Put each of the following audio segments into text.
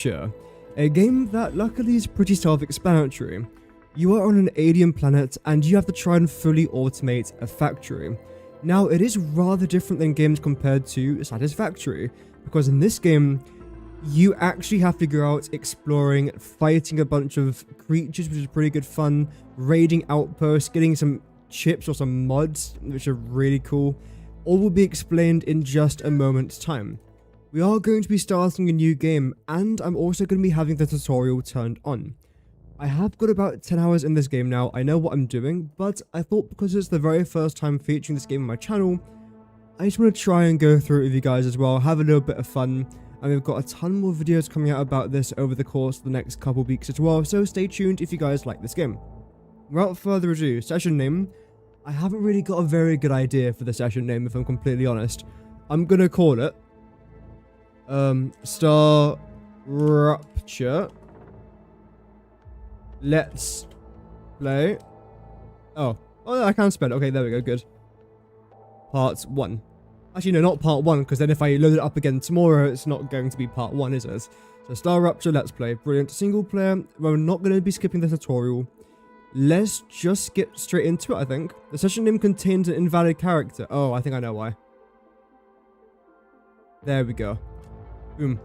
Rupture, a game that luckily is pretty self-explanatory. You are on an alien planet and you have to try and fully automate a factory. Now, it is rather different than games compared to Satisfactory, because in this game, you actually have to go out exploring, fighting a bunch of creatures, which is pretty good fun, raiding outposts, getting some chips or some mods, which are really cool. All will be explained in just a moment's time. We are going to be starting a new game, and I'm also going to be having the tutorial turned on. I have got about 10 hours in this game now. I know what I'm doing, but I thought because it's the very first time featuring this game on my channel, I just want to try and go through it with you guys as well, have a little bit of fun, and we've got a ton more videos coming out about this over the course of the next couple weeks as well, so stay tuned if you guys like this game. Without further ado, session name. I haven't really got a very good idea for the session name, if I'm completely honest. I'm going to call it Star Rupture. Let's play. Oh, I can't spell it. Okay, there we go. Good. Part 1. Actually, no, not part 1, because then if I load it up again tomorrow, it's not going to be part 1, is it? So, Star Rupture, let's play. Brilliant. Single player. We're not going to be skipping the tutorial. Let's just get straight into it, I think. The session name contains an invalid character. Oh, I think I know why. There we go. Boom.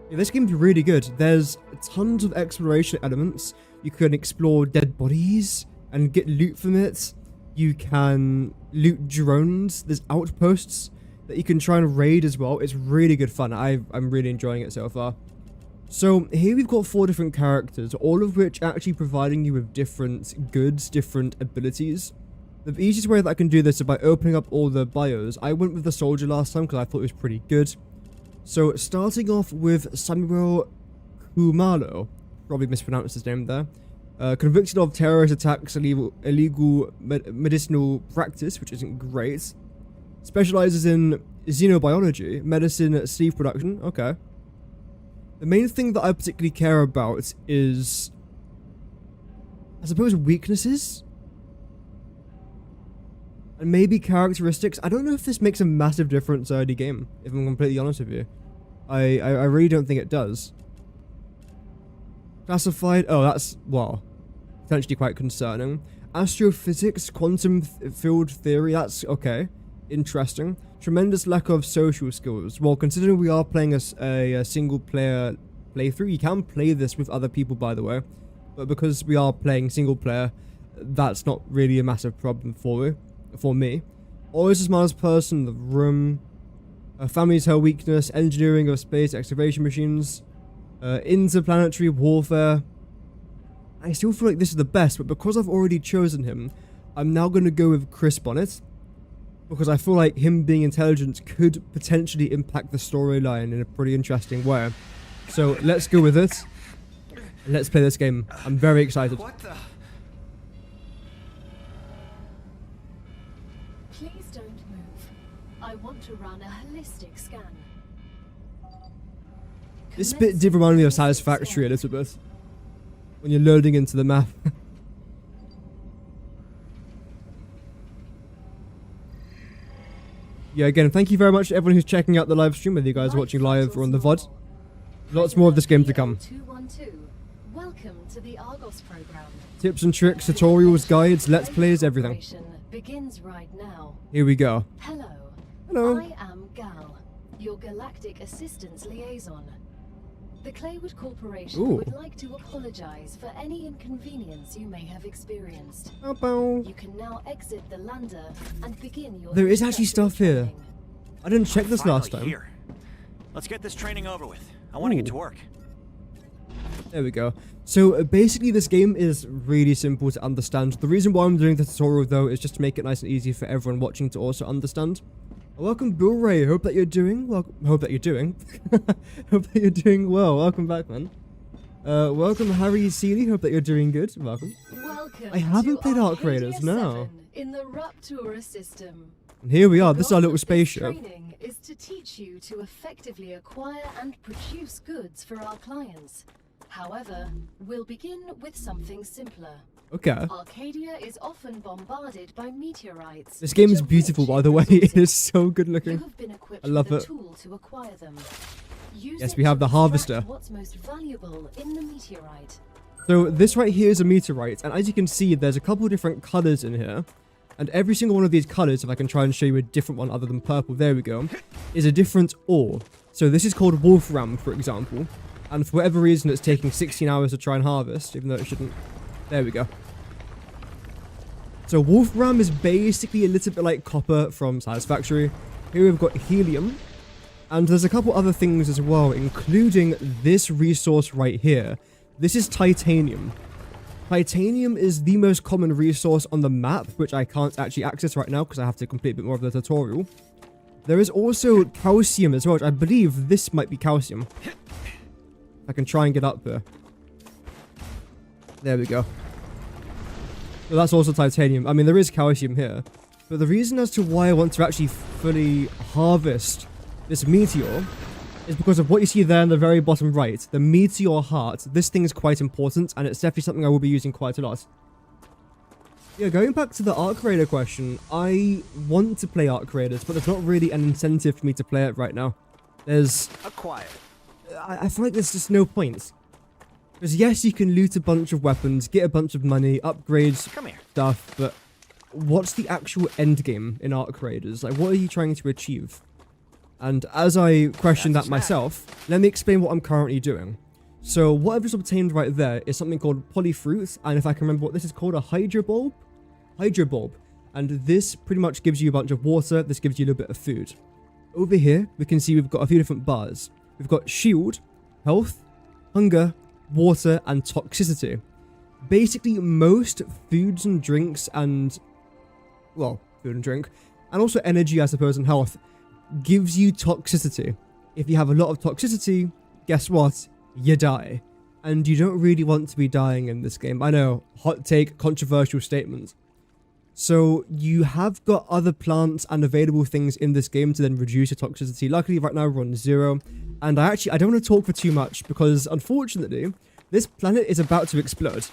Yeah, this game's really good. There's tons of exploration elements. You can explore dead bodies and get loot from it. You can loot drones. There's outposts that you can try and raid as well. It's really good fun. I'm really enjoying it so far. So here we've got 4 different characters, all of which actually providing you with different goods, different abilities. The easiest way that I can do this is by opening up all the bios. I went with the soldier last time because I thought it was pretty good. So starting off with Samuel Kumalo, probably mispronounced his name there. Convicted of terrorist attacks, illegal medicinal practice, which isn't great. Specializes in xenobiology, medicine, sleep production. Okay. The main thing that I particularly care about is, I suppose, weaknesses. And maybe characteristics. I don't know if this makes a massive difference early game, if I'm completely honest with you. I really don't think it does. Classified. Oh, that's, well, potentially quite concerning. Astrophysics, quantum field theory. That's okay. Interesting. Tremendous lack of social skills. Well, considering we are playing a single player playthrough, you can play this with other people, by the way. But because we are playing single player, that's not really a massive problem for me. Always the smartest person in the room. Family is her weakness. Engineering of space excavation machines. Interplanetary warfare. I still feel like this is the best, but because I've already chosen him, I'm now going to go with Chris Bonnet, because I feel like him being intelligent could potentially impact the storyline in a pretty interesting way. So let's go with it. Let's play this game. I'm very excited. What the? Please don't move. I want to run a holistic scan. This bit did remind me of Satisfactory a little bit, when you're loading into the map. Yeah, again, thank you very much to everyone who's checking out the live stream, whether you guys are watching live or on the VOD. Lots more of this game to come. Welcome to the Argos program. Tips and tricks, tutorials, guides, let's plays, everything. Begins right now. Here we go. Hello. Hello. I am Gal, your galactic assistance liaison. The Claywood Corporation would like to apologize for any inconvenience you may have experienced. You can now exit the lander and begin your... There is actually stuff here. I didn't check this last time. Here. Let's get this training over with. I want to get to work. There we go. So basically this game is really simple to understand. The reason why I'm doing the tutorial though is just to make it nice and easy for everyone watching to also understand. Welcome, Bill Ray. Hope that you're doing well. Hope that you're doing well. Welcome back, man. Welcome, Harry Seeley. Hope that you're doing good. Welcome. I haven't played Arc Raiders, no. In the Rupture system. And here we are. This is our little spaceship. Training is to teach you to effectively acquire and produce goods for our clients. However, we'll begin with something simpler. Okay. Arcadia is often bombarded by meteorites. This game is beautiful, by the way. It is so good looking. You have been equipped I love with it. a tool to acquire them. Yes, we have the harvester. What's most valuable in the meteorite. So this right here is a meteorite, and as you can see, there's a couple different colors in here. And every single one of these colors, if I can try and show you a different one other than purple, there we go, is a different ore. So this is called wolfram, for example. And for whatever reason, it's taking 16 hours to try and harvest, even though it shouldn't. There we go. So wolfram is basically a little bit like copper from Satisfactory. Here we've got helium. And there's a couple other things as well, including this resource right here. This is titanium. Titanium is the most common resource on the map, which I can't actually access right now because I have to complete a bit more of the tutorial. There is also calcium as well, which I believe this might be calcium. I can try and get up there. There we go. So that's also titanium. I mean, there is calcium here. But the reason as to why I want to actually fully harvest this meteor is because of what you see there in the very bottom right. The meteor heart. This thing is quite important, and it's definitely something I will be using quite a lot. Yeah, going back to the Arc Raider question, I want to play Arc Raiders, but there's not really an incentive for me to play it right now. There's... Acquired. I feel like there's just no point. Because yes, you can loot a bunch of weapons, get a bunch of money, upgrade stuff, but what's the actual end game in Arc Raiders? Like, what are you trying to achieve? And as I questioned that myself, let me explain what I'm currently doing. So what I've just obtained right there is something called polyfruit, and if I can remember what this is called, a hydrobulb? Hydrobulb. And this pretty much gives you a bunch of water, this gives you a little bit of food. Over here, we can see we've got a few different bars. We've got shield, health, hunger, water, and toxicity. Basically, most foods and drinks and... well, food and drink, and also energy, I suppose, and health, gives you toxicity. If you have a lot of toxicity, guess what? You die. And you don't really want to be dying in this game. I know, hot take, controversial statement. So you have got other plants and available things in this game to then reduce your toxicity. Luckily right now we're on 0. And I don't want to talk for too much because unfortunately, this planet is about to explode.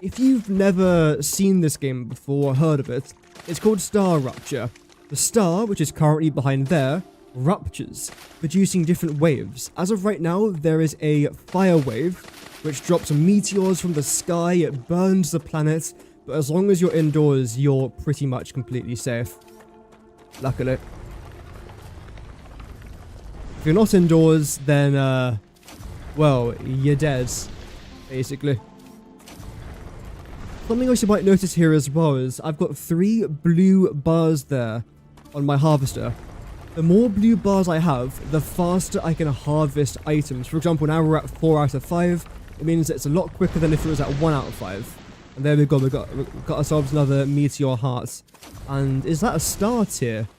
If you've never seen this game before or heard of it, it's called Star Rupture. The star, which is currently behind there, ruptures, producing different waves. As of right now, there is a fire wave, which drops meteors from the sky, it burns the planet, but as long as you're indoors, you're pretty much completely safe. Luckily. If you're not indoors, then, well, you're dead, basically. Something else you might notice here as well is I've got 3 blue bars there on my harvester. The more blue bars I have, the faster I can harvest items. For example, now we're at 4 out of 5. It means it's a lot quicker than if it was at 1 out of 5. And there we go, we've got ourselves another meteor heart. And is that a star tier?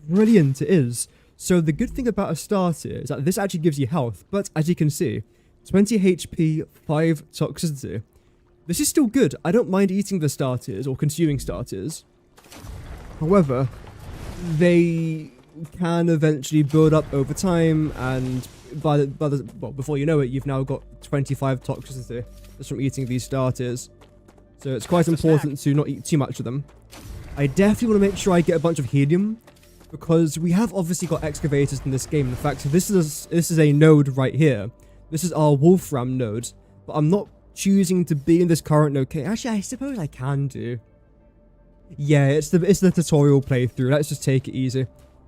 Brilliant, it is. So the good thing about a star tier is that this actually gives you health. But as you can see, 20 HP, 5 toxicity. This is still good. I don't mind eating the star tiers or consuming star tiers. However, they can eventually build up over time, and well, before you know it, you've now got 25 toxicity just from eating these star tiers. So it's quite important to not eat too much of them. I definitely want to make sure I get a bunch of helium, because we have obviously got excavators in this game. In fact, this is a node right here. This is our wolfram node, but I'm not choosing to be in this current location. Actually, I suppose I can do. Yeah, it's the tutorial playthrough. Let's just take it easy,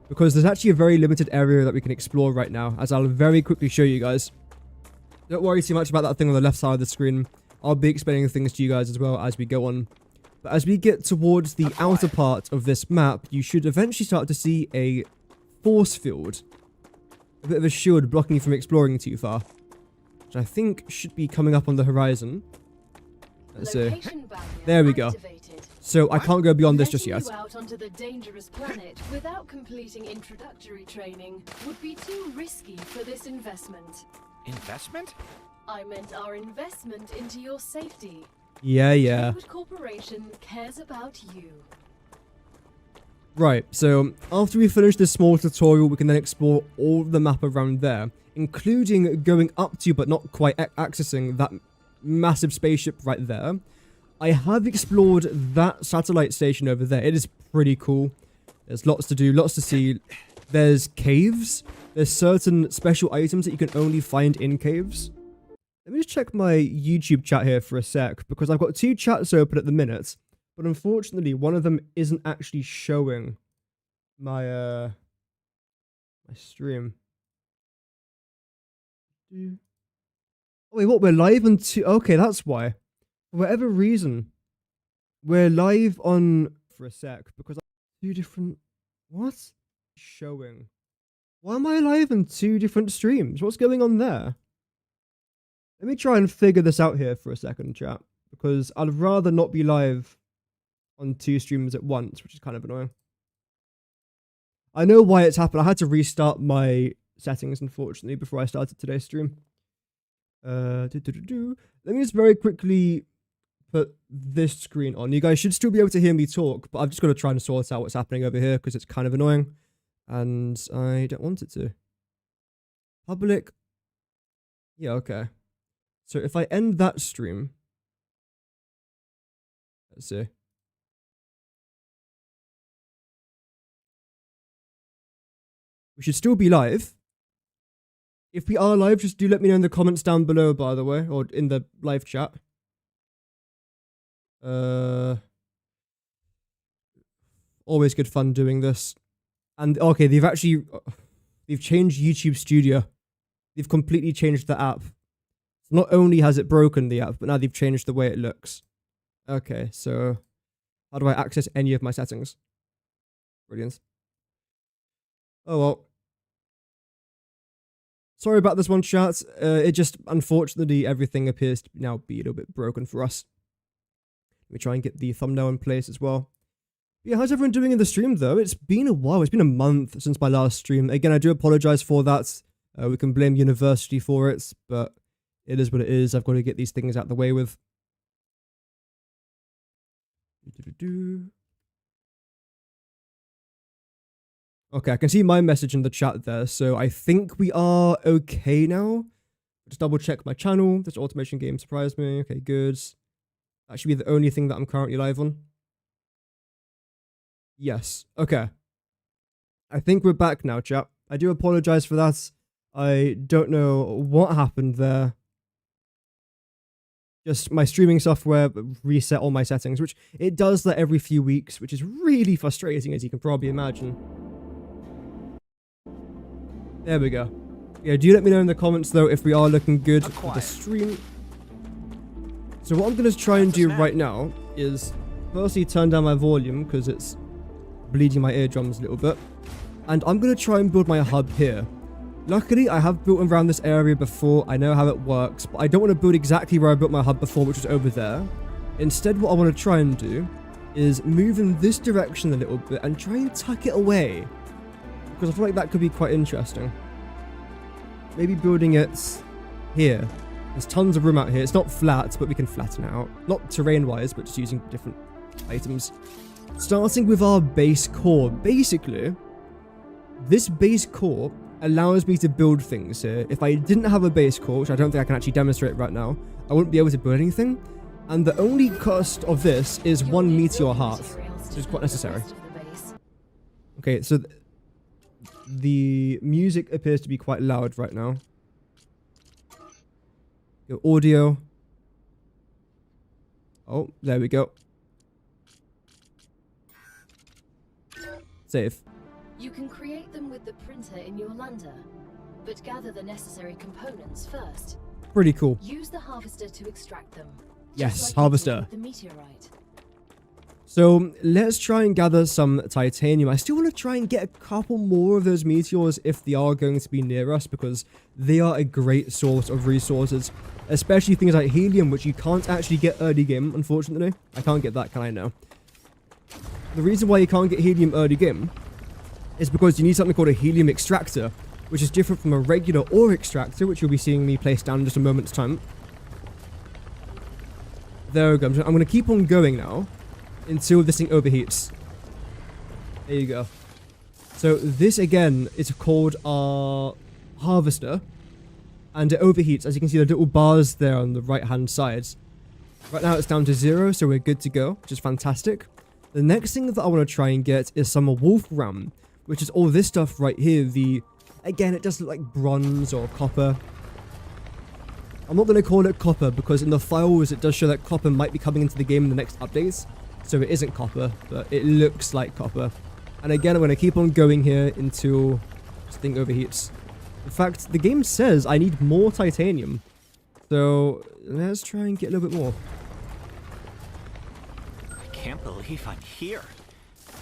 because there's actually a very limited area that we can explore right now, as I'll very quickly show you guys. Don't worry too much about that thing on the left side of the screen. I'll be explaining things to you guys as well as we go on. But as we get towards the outer part of this map, you should eventually start to see a force field. A bit of a shield blocking you from exploring too far, which I think should be coming up on the horizon. Let's see. There we go. So I can't go beyond this just yet. You out onto the dangerous planet without completing introductory training would be too risky for this investment. Investment? I meant our investment into your safety. Yeah. What corporation cares about you? Right, so after we finish this small tutorial, we can then explore all of the map around there, including going up to but not quite accessing that massive spaceship right there. I have explored that satellite station over there. It is pretty cool. There's lots to do, lots to see. There's caves. There's certain special items that you can only find in caves. Let me just check my YouTube chat here for a sec, because I've got 2 chats open at the minute, but unfortunately one of them isn't actually showing my my stream. Oh wait, what? We're live on 2. Okay, that's why. For whatever reason, we're live on for a sec because 2 different. What? Showing. Why am I live on 2 different streams? What's going on there? Let me try and figure this out here for a second, chat, because I'd rather not be live on 2 streams at once, which is kind of annoying. I know why it's happened. I had to restart my settings, unfortunately, before I started today's stream. Let me just very quickly put this screen on. You guys should still be able to hear me talk, but I've just got to try and sort out what's happening over here because it's kind of annoying, and I don't want it to. Public. Yeah, okay. So if I end that stream, let's see. We should still be live. If we are live, just do let me know in the comments down below, by the way, or in the live chat. Always good fun doing this. And okay, they've changed YouTube Studio. They've completely changed the app. Not only has it broken the app, but now they've changed the way it looks. Okay, so how do I access any of my settings? Brilliant. Oh well. Sorry about this one, chat. It just, unfortunately, everything appears to now be a little bit broken for us. Let me try and get the thumbnail in place as well. Yeah, how's everyone doing in the stream, though? It's been a while. It's been a month since my last stream. Again, I do apologize for that. We can blame university for it, but it is what it is. I've got to get these things out of the way with. Okay, I can see my message in the chat there, so I think we are okay now. Just double check my channel. This automation game surprised me. Okay, good. That should be the only thing that I'm currently live on. Yes, okay. I think we're back now, chat. I do apologize for that. I don't know what happened there. Just my streaming software reset all my settings, which it does that every few weeks, which is really frustrating, as you can probably imagine. There we go. Yeah, do let me know in the comments, though, if we are looking good with the stream. So what I'm going to try and do right now is firstly turn down my volume, because it's bleeding my eardrums a little bit. And I'm going to try and build my hub here. Luckily, I have built around this area before. I know how it works, but I don't want to build exactly where I built my hub before, which was over there. Instead, what I want to try and do is move in this direction a little bit and try and tuck it away. Because I feel like that could be quite interesting. Maybe building it here. There's tons of room out here. It's not flat, but we can flatten it out. Not terrain-wise, but just using different items. Starting with our base core. Basically, this base core allows me to build things here. If I didn't have a base core, which I don't think I can actually demonstrate right now, I wouldn't be able to build anything. And the only cost of this is 1 meteor heart, which is quite necessary. Okay, so the music appears to be quite loud right now. Your audio. Oh, there we go. Save. You can create them with the printer in your lander, but gather the necessary components first. Pretty cool. Use the harvester to extract them. Yes, like harvester. The meteorite. So let's try and gather some titanium. I still want to try and get a couple more of those meteors if they are going to be near us, because they are a great source of resources, especially things like helium, which you can't actually get early game, unfortunately. I can't get that, can I now? The reason why you can't get helium early game is because you need something called a helium extractor, which is different from a regular ore extractor, which you'll be seeing me place down in just a moment's time. There we go. I'm going to keep on going now until this thing overheats. There you go. So this again is called our harvester, and it overheats. As you can see, the little bars there on the right hand side. Right now it's down to 0, so we're good to go, which is fantastic. The next thing that I want to try and get is some wolfram, which is all this stuff right here. Again, it does look like bronze or copper. I'm not going to call it copper because in the files it does show that copper might be coming into the game in the next updates. So it isn't copper, but it looks like copper. And again, I'm going to keep on going here until this thing overheats. In fact, the game says I need more titanium. So let's try and get a little bit more. I can't believe I'm here.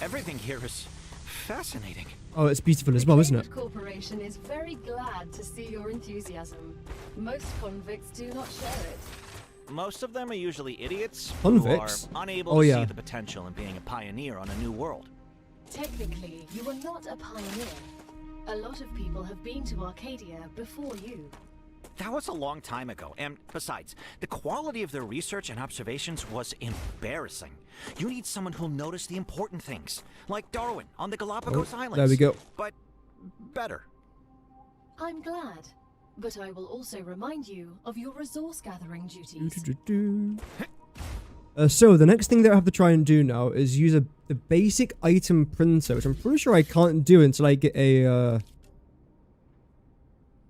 Everything here is fascinating. Oh, it's beautiful as well, isn't it? The Corporation is very glad to see your enthusiasm. Most convicts do not share it. Most of them are usually idiots Convicts? who are unable to see the potential in being a pioneer on a new world. Technically, you are not a pioneer. A lot of people have been to Arcadia before you. That was a long time ago, and besides, the quality of their research and observations was embarrassing. You need someone who'll notice the important things, like Darwin on the Galapagos Islands. There we go. But better. I'm glad, but I will also remind you of your resource gathering duties. So the next thing that I have to try and do now is use the basic item printer, which I'm pretty sure I can't do until I get a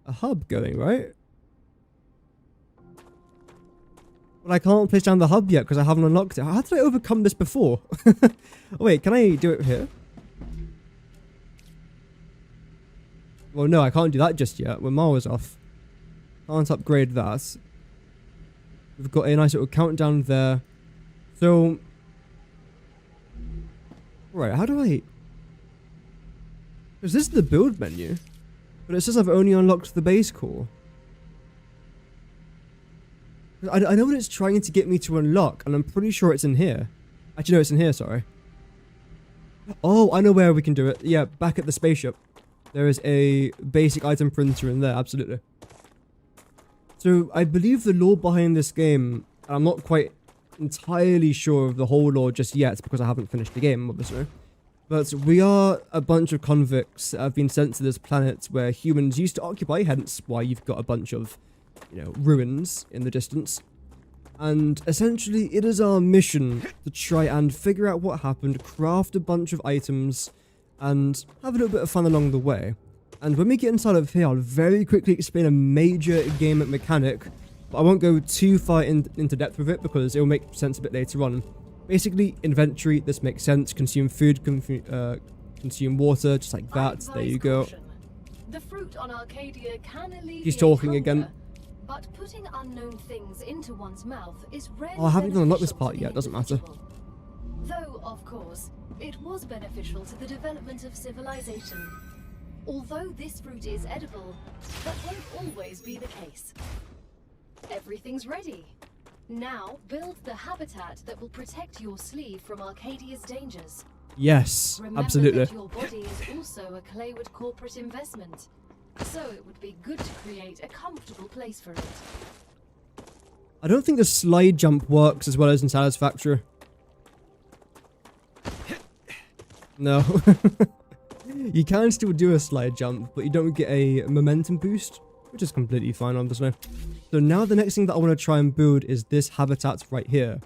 hub going, right? But I can't place down the hub yet because I haven't unlocked it. How did I overcome this before? Oh, wait, can I do it here? Well, no, I can't do that just yet. We're miles off. Can't upgrade that. We've got a nice little countdown there. So, right, how do I... Because this is the build menu. But it says I've only unlocked the base core. I know what it's trying to get me to unlock, and I'm pretty sure it's in here. Actually, no, it's in here, sorry. Oh, I know where we can do it. Yeah, back at the spaceship. There is a basic item printer in there, absolutely. So, I believe the lore behind this game, and I'm not quite entirely sure of the whole lore just yet, because I haven't finished the game, obviously. But we are a bunch of convicts that have been sent to this planet where humans used to occupy, hence why you've got a bunch of, ruins in the distance. And essentially, it is our mission to try and figure out what happened, craft a bunch of items, and have a little bit of fun along the way. And when we get inside of here, I'll very quickly explain a major game mechanic, but I won't go too far into depth with it because it will make sense a bit later on. Basically, inventory, this makes sense. Consume food, consume water, just like that. There you go. The fruit on Arcadia can alleviate He's talking hunger, again. But putting unknown things into one's mouth is rarely Oh, I haven't even unlocked this beneficial part to yet, the doesn't matter. individual. Though, of course, it was beneficial to the development of civilization. Although this fruit is edible, that won't always be the case. Everything's ready. Now, build the habitat that will protect your sleeve from Arcadia's dangers. Yes, Remember absolutely. that your body is also a Claywood corporate investment, so it would be good to create a comfortable place for it. I don't think the slide jump works as well as in Satisfactory. No. You can still do a slide jump, but you don't get a momentum boost, which is completely fine, obviously. So now the next thing that I want to try and build is this habitat right here.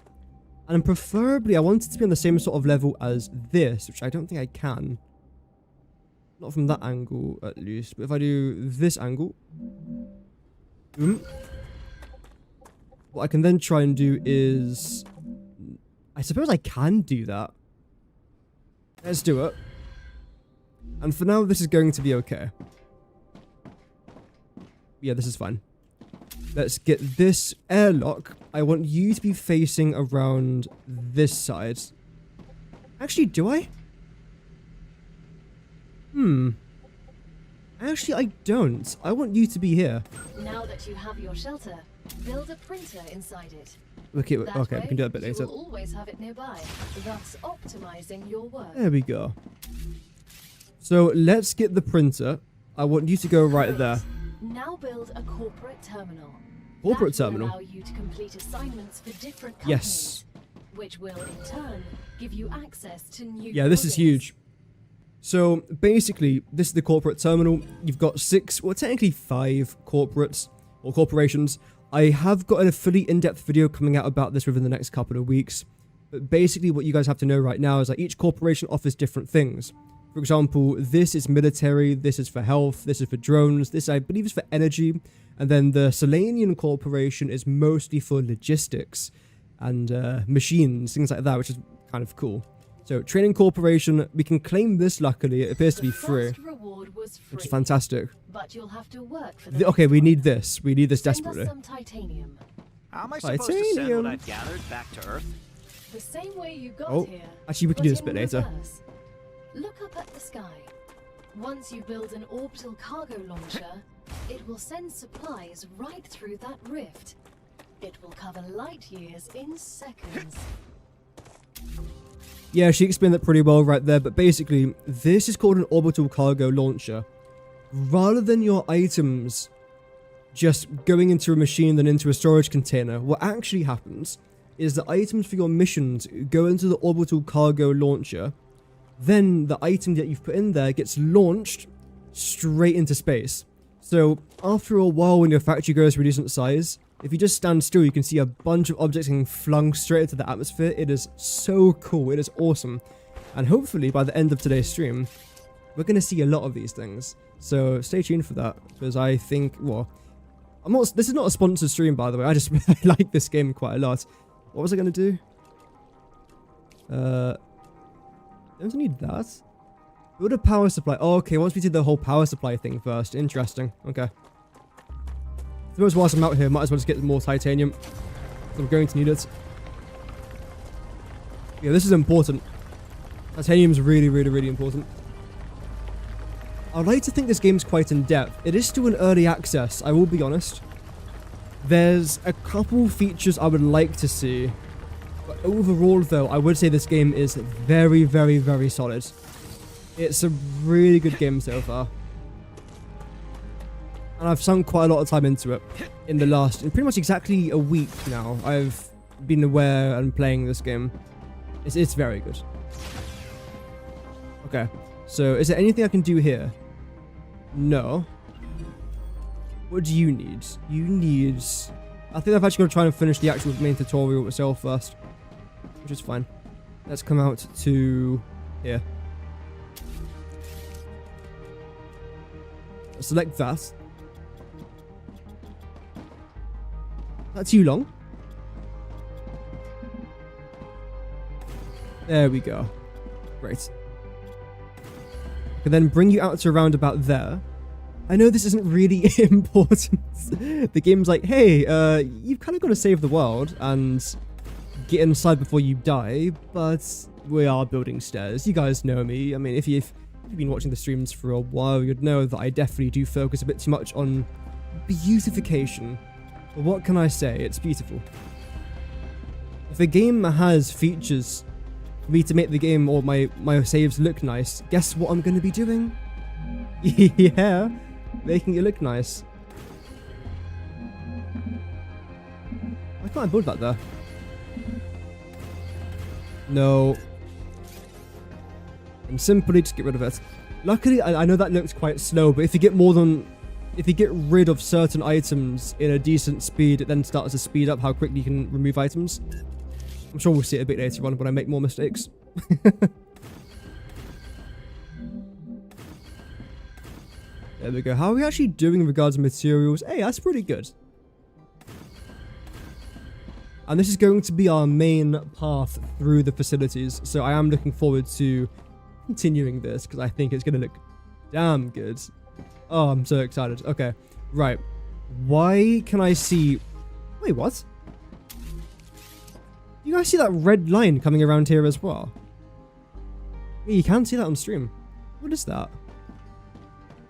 And preferably, I want it to be on the same sort of level as this, which I don't think I can. Not from that angle, at least. But if I do this angle... Boom. What I can then try and do is... I suppose I can do that. Let's do it. And for now, this is going to be okay. Yeah, this is fine. Let's get this airlock. I want you to be facing around this side. Actually, do I? Actually, I don't. I want you to be here. Now that you have your shelter, build a printer inside it. Okay, That okay, way, we can do that a bit you later. will always have it nearby, thus optimizing your work. There we go. So let's get the printer. I want you to go right there. Now build a corporate terminal. Corporate that will terminal? allow you to complete assignments for different Yes. companies, which will in turn give you access to new Yeah, this is projects. huge. So basically, this is the corporate terminal. You've got 6, well technically 5 corporates or corporations. I have got a fully in-depth video coming out about this within the next couple of weeks. But basically what you guys have to know right now is that each corporation offers different things. For example, this is military, this is for health, this is for drones, this I believe is for energy, and then the Solanian Corporation is mostly for logistics and machines, things like that, which is kind of cool. So, Training Corporation, we can claim this luckily, it appears to be free, which is fantastic. But you'll have to work for Okay, we need this desperately. Some titanium. How am I supposed to send what I've gathered back to Earth? The same way you got here. Actually, we can do this a bit later. Reverse. Look up at the sky. Once you build an orbital cargo launcher, it will send supplies right through that rift. It will cover light years in seconds. Yeah, she explained that pretty well right there, but basically, this is called an orbital cargo launcher. Rather than your items just going into a machine then into a storage container, what actually happens is the items for your missions go into the orbital cargo launcher. Then the item that you've put in there gets launched straight into space. So after a while, when your factory grows to a decent size, if you just stand still, you can see a bunch of objects getting flung straight into the atmosphere. It is so cool. It is awesome. And hopefully by the end of today's stream, we're going to see a lot of these things. So stay tuned for that, because I think, well, this is not a sponsored stream, by the way. I just really like this game quite a lot. What was I going to do? Don't need that. Build a power supply. Oh, okay, once we did the whole power supply thing first. Interesting. Okay. I suppose whilst I'm out here, might as well just get more titanium. I'm going to need it. Yeah, this is important. Titanium's really, really, really important. I'd like to think this game's quite in-depth. It is still an early access, I will be honest. There's a couple features I would like to see. But overall, though, I would say this game is very, very, very solid. It's a really good game so far. And I've sunk quite a lot of time into it in pretty much exactly a week now. I've been aware and playing this game. It's very good. Okay, so is there anything I can do here? No. What do you need? You need... I think I've actually got to try and finish the actual main tutorial itself first. Which is fine. Let's come out to here. Select that. Is that too long? There we go. Great. I can then bring you out to around about there. I know this isn't really important. The game's like, hey, you've kind of got to save the world and get inside before you die, but we are building stairs. You guys know me. I mean, if you've been watching the streams for a while, you'd know that I definitely do focus a bit too much on beautification. But what can I say? It's beautiful. If a game has features for me to make the game or my saves look nice, guess what I'm going to be doing? Yeah, making it look nice. Why can't I build that there? No. And simply just get rid of it. Luckily, I know that looks quite slow, but if you get rid of certain items in a decent speed, it then starts to speed up how quickly you can remove items. I'm sure we'll see it a bit later on when I make more mistakes. There we go. How are we actually doing in regards to materials? Hey, that's pretty good. And this is going to be our main path through the facilities. So I am looking forward to continuing this because I think it's going to look damn good. Oh, I'm so excited. Okay, right. Why can I see... Wait, what? You guys see that red line coming around here as well? Yeah, you can see that on stream. What is that?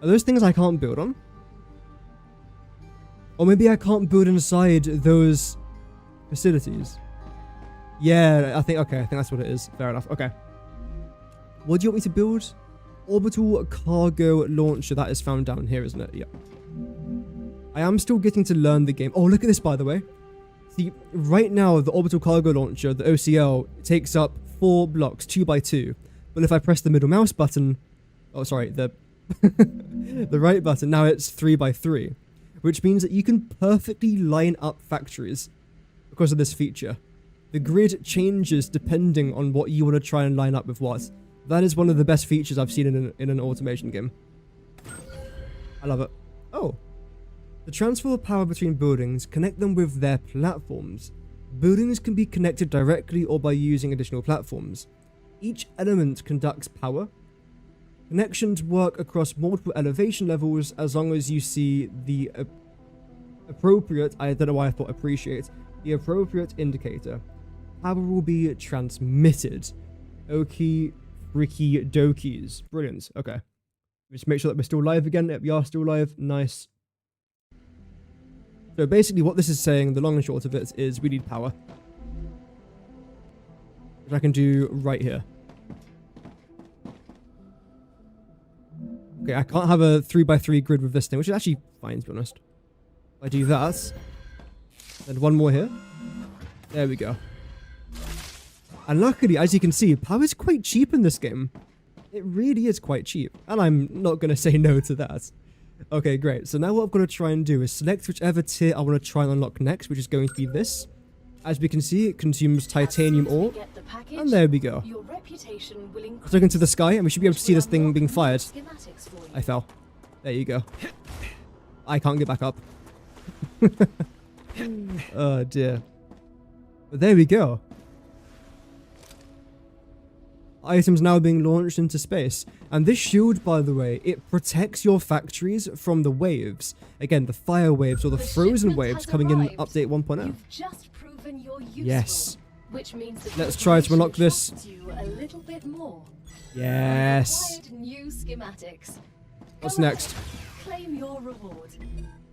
Are those things I can't build on? Or maybe I can't build inside those facilities. Yeah, I think that's what it is. Fair enough. Okay. What do you want me to build? Orbital cargo launcher. That is found down here, isn't it? Yeah. I am still getting to learn the game. Oh, look at this, by the way. See, right now, the orbital cargo launcher, the OCL, takes up 4 blocks, 2 by 2. But if I press the middle mouse button... Oh, sorry, the right button, now it's 3 by 3. Which means that you can perfectly line up factories because of this feature. the grid changes depending on what you want to try and line up with what. That is one of the best features I've seen in an automation game. I love it. Oh. To transfer power between buildings, connect them with their platforms. Buildings can be connected directly or by using additional platforms. Each element conducts power. Connections work across multiple elevation levels as long as you see the appropriate, I don't know why I thought appreciate, the appropriate indicator. Power will be transmitted. Okie freaky dokies. Brilliant. Okay. Just make sure that we're still live again. Yep, we are still live. Nice. So basically what this is saying, the long and short of it, is we need power. Which I can do right here. Okay, I can't have a 3x3 grid with this thing, which is actually fine, to be honest. If I do that, then one more here. There we go. And luckily, as you can see, power is quite cheap in this game. It really is quite cheap. And I'm not going to say no to that. Okay, great. So now what I've got to try and do is select whichever tier I want to try and unlock next, which is going to be this. As we can see, it consumes titanium ore. And there we go. Let's look into the sky, and we should be able to see this thing being fired. I fell. There you go. I can't get back up. Oh, dear. But there we go. Items now being launched into space. And this shield, by the way, it protects your factories from the waves. Again, the fire waves or the frozen waves coming in update 1.0. Yes. Which means that let's try to unlock this. Yes. What's next? Claim your reward.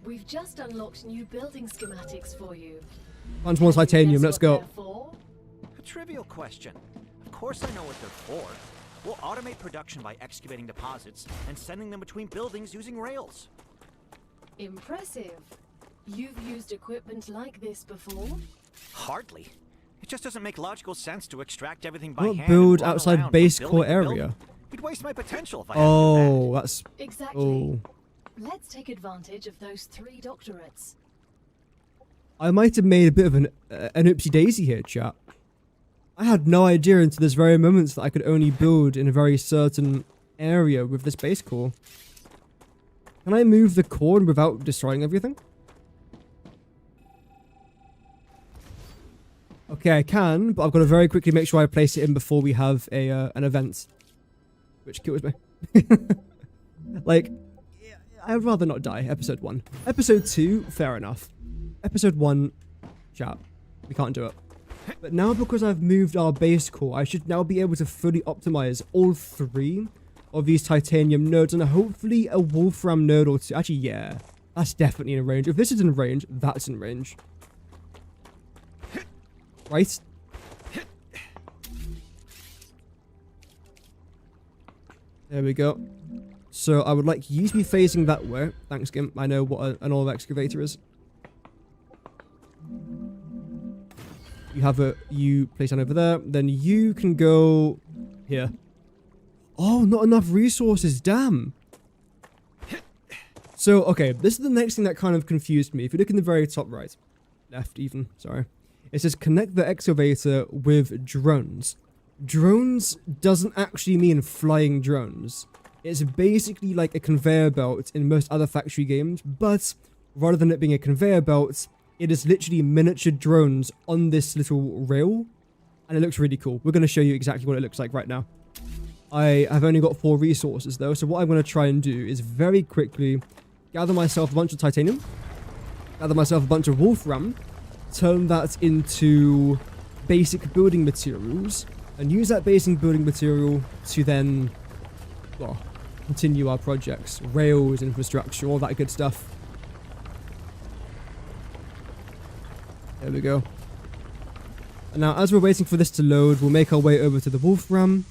We've just unlocked new building schematics for you. Bunch more titanium, let's go. A trivial question. Of course I know what they're for. We'll automate production by excavating deposits and sending them between buildings using rails. Impressive. You've used equipment like this before? Hardly. It just doesn't make logical sense to extract everything by hand. Build outside base core area. You'd waste my potential if I Oh, that's... Exactly. Oh. Let's take advantage of those 3 doctorates. I might have made a bit of an oopsie daisy here, chat. I had no idea until this very moment that I could only build in a very certain area with this base core. Can I move the core without destroying everything? Okay, I can, but I've got to very quickly make sure I place it in before we have a an event. Which kills me. Like, I'd rather not die, episode 1. Episode 2, fair enough. Episode 1, chat. We can't do it. But now because I've moved our base core, I should now be able to fully optimize all 3 of these titanium nodes and hopefully a wolfram node or 2. Actually, yeah, that's definitely in range. If this is in range, that's in range. Right? There we go. So I would like you to be facing that way. Thanks, Gimp. I know what an ore excavator is. You have you place down over there. Then you can go here. Oh, not enough resources. Damn. So, okay. This is the next thing that kind of confused me. If you look in the very top right. Left even. Sorry. It says connect the excavator with drones. Drones doesn't actually mean flying drones. It's basically like a conveyor belt in most other factory games. But rather than it being a conveyor belt, it is literally miniature drones on this little rail, and it looks really cool. We're going to show you exactly what it looks like right now. I have only got 4 resources though, so what I'm going to try and do is very quickly gather myself a bunch of titanium, gather myself a bunch of wolfram, turn that into basic building materials, and use that basic building material to then, well, continue our projects. Rails, infrastructure, all that good stuff. There we go. And now, as we're waiting for this to load, we'll make our way over to the wolfram,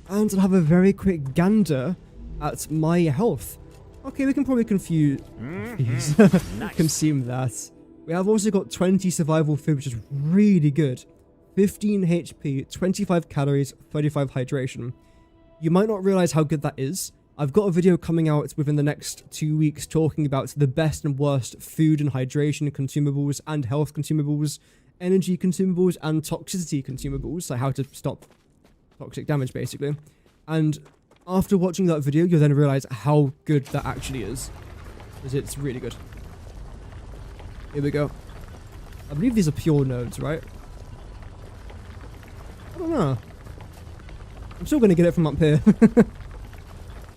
and I'll have a very quick gander at my health. Okay, we can probably consume that. We have also got 20 survival food, which is really good. 15 HP, 25 calories, 35 hydration. You might not realize how good that is. I've got a video coming out within the next 2 weeks talking about the best and worst food and hydration consumables and health consumables energy consumables and toxicity consumables, like how to stop toxic damage, basically. And after watching that video, you'll then realize how good that actually is. Because it's really good. Here we go. I believe these are pure nodes, right? I don't know. I'm still going to get it from up here.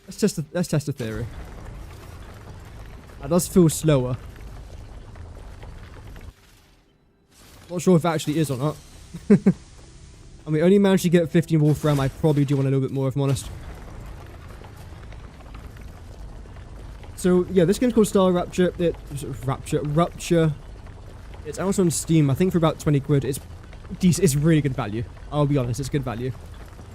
Let's test a theory. That does feel slower. Not sure if it actually is or not. I mean, only managed to get 15 Wolfram. I probably do want a little bit more, if I'm honest. So, yeah, this game's called Star Rapture. Rupture. It's out on Steam, I think, for about 20 quid. It's decent. It's really good value. I'll be honest, it's good value.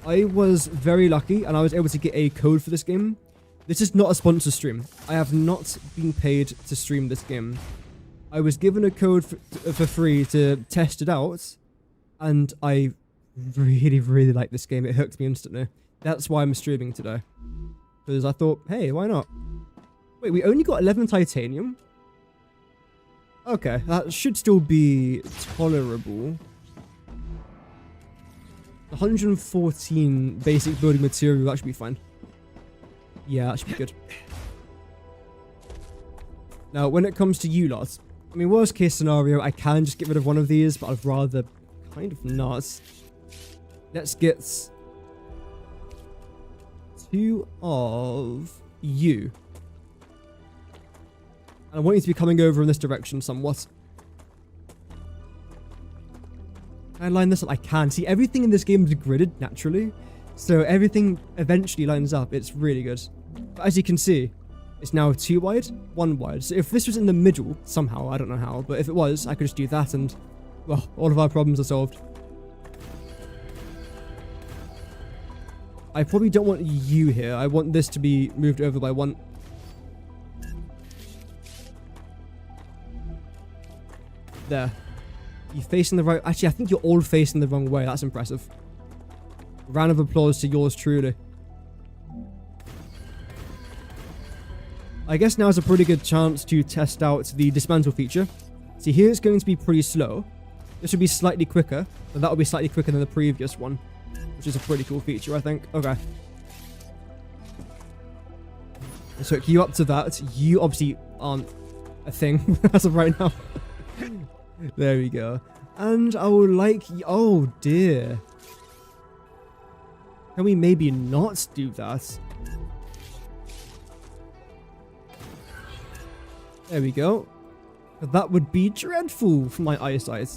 I was very lucky, and I was able to get a code for this game. This is not a sponsor stream. I have not been paid to stream this game. I was given a code for free to test it out, and I really, really like this game. It hooked me instantly. That's why I'm streaming today. Because I thought, hey, why not? Wait, we only got 11 titanium? Okay, that should still be tolerable. 114 basic building material, that should be fine. Yeah, that should be good. Now, when it comes to you lot, I mean, worst case scenario, I can just get rid of one of these, but I'd rather kind of not. Let's get 2 of you. And I want you to be coming over in this direction somewhat. Can I line this up? I can. See, everything in this game is gridded naturally. So everything eventually lines up. It's really good. But as you can see, it's now 2 wide, 1 wide. So if this was in the middle, somehow, I don't know how, but if it was, I could just do that and, well, all of our problems are solved. I probably don't want you here. I want this to be moved over by 1. There. You facing the right... Actually, I think you're all facing the wrong way. That's impressive. Round of applause to yours truly. I guess now is a pretty good chance to test out the dismantle feature. See, here it's going to be pretty slow. This will be slightly quicker, but that will be slightly quicker than the previous one, which is a pretty cool feature, I think. Okay. Let's hook you up to that. You obviously aren't a thing as of right now. There we go. And I will like... Oh, dear. Can we maybe not do that? There we go. That would be dreadful for my eyesight.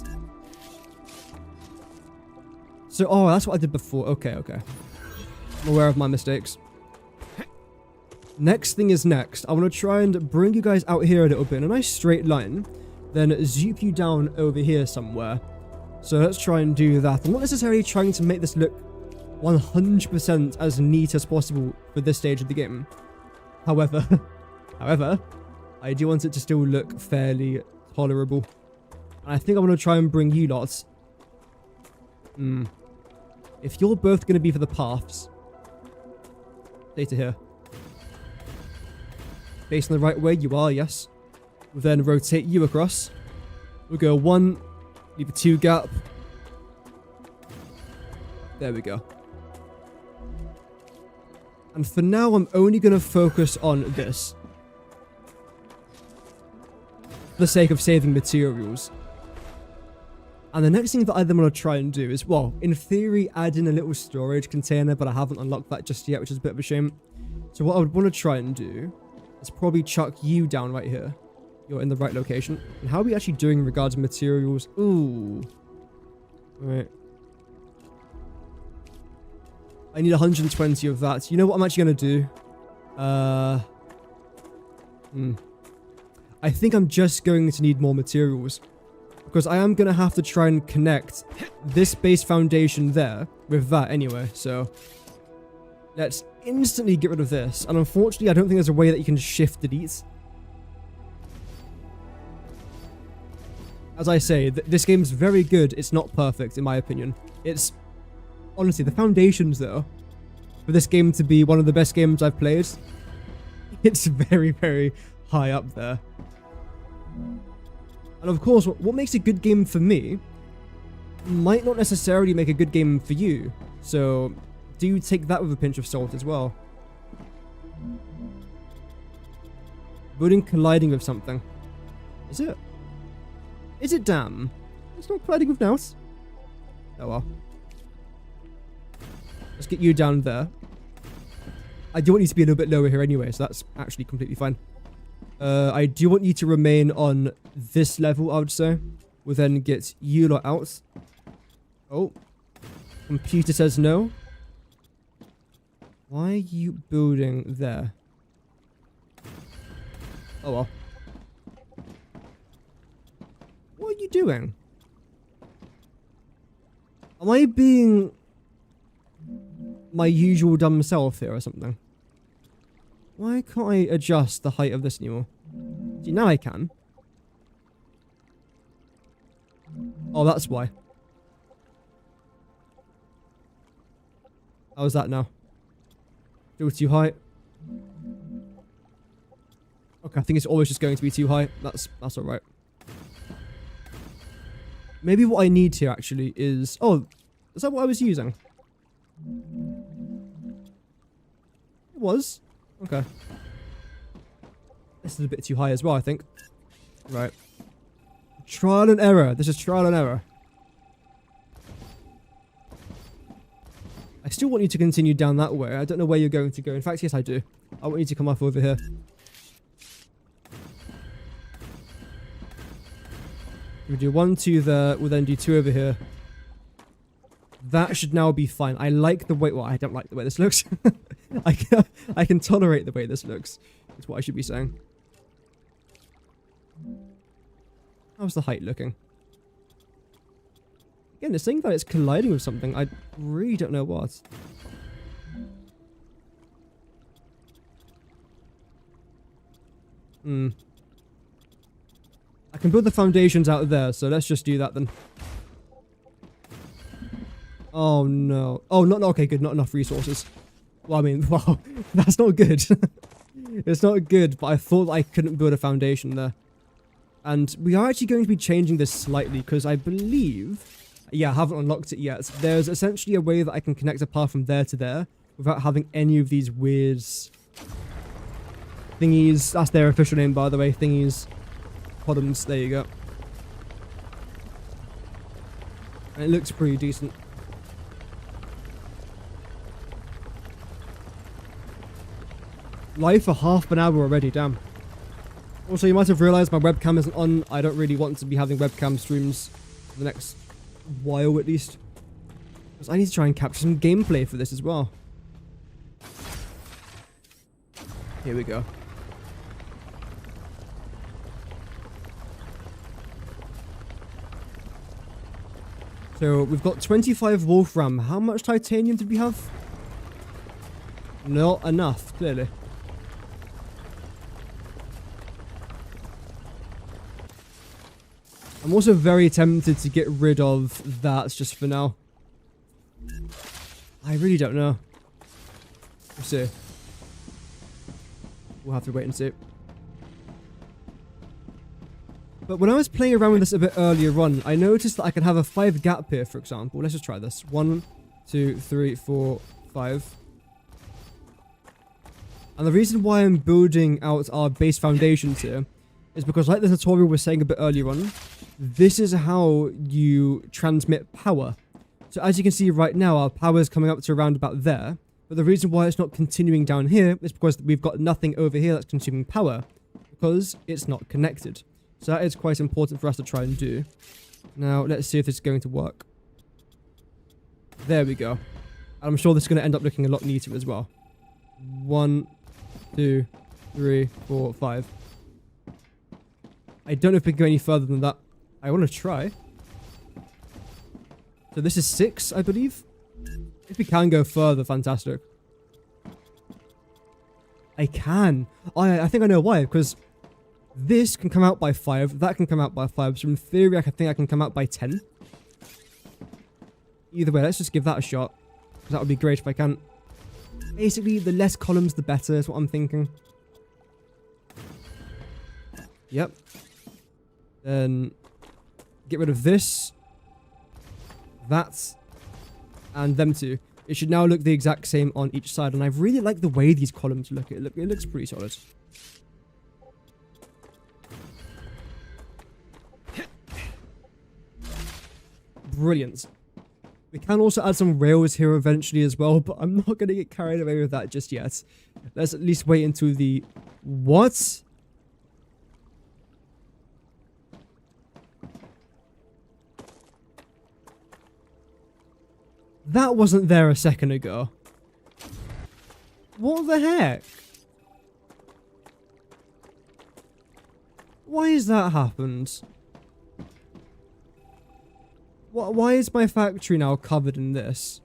So, oh, that's what I did before. Okay, okay. I'm aware of my mistakes. Next thing is next. I want to try and bring you guys out here a little bit in a nice straight line. Then zoop you down over here somewhere. So let's try and do that. I'm not necessarily trying to make this look 100% as neat as possible for this stage of the game. However, I do want it to still look fairly tolerable. And I think I'm going to try and bring you lots. If you're both going to be for the paths, stay to here. Facing the right way, you are, yes. We'll then rotate you across. We'll go 1, leave a 2 gap. There we go. And for now, I'm only going to focus on this. For the sake of saving materials. And the next thing that I then want to try and do is, well, in theory, add in a little storage container, but I haven't unlocked that just yet, which is a bit of a shame. So what I would want to try and do is probably chuck you down right here. You're in the right location. And how are we actually doing in regards to materials? Ooh. Right. I need 120 of that. You know what I'm actually going to do? I think I'm just going to need more materials. Because I am going to have to try and connect this base foundation there with that anyway. So let's instantly get rid of this. And unfortunately, I don't think there's a way that you can shift delete. As I say, this game's very good. It's not perfect, in my opinion. It's... Honestly, the foundations, though, for this game to be one of the best games I've played, it's very, very high up there. And of course, what makes a good game for me might not necessarily make a good game for you. So do take that with a pinch of salt as well. Building colliding with something. Is it? Is it damn? It's not colliding with Naus. Oh well. Let's get you down there. I do want you to be a little bit lower here anyway, so that's actually completely fine. I do want you to remain on this level, I would say. We'll then get you lot out. Oh. Computer says no. Why are you building there? Oh well. What are you doing? Am I being my usual dumb self here or something? Why can't I adjust the height of this anymore? See, now I can. Oh, that's why. How's that now? Still too high? Okay, I think it's always just going to be too high. That's alright. Maybe what I need here actually is... Oh, is that what I was using? It was. Okay. This is a bit too high as well, I think. Right. Trial and error. This is trial and error. I still want you to continue down that way. I don't know where you're going to go. In fact, yes, I do. I want you to come up over here. We'll do 1, 2 there. We'll then do 2 over here. That should now be fine. I like the way... Well, I don't like the way this looks. I can tolerate the way this looks. That's what I should be saying. How's the height looking? Again, it's saying that it's colliding with something. I really don't know what. I can build the foundations out there, so let's just do that then. Oh no. Oh, not okay, good. Not enough resources. Well, I mean, wow, that's not good. It's not good, but I thought I couldn't build a foundation there. And we are actually going to be changing this slightly, because I believe... Yeah, I haven't unlocked it yet. There's essentially a way that I can connect a path from there to there without having any of these weird thingies. That's their official name, by the way. Thingies. Bottoms. There you go. And it looks pretty decent. Live for half an hour already, damn. Also, you might have realized my webcam isn't on. I don't really want to be having webcam streams for the next while, at least. Because I need to try and capture some gameplay for this as well. Here we go. So, we've got 25 Wolfram. How much titanium did we have? Not enough, clearly. I'm also very tempted to get rid of that just for now. I really don't know. We'll see. We'll have to wait and see. But when I was playing around with this a bit earlier on, I noticed that I can have a 5 gap here, for example. Let's just try this. 1, 2, 3, 4, 5. And the reason why I'm building out our base foundations here is because, like the tutorial was saying a bit earlier on, this is how you transmit power. So as you can see right now, our power is coming up to around about there. But the reason why it's not continuing down here is because we've got nothing over here that's consuming power, because it's not connected. So that is quite important for us to try and do. Now, let's see if this is going to work. There we go. I'm sure this is going to end up looking a lot neater as well. 1, 2, 3, 4, 5. I don't know if we can go any further than that. I want to try. So this is 6, I believe. If we can go further, fantastic. I can. I think I know why, because this can come out by 5, that can come out by 5, so in theory I think I can come out by 10. Either way, let's just give that a shot. That would be great if I can. Basically, the less columns, the better, is what I'm thinking. Yep. Then get rid of this. that, and them two. It should now look the exact same on each side, and I really like the way these columns look. It looks pretty solid. Brilliant. We can also add some rails here eventually as well, but I'm not going to get carried away with that just yet. Let's at least wait until the... What? That wasn't there a second ago. What the heck? Why has that happened? Why is my factory now covered in this?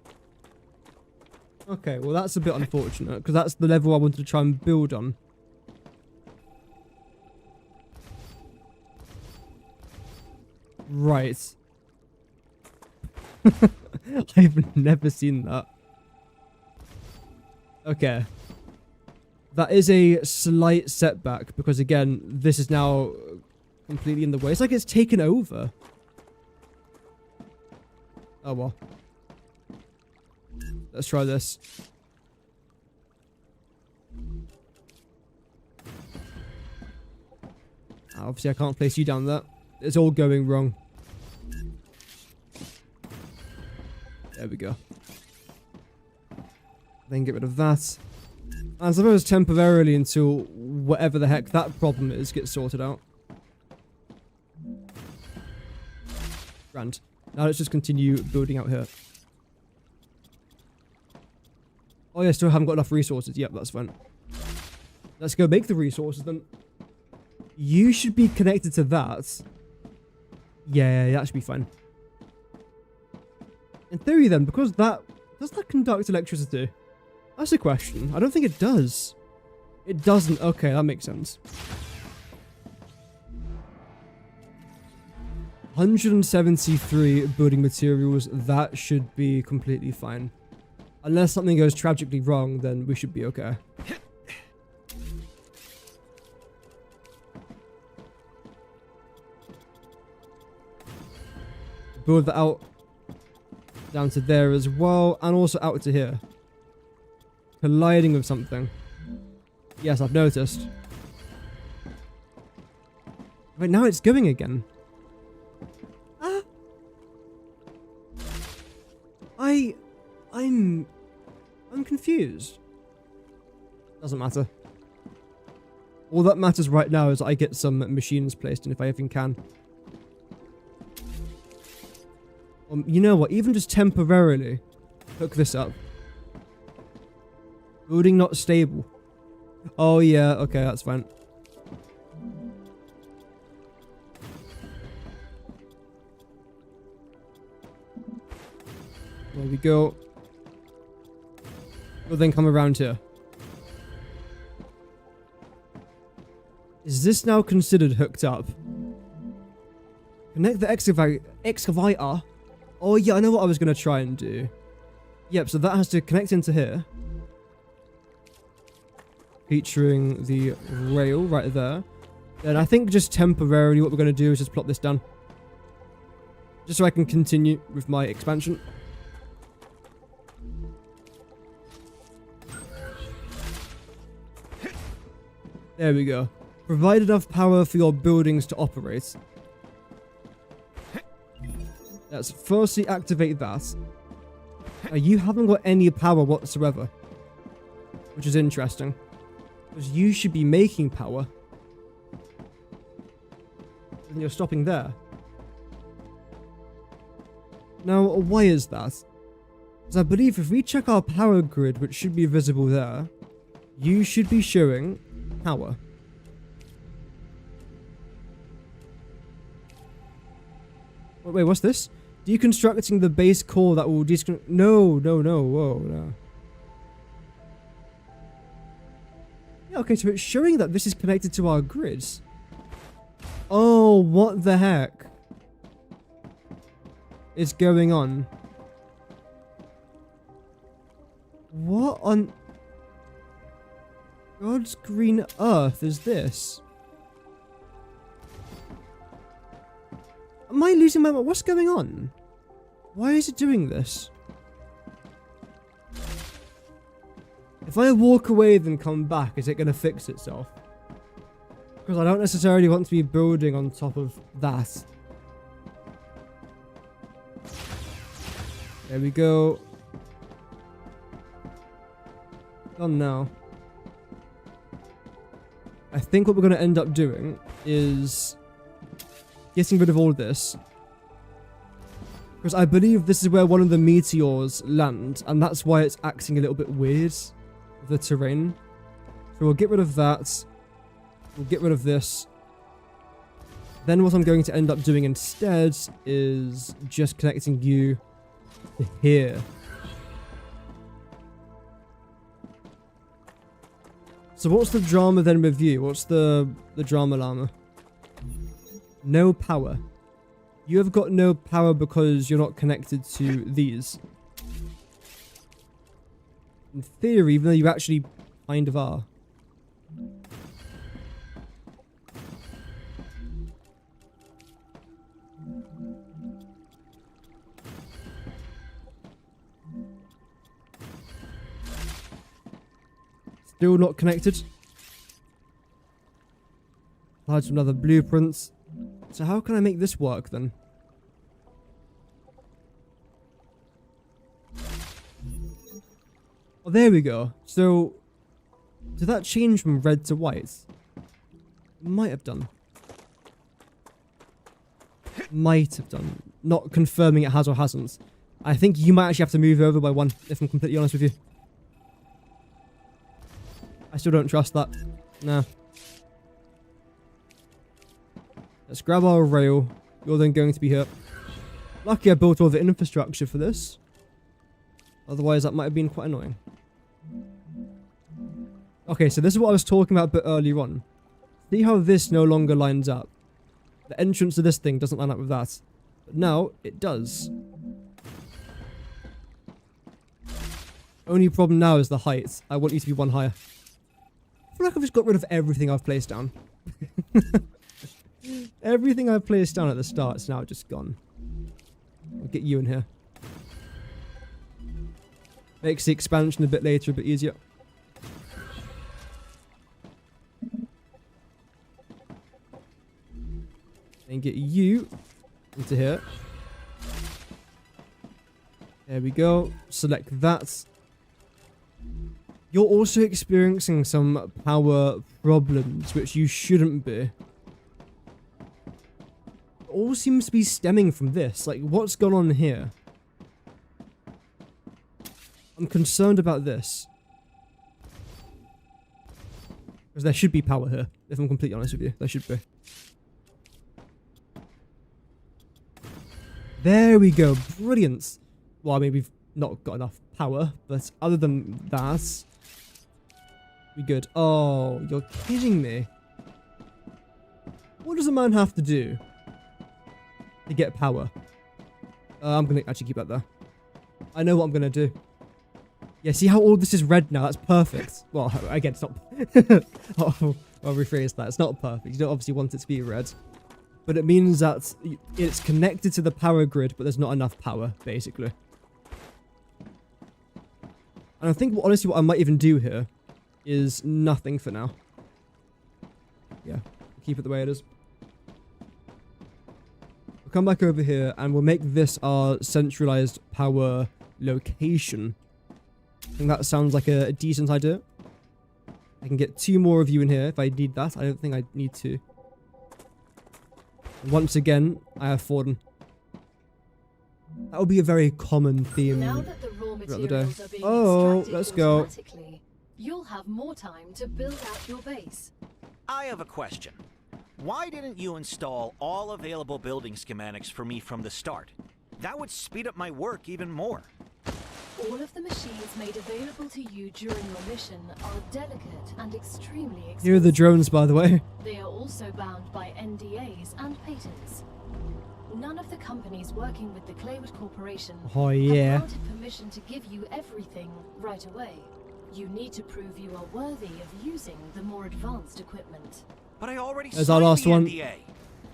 Okay, well that's a bit unfortunate, because that's the level I wanted to try and build on. Right. I've never seen that. Okay. That is a slight setback, because again, this is now completely in the way. It's like it's taken over. Oh well. Let's try this. Obviously I can't place you down there. It's all going wrong. There we go. Then get rid of that. And I suppose temporarily until whatever the heck that problem is gets sorted out. Grand. Now let's just continue building out here. Oh yeah, still haven't got enough resources. Yep, that's fine. Let's go make the resources then. You should be connected to that. Yeah, that should be fine. In theory then, because that... Does that conduct electricity? That's a question. I don't think it does. It doesn't. Okay, that makes sense. 173 building materials. That should be completely fine. Unless something goes tragically wrong, then we should be okay. Build that out down to there as well, and also out to here. Colliding with something. Yes, I've noticed. Wait, now it's going again. Ah. I'm confused. Doesn't matter. All that matters right now is I get some machines placed in if I even can. You know what? Even just temporarily hook this up. Building not stable. Oh yeah, okay, that's fine. There we go. We'll then come around here. Is this now considered hooked up? Connect the excavator. Oh yeah, I know what I was going to try and do. Yep, so that has to connect into here. Featuring the rail right there. Then I think just temporarily what we're going to do is just plop this down. Just so I can continue with my expansion. There we go. Provide enough power for your buildings to operate. Let's firstly activate that. You haven't got any power whatsoever. Which is interesting. Because you should be making power. And you're stopping there. Now, why is that? Because I believe if we check our power grid, which should be visible there, you should be showing power. Wait, what's this? Deconstructing the base core that will No, whoa, no. Yeah, okay, so it's showing that this is connected to our grids. Oh, what the heck is going on? What on God's green earth is this? Am I losing my mind? What's going on? Why is it doing this? If I walk away then come back, is it going to fix itself? Because I don't necessarily want to be building on top of that. There we go. Done now. I think what we're going to end up doing is getting rid of all this. Because I believe this is where one of the meteors land, and that's why it's acting a little bit weird, the terrain. So we'll get rid of that. We'll get rid of this. Then what I'm going to end up doing instead is just connecting you to here. So what's the drama then with you? What's the drama llama? No power. You have got no power because you're not connected to these. In theory, even though you actually kind of are. Still not connected. Applied some other blueprints. So how can I make this work then? Oh, there we go. So, did that change from red to white? Might have done. Might have done. Not confirming it has or hasn't. I think you might actually have to move over by one, if I'm completely honest with you. I still don't trust that. Nah. Let's grab our rail. You're then going to be here. Lucky I built all the infrastructure for this. Otherwise, that might have been quite annoying. Okay, so this is what I was talking about a bit earlier on. See how this no longer lines up? The entrance to this thing doesn't line up with that. But now, it does. Only problem now is the height. I want you to be one higher. I feel like I've just got rid of everything I've placed down. Everything I placed down at the start is now just gone. I'll get you in here. Makes the expansion a bit later, a bit easier. And get you into here. There we go. Select that. You're also experiencing some power problems, which you shouldn't be. All seems to be stemming from this. Like, what's gone on here? I'm concerned about this. Because there should be power here, if I'm completely honest with you. There should be. There we go. Brilliant. Well, I mean, we've not got enough power, but other than that, we good. Oh, you're kidding me. What does a man have to do to get power? I'm going to actually keep that there. I know what I'm going to do. Yeah, see how all this is red now? That's perfect. Well, again, it's not... I'll rephrase that. It's not perfect. You don't obviously want it to be red. But it means that it's connected to the power grid, but there's not enough power, basically. And I think, honestly, what I might even do here is nothing for now. Yeah, keep it the way it is. We'll come back over here, and we'll make this our centralized power location. I think that sounds like a decent idea. I can get 2 more of you in here if I need that. I don't think I need to. Once again, I have fallen. That will be a very common theme Now that the raw throughout the day. materials are being Oh, extracted let's go. automatically, you'll have more time to build out your base. I have a question. Why didn't you install all available building schematics for me from the start? That would speed up my work even more. All of the machines made available to you during your mission are delicate and extremely expensive. Here are the drones, by the way. They are also bound by NDAs and patents. None of the companies working with the Claywood Corporation Oh, yeah. have granted permission to give you everything right away. You need to prove you are worthy of using the more advanced equipment. But I already There's signed our last the one. NDA.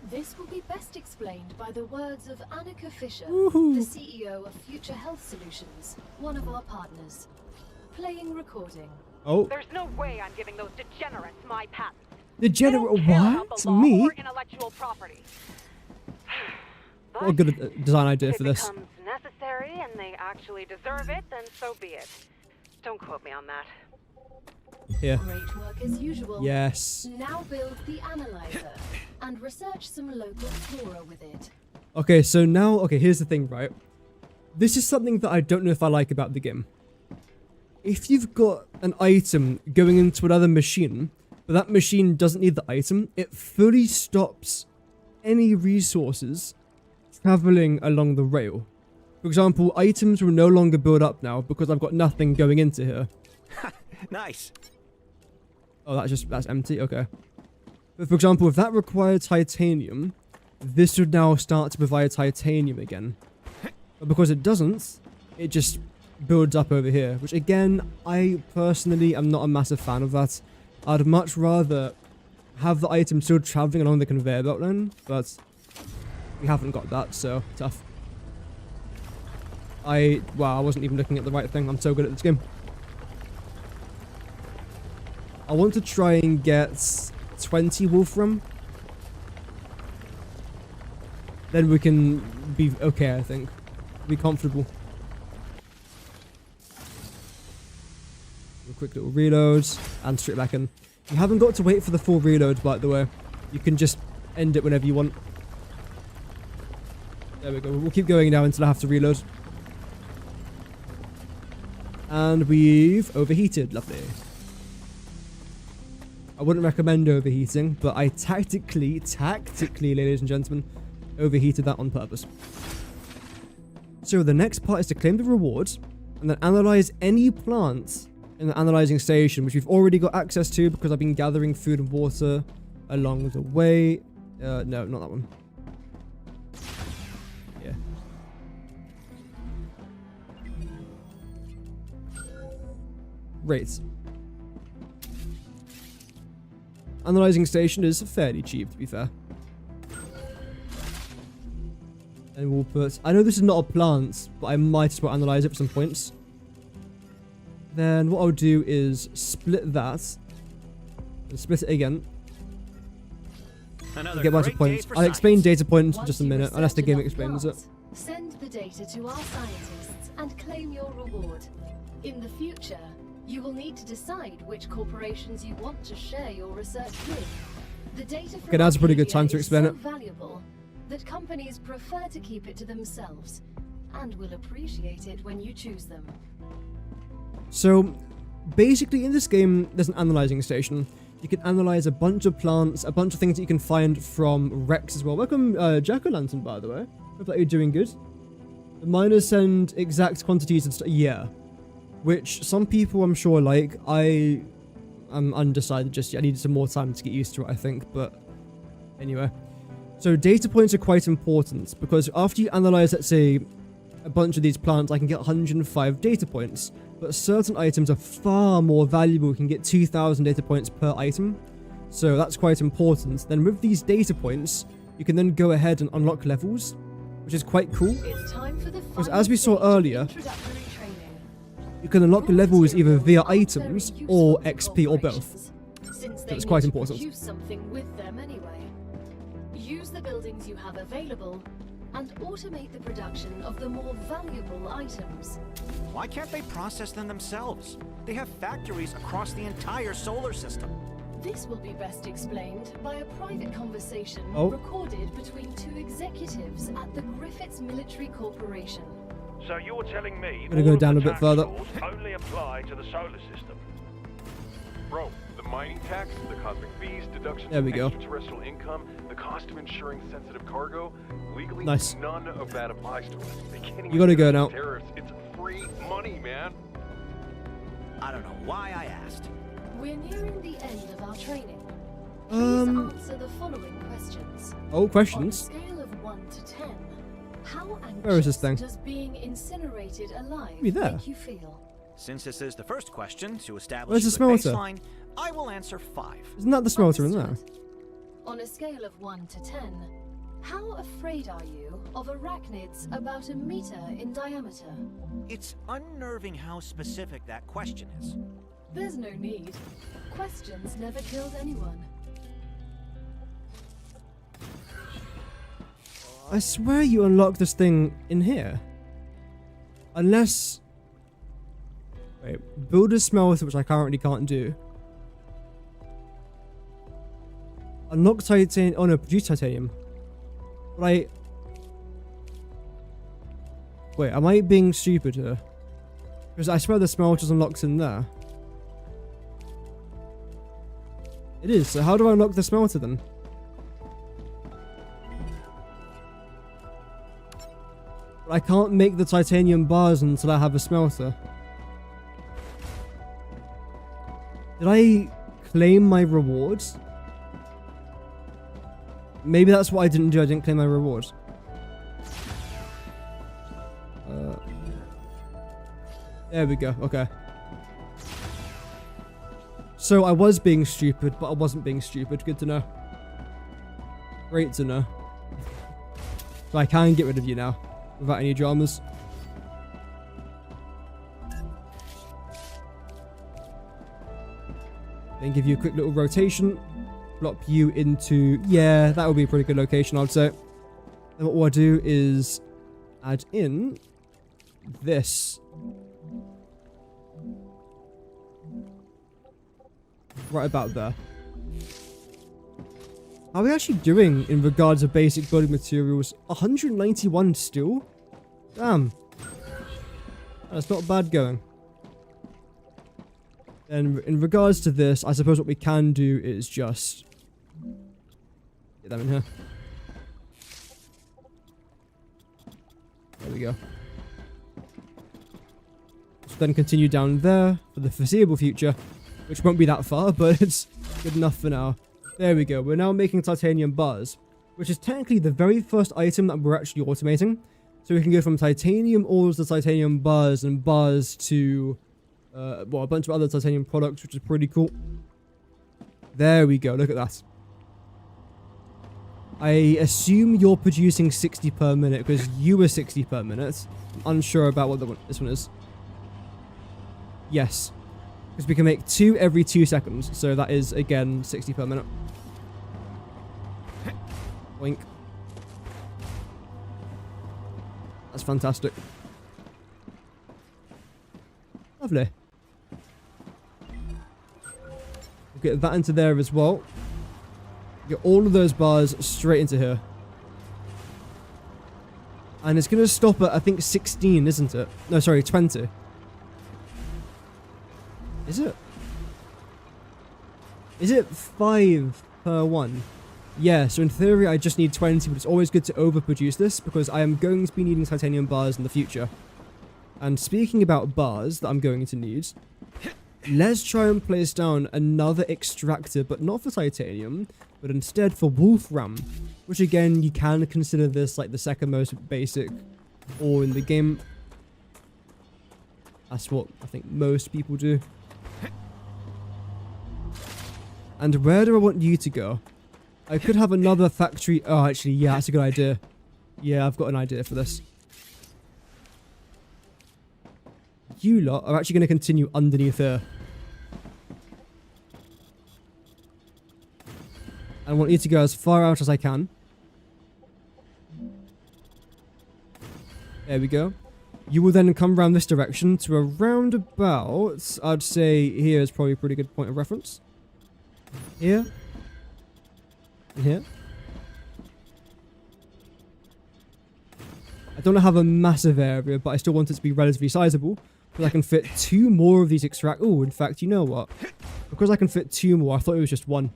This will be best explained by the words of Annika Fisher, Woohoo. the CEO of Future Health Solutions, one of our partners. Playing recording. Oh. There's no way I'm giving those degenerates my patents. Degenerate They don't care about what? the law Me? or intellectual property. What a good design idea for this. If it becomes necessary and they actually deserve it, then so be it. Don't quote me on that. Here. Great work as usual. Yes. Now build the analyzer and research some local flora with it. Okay, so now, okay, here's the thing, right? This is something that I don't know if I like about the game. If you've got an item going into another machine, but that machine doesn't need the item, it fully stops any resources traveling along the rail. For example, items will no longer build up now because I've got nothing going into here. Nice. Oh, that's empty? Okay. But for example, if that required titanium, this would now start to provide titanium again. But because it doesn't, it just builds up over here, which again, I personally am not a massive fan of that. I'd much rather have the item still traveling along the conveyor belt then, but we haven't got that, so tough. Wow, I wasn't even looking at the right thing. I'm so good at this game. I want to try and get 20 wolfram. Then we can be okay, I think. Be comfortable. A quick little reload and straight back in. You haven't got to wait for the full reload, by the way. You can just end it whenever you want. There we go. We'll keep going now until I have to reload. And we've overheated. Lovely. I wouldn't recommend overheating, but I tactically, ladies and gentlemen, overheated that on purpose. So the next part is to claim the rewards and then analyze any plants in the analyzing station, which we've already got access to because I've been gathering food and water along the way. No, not that one. Yeah. Rates. Analyzing station is fairly cheap, to be fair. And we'll put... I know this is not a plant, but I might as well analyze it for some points. Then what I'll do is split that. And split it again. Get bunch of points. I'll explain data points in just a minute, unless the game explains it. Send the data to our scientists and claim your reward. In the future, you will need to decide which corporations you want to share your research with. The data from now's a pretty good time to explain it. valuable that companies prefer to keep it to themselves and will appreciate it when you choose them. So, basically in this game, there's an analyzing station. You can analyze a bunch of plants, a bunch of things that you can find from Rex as well. Welcome, Jack-o'-lantern, by the way. Hope that you're doing good. The miners send exact quantities and stuff. Yeah. Which some people I'm sure like. I am undecided just yet. I needed some more time to get used to it, I think. But anyway. So data points are quite important because after you analyze, let's say, a bunch of these plants, I can get 105 data points. But certain items are far more valuable. You can get 2,000 data points per item. So that's quite important. Then with these data points, you can then go ahead and unlock levels, which is quite cool. It's time for the Because as we saw earlier, introductory training. you can unlock levels either via items or XP or both. Since That's quite important. Use something with them anyway. Use the buildings you have available and automate the production of the more valuable items. Why can't they process them themselves? They have factories across the entire solar system. This will be best explained by a private conversation recorded between two executives at the Griffiths Military Corporation. So you're telling me I'm gonna go all down of a the bit further. tax laws only apply to the solar system? Bro, the mining tax, the cosmic fees, deductions There we from go. extraterrestrial income, the cost of insuring sensitive cargo, legally, Nice. none of that applies to us. They can't even You gotta go consider now. Tariffs. It's free money, man. I don't know why I asked. We're nearing the end of our training. Please answer the following questions. Questions? On a scale of 1 to 10, how anxious Where is this thing? does being incinerated alive Be there. make you feel? Since this is the first question to establish Where's the a good smelter? baseline, I will answer 5. Isn't that the smelter in there? Understood. On a scale of 1 to 10, how afraid are you of arachnids about 1 meter in diameter? It's unnerving how specific that question is. There's no need. Questions never killed anyone. I swear you unlock this thing in here. Unless... Wait, build a smelter, which I currently can't do. Unlock titanium... Oh no, produce titanium. But Wait, am I being stupid here? Because I swear the smelter's unlocked in there. It is, so how do I unlock the smelter then? But I can't make the titanium bars until I have a smelter. Did I claim my rewards? Maybe that's what I didn't do. I didn't claim my rewards. There we go. Okay. So I was being stupid, but I wasn't being stupid. Good to know. Great to know. So I can get rid of you now without any dramas. Then give you a quick little rotation. Plop you into... Yeah, that would be a pretty good location, I'd say. Then what we'll do is add in this. Right about there. How are we actually doing in regards to basic building materials? 191 still? Damn. That's not bad going. And in regards to this, I suppose what we can do is just get them in here. There we go. So then continue down there for the foreseeable future, which won't be that far, but it's good enough for now. There we go. We're now making titanium bars, which is technically the very first item that we're actually automating. So we can go from titanium ores to titanium bars and bars to... well, a bunch of other titanium products, which is pretty cool. There we go. Look at that. I assume you're producing 60 per minute because you were 60 per minute. I'm unsure about what this one is. Yes. Because we can make 2 every 2 seconds. So that is, again, 60 per minute. Boink. That's fantastic. Lovely. We'll get that into there as well. Get all of those bars straight into here. And it's going to stop at, I think, 16, isn't it? No, sorry, 20. Is it? Is it 5 per one? Yeah, so in theory I just need 20, but it's always good to overproduce this because I am going to be needing titanium bars in the future. And speaking about bars that I'm going to need, let's try and place down another extractor, but not for titanium, but instead for wolfram, which again, you can consider this like the second most basic ore in the game. That's what I think most people do. And where do I want you to go? I could have another factory. Oh, actually, yeah, that's a good idea. Yeah, I've got an idea for this. You lot are actually going to continue underneath here. I want you to go as far out as I can. There we go. You will then come around this direction to around about, I'd say here is probably a pretty good point of reference. Here. And here. I don't have a massive area, but I still want it to be relatively sizable. Because I can fit 2 more of these extract... Oh, in fact, you know what? Because I can fit 2 more, I thought it was just 1.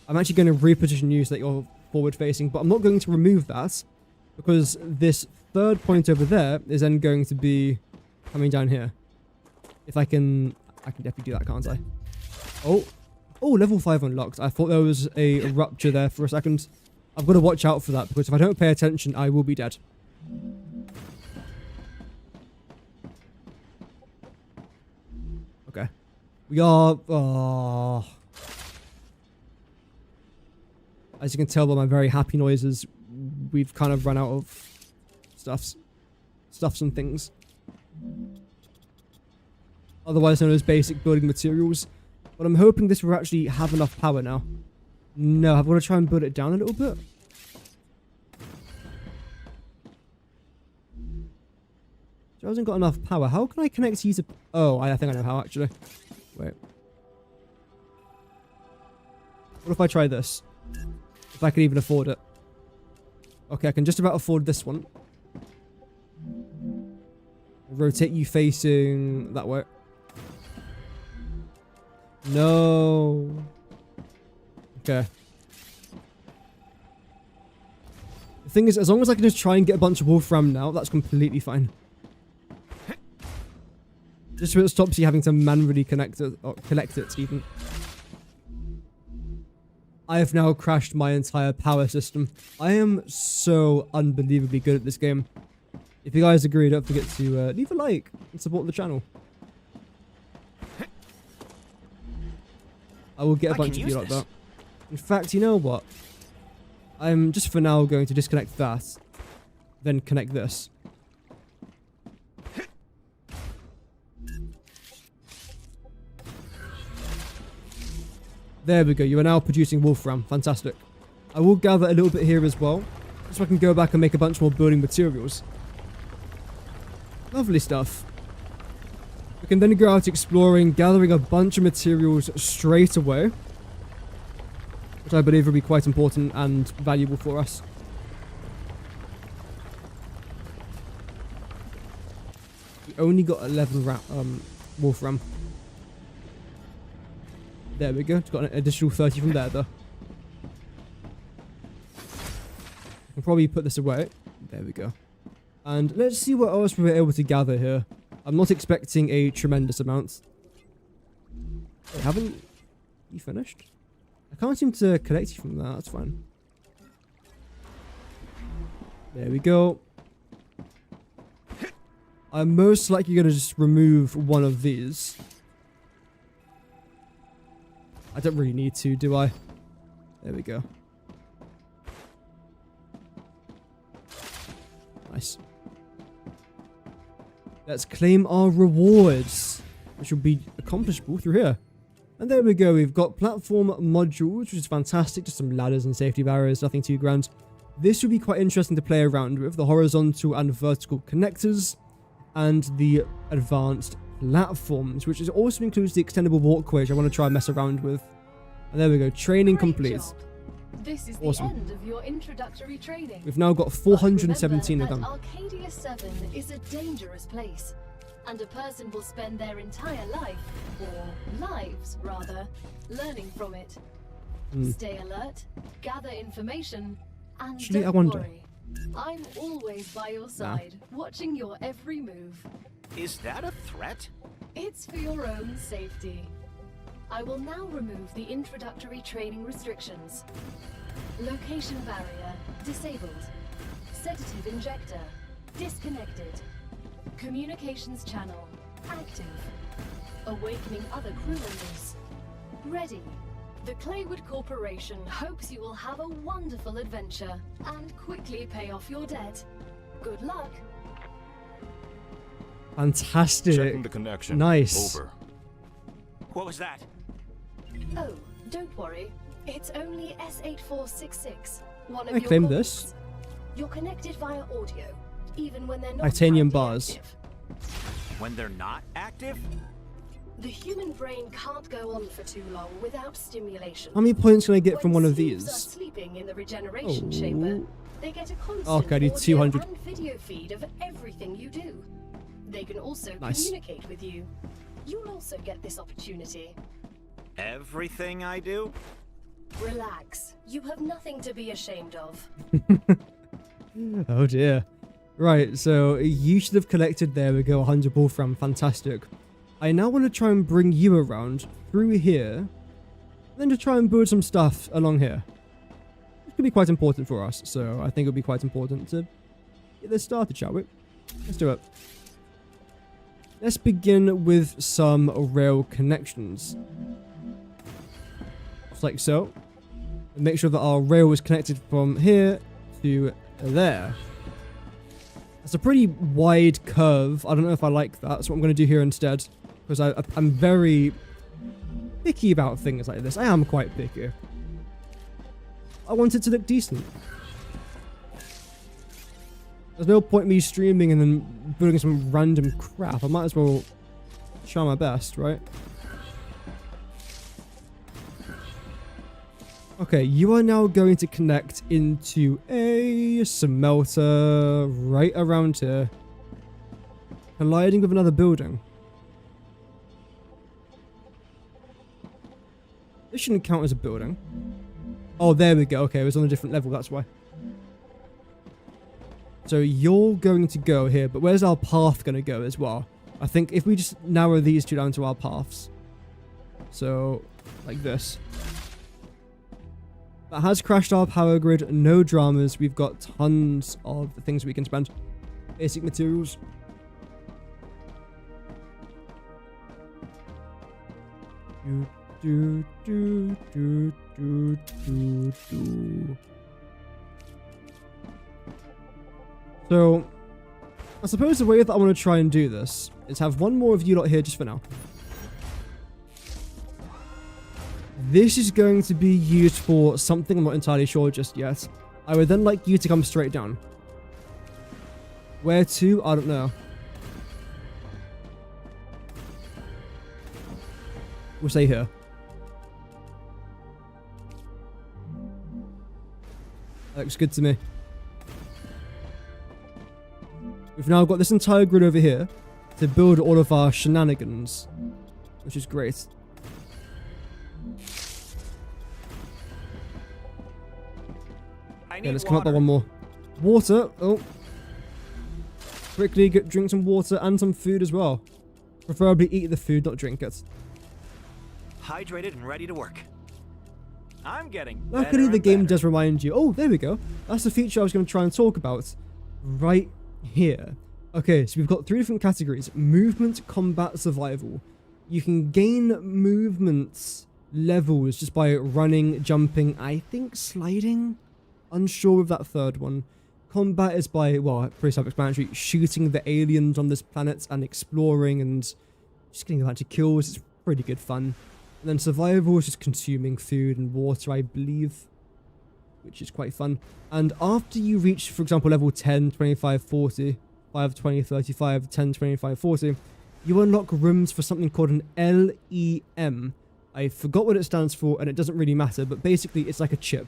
I'm actually going to reposition you so that you're forward facing, but I'm not going to remove that. Because this third point over there is then going to be coming down here. If I can definitely do that, can't I? Oh. Oh, level 5 unlocked. I thought there was a rupture there for a second. I've got to watch out for that, because if I don't pay attention, I will be dead. Okay. We are... Oh. As you can tell by my very happy noises, we've kind of run out of stuffs and things. Otherwise known as basic building materials. But I'm hoping this will actually have enough power now. No, I'm going to try and build it down a little bit. It hasn't got enough power. How can I connect you to... Oh, I think I know how, actually. Wait. What if I try this? If I can even afford it. Okay, I can just about afford this one. Rotate you facing that way. No. Okay. The thing is, as long as I can just try and get a bunch of wolfram now, that's completely fine. Just so it stops you having to manually connect it, or collect it even. I have now crashed my entire power system. I am so unbelievably good at this game. If you guys agree, don't forget to leave a like and support the channel. I will get a bunch of you like that. In fact, you know what? I'm just for now going to disconnect that, then connect this. There we go. You are now producing wolfram. Fantastic. I will gather a little bit here as well, so I can go back and make a bunch more building materials. Lovely stuff. We can then go out exploring, gathering a bunch of materials straight away, which I believe will be quite important and valuable for us. We only got 11 wolfram. There we go. It's got an additional 30 from there, though. I can probably put this away. There we go. And let's see what else we were able to gather here. I'm not expecting a tremendous amount. Wait, haven't you finished? I can't seem to collect you from that. That's fine. There we go. I'm most likely going to just remove one of these. I don't really need to, do I? There we go. Nice. Let's claim our rewards, which will be accomplishable through here. And there we go. We've got platform modules, which is fantastic. Just some ladders and safety barriers, nothing too grand. This will be quite interesting to play around with. The horizontal and vertical connectors and the advanced platforms, which is also includes the extendable walkway, which I want to try and mess around with. And there we go. Training complete. This is awesome. The end of your introductory training. We've now got 417 of them. Arcadia 7 is a dangerous place, and a person will spend their entire life, or lives rather, learning from it. Stay alert, gather information, and Actually, don't I wonder. worry. I'm always by your side, watching your every move. Is that a threat? It's for your own safety. I will now remove the introductory training restrictions. Location barrier disabled. Sedative injector disconnected. Communications channel active. Awakening other crew members. Ready. The Claywood Corporation hopes you will have a wonderful adventure and quickly pay off your debt. Good luck. Fantastic. Checking the connection. Nice. Over. What was that? Oh, don't worry. It's only S8466. One of I your claim copies. this. You're connected via audio, even when they're not Titanium currently bars. active. When they're not active? The human brain can't go on for too long without stimulation. How many points can I get from When one of sleeps are these? sleeping in the regeneration Oh. chamber, they get a constant Okay, I need audio 200. and video feed of everything you do. They can also Nice. communicate with you. You'll also get this opportunity. Everything I do? Relax. You have nothing to be ashamed of. Oh dear. Right, so you should have collected, there we go, 100 wolfram. Fantastic. I now want to try and bring you around through here, then to try and build some stuff along here. It could be quite important for us, so I think it'll be quite important to get this started, shall we? Let's do it. Let's begin with some rail connections. Just like so. And make sure that our rail is connected from here to there. It's a pretty wide curve. I don't know if I like that. So what I'm going to do here instead, because I'm very picky about things like this. I am quite picky. I want it to look decent. There's no point me streaming and then building some random crap. I might as well try my best, right? Okay, you are now going to connect into a smelter right around here, colliding with another building. This shouldn't count as a building. Oh, there we go. Okay, it was on a different level, that's why. So you're going to go here, but where's our path going to go as well? I think if we just narrow these two down to our paths. So, like this. That has crashed our power grid. No dramas. We've got tons of things we can spend. Basic materials. So, I suppose the way that I want to try and do this is have one more of you lot here just for now. This is going to be used for something I'm not entirely sure just yet. I would then like you to come straight down. Where to? I don't know. We'll say here. That looks good to me. We've now got this entire grid over here to build all of our shenanigans, which is great. Yeah, let's come up by one more. Water. Oh. Quickly drink some water and some food as well. Preferably eat the food, not drink it. Hydrated and ready to work. I'm getting Luckily, the game does remind you. Oh, there we go. That's the feature I was going to try and talk about right here. Okay, so we've got 3 different categories. Movement, combat, survival. You can gain movement levels just by running, jumping, I think sliding? Unsure with that third one. Combat is by, well, pretty self-explanatory, shooting the aliens on this planet and exploring and just getting a bunch of kills. It's pretty good fun. And then survival is just consuming food and water, I believe, which is quite fun. And after you reach, for example, level 10, 25, 40, 5, 20, 35, 10, 25, 40, you unlock rooms for something called an LEM. I forgot what it stands for, and it doesn't really matter, but basically it's like a chip.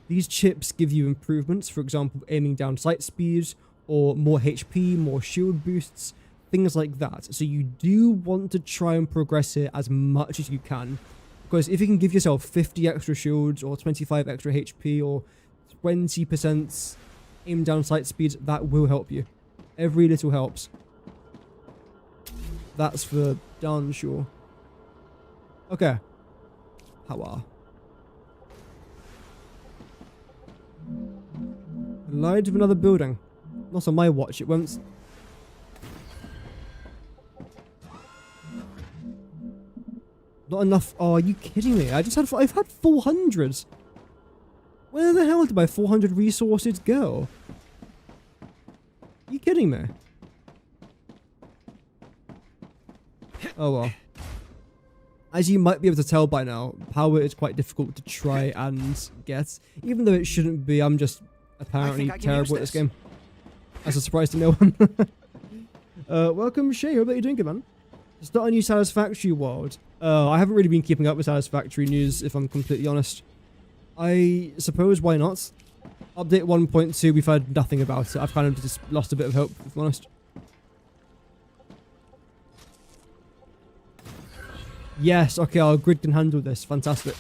These chips give you improvements, for example, aiming down sight speed, or more HP, more shield boosts, things like that. So you do want to try and progress it as much as you can. Because if you can give yourself 50 extra shields, or 25 extra HP, or 20% aim down sight speed, that will help you. Every little helps. That's for darn sure. Okay. Power. Collide with another building. Not on my watch, it won't. Not enough. Oh, are you kidding me? I've had 400. Where the hell did my 400 resources go? Are you kidding me? Oh well. As you might be able to tell by now, power is quite difficult to try and get. Even though it shouldn't be, I'm just apparently terrible at this game. That's a surprise to no one. Welcome, Shay. How about you doing, good man? Start a new Satisfactory world. I haven't really been keeping up with Satisfactory news, if I'm completely honest. I suppose, why not? Update 1.2, we've heard nothing about it. I've kind of just lost a bit of hope, if I'm honest. Yes, okay, our grid can handle this. Fantastic.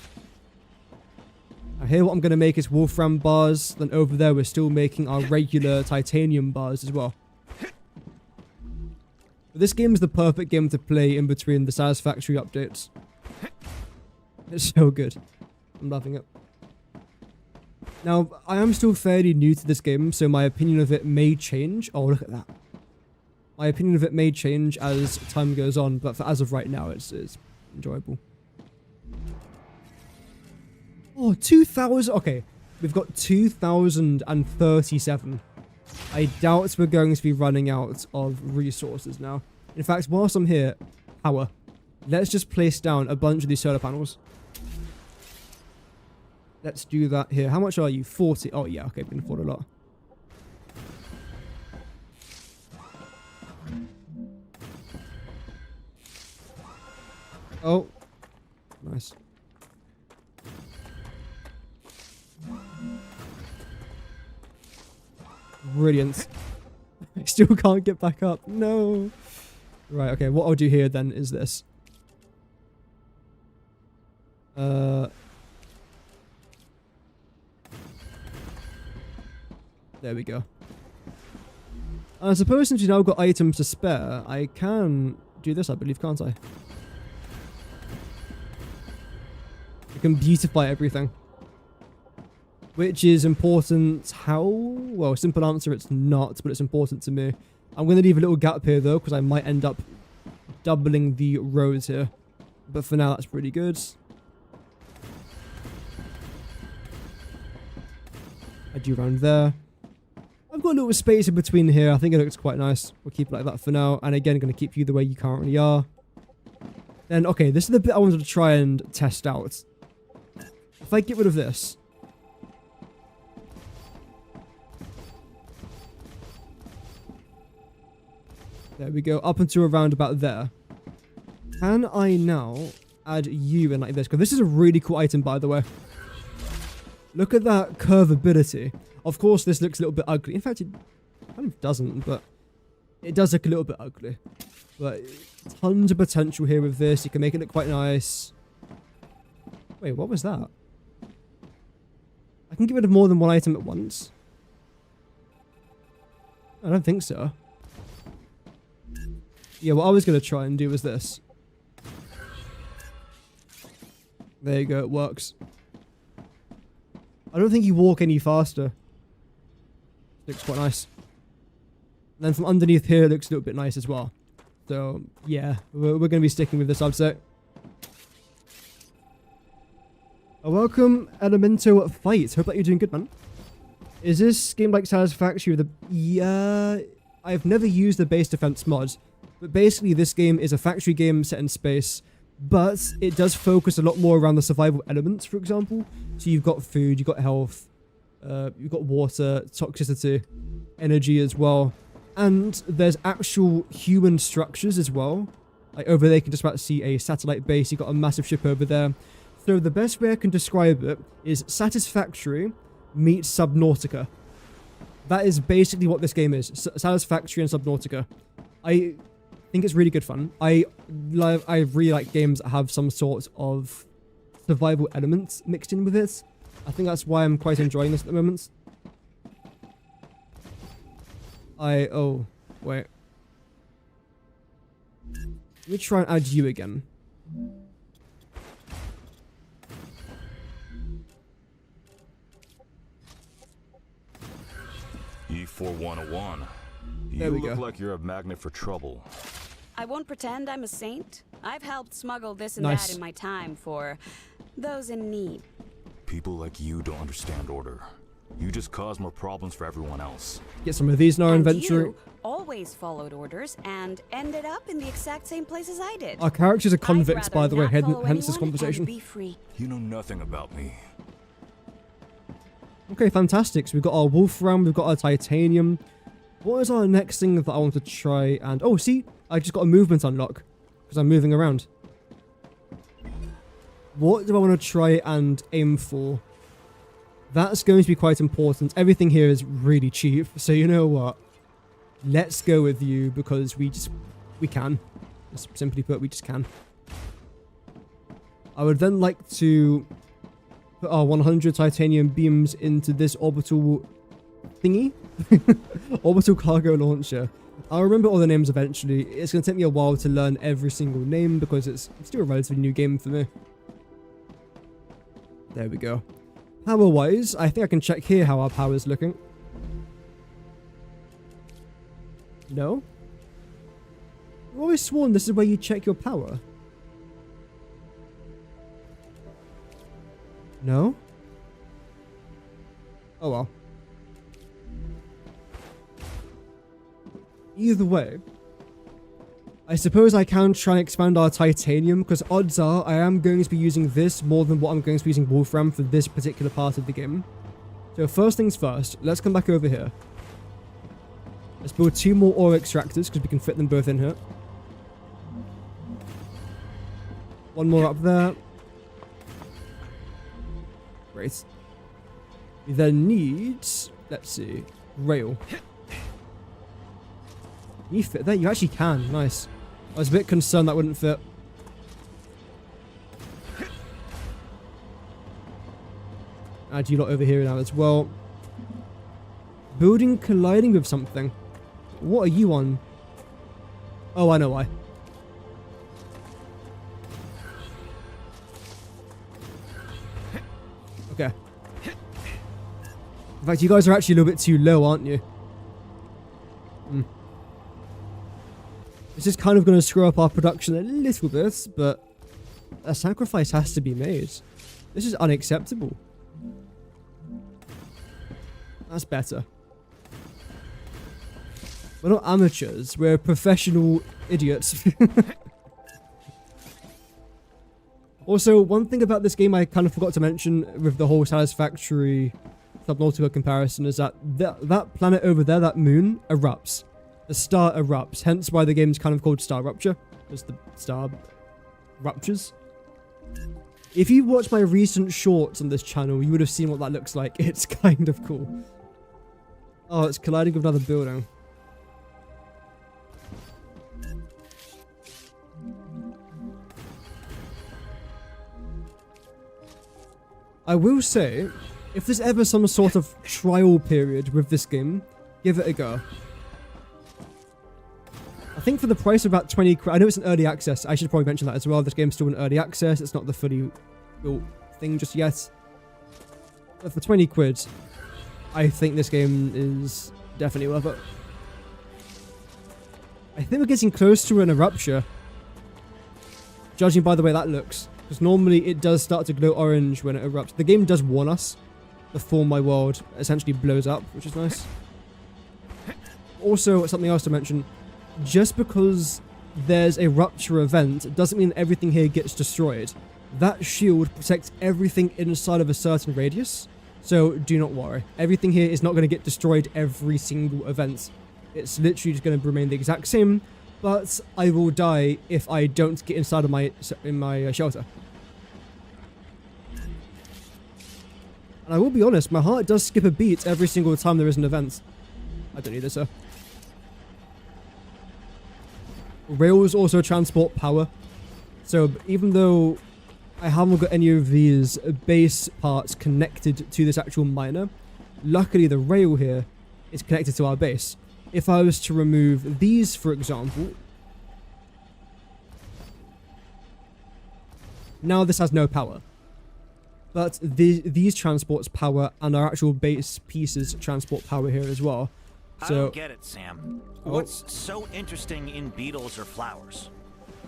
I hear what I'm going to make is Wolfram bars. Then over there, we're still making our regular titanium bars as well. But this game is the perfect game to play in between the Satisfactory updates. It's so good. I'm loving it. Now, I am still fairly new to this game, so my opinion of it may change. Oh, look at that. My opinion of it may change as time goes on, but as of right now, it's enjoyable. Oh, 2,000. Okay, we've got 2,037. I doubt we're going to be running out of resources now. In fact, whilst I'm here, power. Let's just place down a bunch of these solar panels. Let's do that here. How much are you? 40. Oh, yeah. Okay, we can afford a lot. Oh. Nice. Brilliant. I still can't get back up. No. Right, okay. What I'll do here then is this. There we go. I suppose since we've now got items to spare, I can do this, I believe, can't I? I can beautify everything. Which is important. How? Well, simple answer, it's not, but it's important to me. I'm going to leave a little gap here, though, because I might end up doubling the rows here. But for now, that's pretty good. I do around there. I've got a little space in between here. I think it looks quite nice. We'll keep it like that for now. And again, going to keep you the way you currently are. Then, okay, this is the bit I wanted to try and test out. If I get rid of this... There we go, up until around about there. Can I now add you in like this? Because this is a really cool item, by the way. Look at that curvability. Of course, this looks a little bit ugly. In fact, it kind of doesn't, but it does look a little bit ugly. But tons of potential here with this. You can make it look quite nice. Wait, what was that? I can get rid of more than one item at once. I don't think so. Yeah, what I was going to try and do was this. There you go, it works. I don't think you walk any faster. Looks quite nice. And then from underneath here, it looks a little bit nice as well. So, yeah, we're going to be sticking with this, I'd say. Welcome, Elemento Fight. Hope that you're doing good, man. Is this game like Satisfactory with the... Yeah, I've never used the base defense mod. But basically, this game is a factory game set in space. But it does focus a lot more around the survival elements, for example. So you've got food, you've got health, you've got water, toxicity, energy as well. And there's actual human structures as well. Like over there, you can just about see a satellite base. You've got a massive ship over there. So the best way I can describe it is Satisfactory meets Subnautica. That is basically what this game is. Satisfactory and Subnautica. I think it's really good fun. I really like games that have some sort of survival elements mixed in with it. I think that's why I'm quite enjoying this at the moment. Oh, wait. Let me try and add you again. E4101. There we You go. look like you're a magnet for trouble. I won't pretend I'm a saint. I've helped smuggle this and Nice. that in my time for those in need. People like you don't understand order. You just cause more problems for everyone else. Get some of these in our And inventory. you always followed orders and ended up in the exact same place as I did. Our characters are I'd convicts, by rather the way, not follow hence this anyone and conversation. be free. You know nothing about me. Okay, fantastic. So we've got our Wolfram, we've got our Titanium. What is our next thing that I want to try and... Oh, see? I just got a movement unlock because I'm moving around. What do I want to try and aim for? That's going to be quite important. Everything here is really cheap, so you know what? Let's go with you because we can. Just simply put, we just can. I would then like to put our 100 titanium beams into this orbital thingy. Orbital cargo launcher. I'll remember all the names eventually. It's going to take me a while to learn every single name because it's still a relatively new game for me. There we go. Power-wise, I think I can check here how our power is looking. No? I've always sworn this is where you check your power. No? Oh well. Either way, I suppose I can try and expand our titanium, because odds are I am going to be using this more than what I'm going to be using Wolfram for this particular part of the game. So first things first, let's come back over here. Let's build 2 more ore extractors, because we can fit them both in here. 1 more up there. Great. We then need, let's see, rail. Can you fit that? You actually can. Nice. I was a bit concerned that wouldn't fit. Add you lot over here now as well. Building colliding with something. What are you on? Oh, I know why. Okay. In fact, you guys are actually a little bit too low, aren't you? This is kind of going to screw up our production a little bit, but a sacrifice has to be made. This is unacceptable. That's better. We're not amateurs, we're professional idiots. Also, one thing about this game I kind of forgot to mention with the whole Satisfactory Subnautica comparison is that that planet over there, that moon, erupts. The star erupts, hence why the game's kind of called Star Rupture, because the star ruptures. If you watch my recent shorts on this channel, you would have seen what that looks like. It's kind of cool. Oh, it's colliding with another building. I will say, if there's ever some sort of trial period with this game, give it a go. I think for the price of about 20 quid, I know it's an early access, I should probably mention that as well, this game's still in early access, it's not the fully built thing just yet. But for 20 quid, I think this game is definitely worth it. I think we're getting close to an rupture, judging by the way that looks. Because normally it does start to glow orange when it erupts. The game does warn us before my world essentially blows up, which is nice. Also, something else to mention, just because there's a rupture event doesn't mean everything here gets destroyed. That shield protects everything inside of a certain radius, so do not worry. Everything here is not going to get destroyed every single event. It's literally just going to remain the exact same, but I will die if I don't get inside of my shelter. And I will be honest, my heart does skip a beat every single time there is an event. I don't need this, sir. Rails also transport power. So even though I haven't got any of these base parts connected to this actual miner, luckily the rail here is connected to our base. If I was to remove these, for example, now this has no power. But these transports power, and our actual base pieces transport power here as well. So, I don't get it, Sam. What's so interesting in beetles or flowers?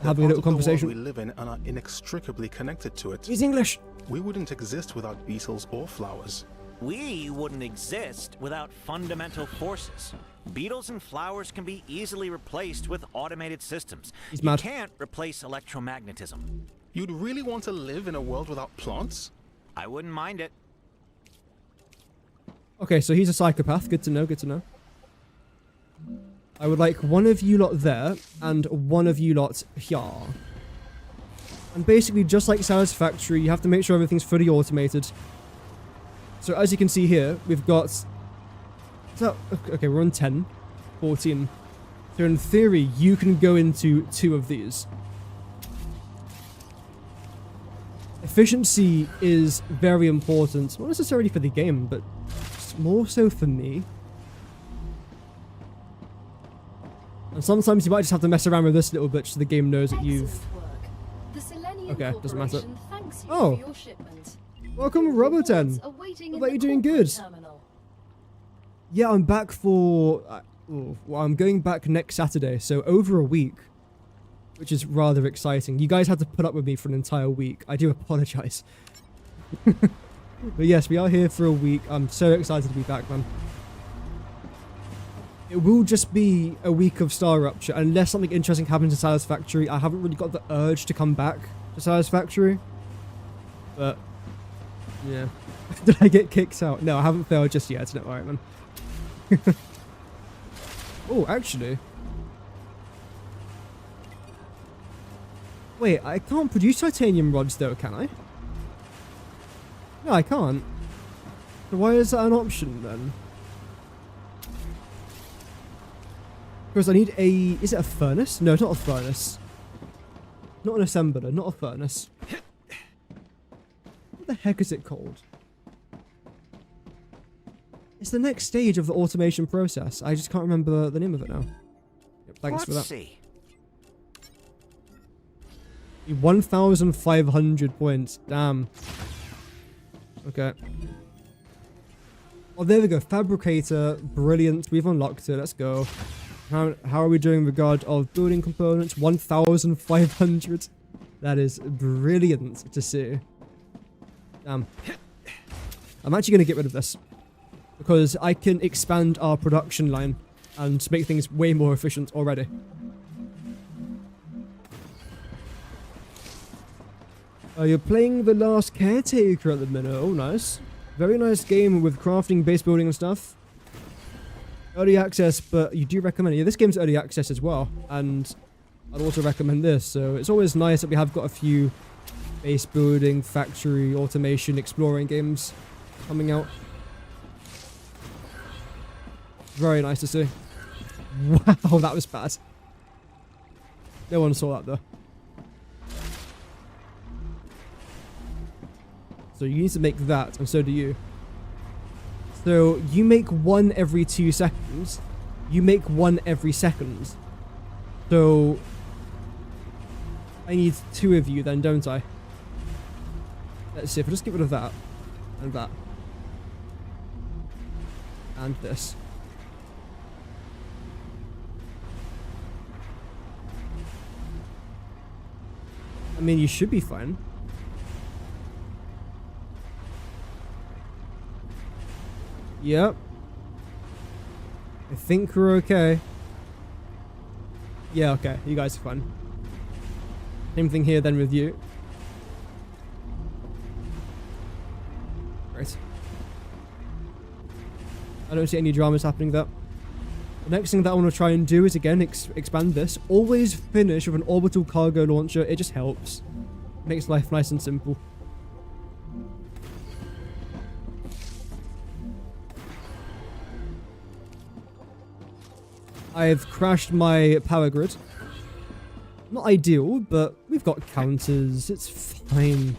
Having a little conversation. We live in and are inextricably connected to it. He's English. We wouldn't exist without beetles or flowers. We wouldn't exist without fundamental forces. Beetles and flowers can be easily replaced with automated systems. He's mad. You can't replace electromagnetism. You'd really want to live in a world without plants? I wouldn't mind it. Okay, so he's a psychopath. Good to know, good to know. I would like one of you lot there, and one of you lot here. And basically, just like Satisfactory, you have to make sure everything's fully automated. So as you can see here, we've got... So, okay, we're on 10. 14. So in theory, you can go into 2 of these. Efficiency is very important. Not necessarily for the game, but more so for me. And sometimes you might just have to mess around with this a little bit so the game knows that you've... Okay, doesn't matter. Oh! Welcome, Roboten! I bet you're doing good. Yeah, I'm back for... well, I'm going back next Saturday, so over a week. Which is rather exciting. You guys had to put up with me for an entire week. I do apologize. But yes, we are here for a week. I'm so excited to be back, man. It will just be a week of Star Rupture, unless something interesting happens in Satisfactory. I haven't really got the urge to come back to Satisfactory. But, yeah. Did I get kicked out? No, I haven't failed just yet. Don't worry, man. Oh, actually. Wait, I can't produce titanium rods though, can I? No, I can't. So why is that an option then? Because I need a... Is it a furnace? No, it's not a furnace. Not an assembler, not a furnace. What the heck is it called? It's the next stage of the automation process. I just can't remember the name of it now. Yep, thanks for that. Let's see. 1,500 points. Damn. Okay. Oh, there we go. Fabricator. Brilliant. We've unlocked it. Let's go. How are we doing in regard of building components? 1,500. That is brilliant to see. Damn. I'm actually going to get rid of this, because I can expand our production line and make things way more efficient already. You're playing The Last Caretaker at the minute. Oh, nice. Very nice game with crafting, base building and stuff. Early access, but you do recommend it. Yeah, this game's early access as well, and I'd also recommend this. So it's always nice that we have got a few base building, factory, automation, exploring games coming out. Very nice to see. Wow, that was bad. No one saw that though. So you need to make that, and so do you. So you make one every 2 seconds. You make one every second. So I need 2 of you then, don't I? Let's see, if I just get rid of that, and that, and this. I mean, you should be fine. Yep. I think we're okay. Yeah, okay. You guys are fine. Same thing here then with you. Right. I don't see any dramas happening there. The next thing that I want to try and do is, again, expand this. Always finish with an orbital cargo launcher. It just helps. Makes life nice and simple. I've crashed my power grid. Not ideal, but we've got counters. It's fine.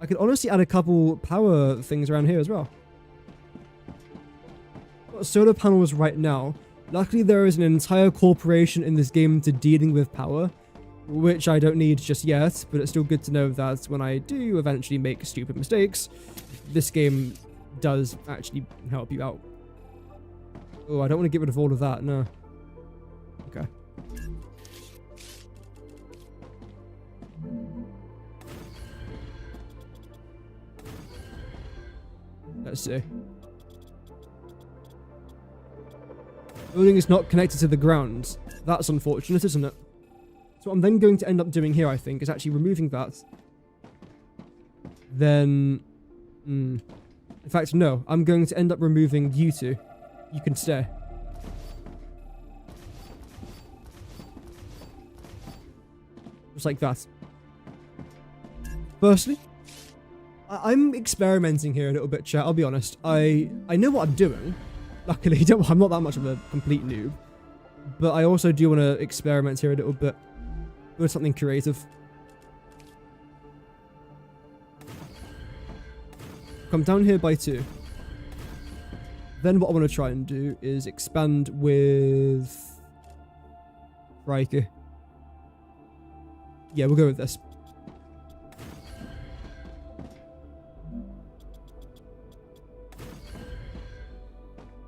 I could honestly add a couple power things around here as well. Got solar panels right now. Luckily, there is an entire corporation in this game to dealing with power, which I don't need just yet, but it's still good to know that when I do eventually make stupid mistakes, this game does actually help you out. Oh, I don't want to get rid of all of that, no. Okay. Let's see. Building is not connected to the ground. That's unfortunate, isn't it? So what I'm then going to end up doing here, I think, is actually removing that. Then... In fact, no. I'm going to end up removing you two. You can stay. Just like that. Firstly, I'm experimenting here a little bit, chat. I'll be honest. I know what I'm doing. Luckily, I'm not that much of a complete noob. But I also do want to experiment here a little bit with something creative. Come down here by 2. Then what I want to try and do is expand with Riker. Yeah, we'll go with this.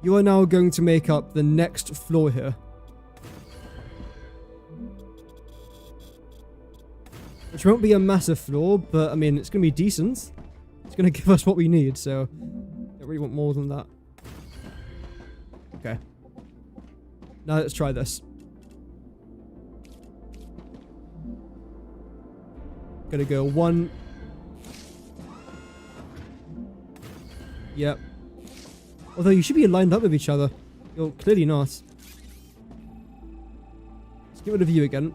You are now going to make up the next floor here. Which won't be a massive floor, but I mean, it's going to be decent. It's going to give us what we need, so don't really want more than that. Okay. Now let's try this. Gonna go 1. Yep. Although you should be lined up with each other. You're clearly not. Let's get rid of you again.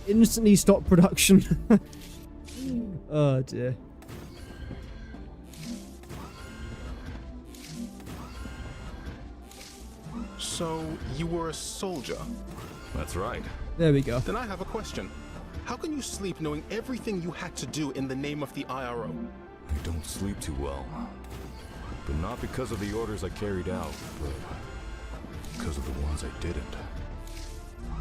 Instantly stop production. Oh dear. So, you were a soldier? That's right. There we go. Then I have a question. How can you sleep knowing everything you had to do in the name of the IRO? I don't sleep too well. But not because of the orders I carried out, but because of the ones I didn't.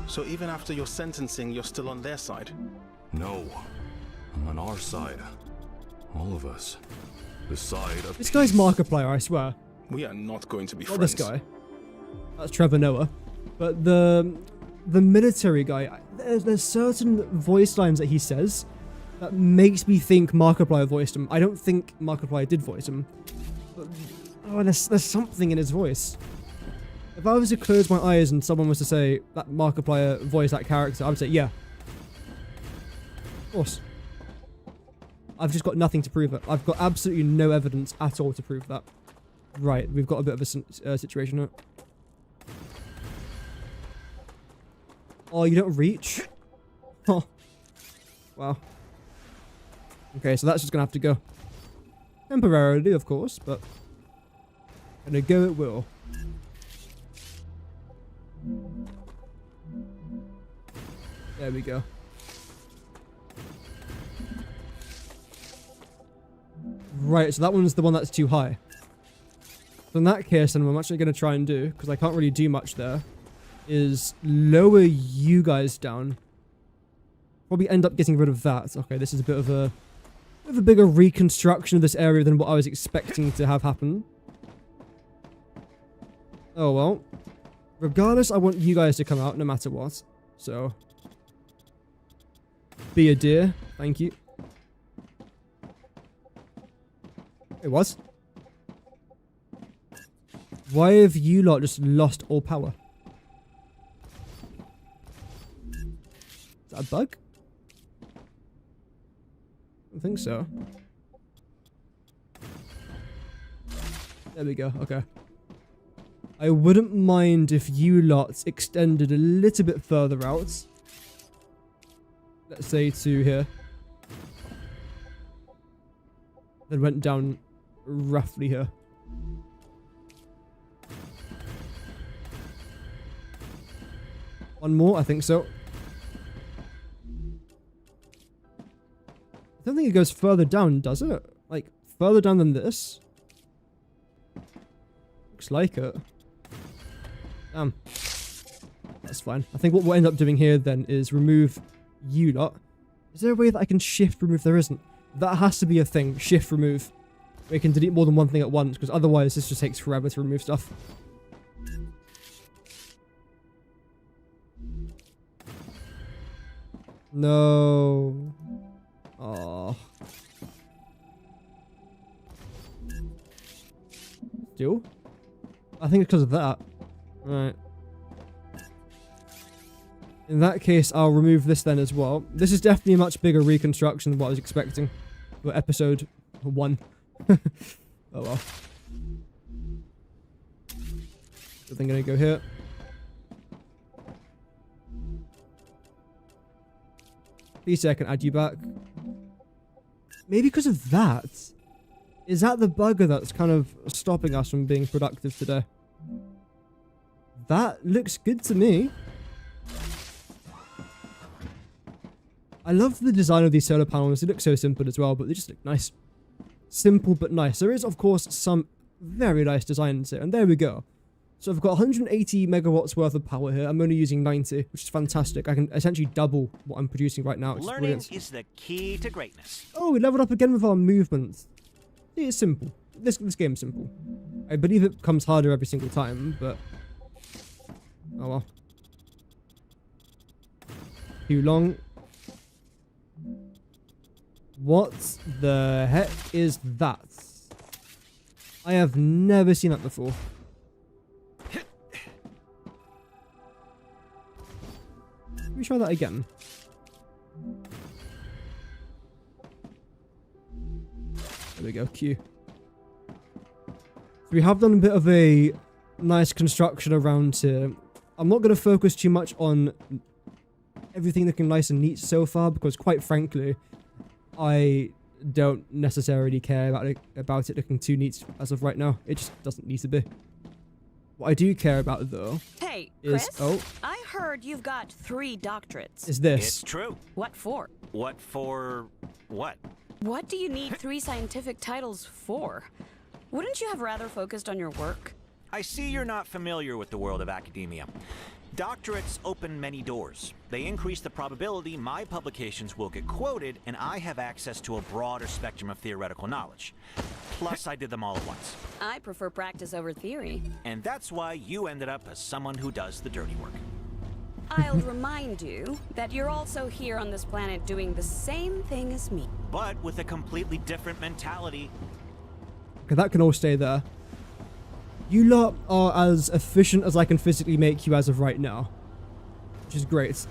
So even after your sentencing, you're still on their side? No. I'm on our side. All of us. The side of This guy's Markiplier, I swear. We are not going to be Not friends. this guy. That's Trevor Noah. But the military guy, there's certain voice lines that he says that makes me think Markiplier voiced him. I don't think Markiplier did voice him. But, oh, there's something in his voice. If I was to close my eyes and someone was to say that Markiplier voiced that character, I would say, yeah. Of course. I've just got nothing to prove it. I've got absolutely no evidence at all to prove that. Right, we've got a bit of a situation here. Oh, you don't reach? Oh. Wow. Okay, so that's just gonna have to go. Temporarily, of course, but gonna go it will. There we go. Right, so that one's the one that's too high. So in that case, then what I'm actually going to try and do, because I can't really do much there, is lower you guys down. Probably end up getting rid of that. Okay, this is a bit of a bigger reconstruction of this area than what I was expecting to have happen. Oh well. Regardless, I want you guys to come out no matter what. So, be a dear. Thank you. It was. Why have you lot just lost all power? Is that a bug? I don't think so. There we go. Okay. I wouldn't mind if you lot extended a little bit further out. Let's say to here. Then went down roughly here. One more, I think so. I don't think it goes further down, does it? Like, further down than this? Looks like it. Damn. That's fine. I think what we'll end up doing here then is remove you lot. Is there a way that I can shift remove? There isn't. That has to be a thing. Shift remove. We can delete more than one thing at once, because otherwise this just takes forever to remove stuff. No. Oh. Still? I think it's because of that. Right. In that case, I'll remove this then as well. This is definitely a much bigger reconstruction than what I was expecting for episode 1. Oh well. So I'm gonna go here. Please say I can add you back. Maybe because of that. Is that the bugger that's kind of stopping us from being productive today? That looks good to me. I love the design of these solar panels. They look so simple as well, but they just look nice. Simple but nice. There is, of course, some very nice designs here. And there we go. So I've got 180 megawatts worth of power here. I'm only using 90, which is fantastic. I can essentially double what I'm producing right now. Which Learning is is the key to greatness. Oh, we leveled up again with our movement. It's simple. This game's simple. I believe it becomes harder every single time, but... oh well. Too long. What the heck is that? I have never seen that before. Let me try that again. There we go, Q. So we have done a bit of a nice construction around here. I'm not going to focus too much on everything looking nice and neat so far, because quite frankly, I don't necessarily care about it looking too neat as of right now. It just doesn't need to be. What I do care about, though, Hey, is... Chris? Oh, I heard you've got 3 doctorates. is this. It's true. What for? What for what? What do you need 3 scientific titles for? Wouldn't you have rather focused on your work? I see you're not familiar with the world of academia. Doctorates open many doors. They increase the probability my publications will get quoted, and I have access to a broader spectrum of theoretical knowledge. Plus, I did them all at once. I prefer practice over theory. And that's why you ended up as someone who does the dirty work. I'll remind you that you're also here on this planet doing the same thing as me. But with a completely different mentality. Okay, that can all stay there. You lot are as efficient as I can physically make you as of right now, which is great.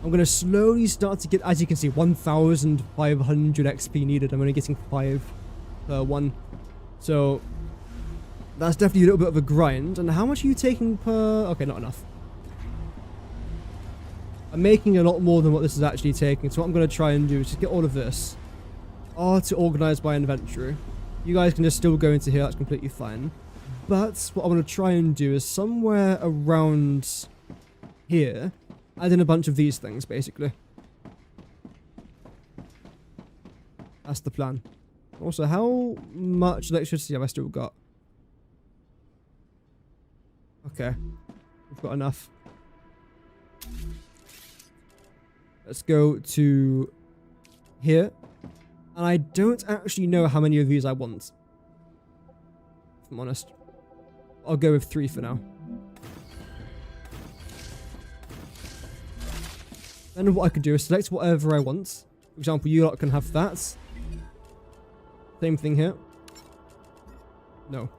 I'm going to slowly start to get, as you can see, 1,500 XP needed. I'm only getting 5 per one. So that's definitely a little bit of a grind. And how much are you taking per... Okay, not enough. I'm making a lot more than what this is actually taking. So what I'm going to try and do is just get all of this. R to organize by inventory. You guys can just still go into here. That's completely fine. But what I want to try and do is somewhere around here, add in a bunch of these things, basically. That's the plan. Also, how much electricity have I still got? Okay. We've got enough. Let's go to here. And I don't actually know how many of these I want, if I'm honest. I'll go with 3 for now. Then what I could do is select whatever I want. For example, you lot can have that. Same thing here. No.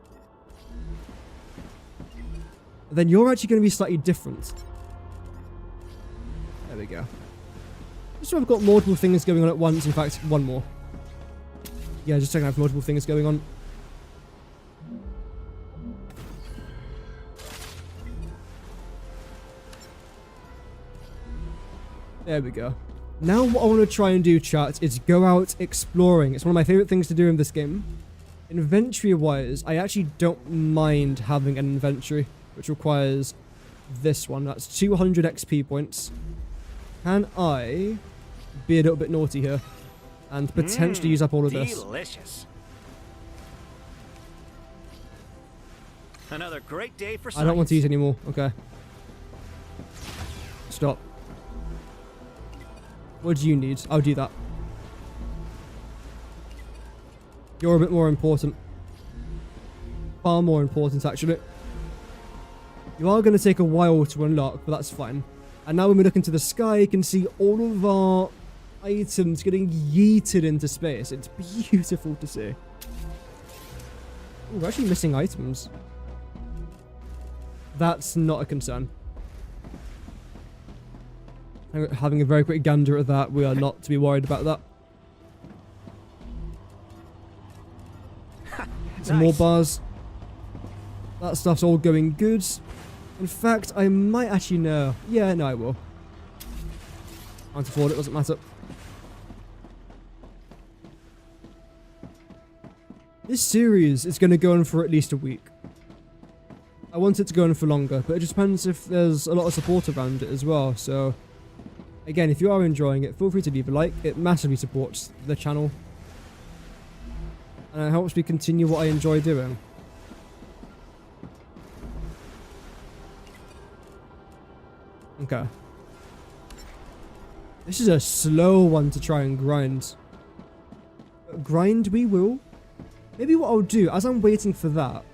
And then you're actually going to be slightly different. There we go. Just so I've got multiple things going on at once. In fact, one more. Yeah, just so I can have multiple things going on. There we go. Now what I want to try and do, chat, is go out exploring. It's one of my favorite things to do in this game. Inventory-wise, I actually don't mind having an inventory, which requires this one. That's 200 XP points. Can I be a little bit naughty here and potentially use up all of this? Delicious. Another great day for science. I don't want to use anymore. Okay. Stop. What do you need? I'll do that. You're a bit more important. Far more important, actually. You are going to take a while to unlock, but that's fine. And now when we look into the sky, you can see all of our items getting yeeted into space. It's beautiful to see. Ooh, we're actually missing items. That's not a concern. Having a very quick gander at that, we are not to be worried about that. Some more bars. That stuff's all going good. In fact, I might actually know. Yeah, no, I will. Can't afford it, doesn't matter. This series is going to go on for at least a week. I want it to go on for longer, but it just depends if there's a lot of support around it as well, so... Again, if you are enjoying it, feel free to leave a like. It massively supports the channel. And it helps me continue what I enjoy doing. Okay. This is a slow one to try and grind. But grind we will. Maybe what I'll do, as I'm waiting for that,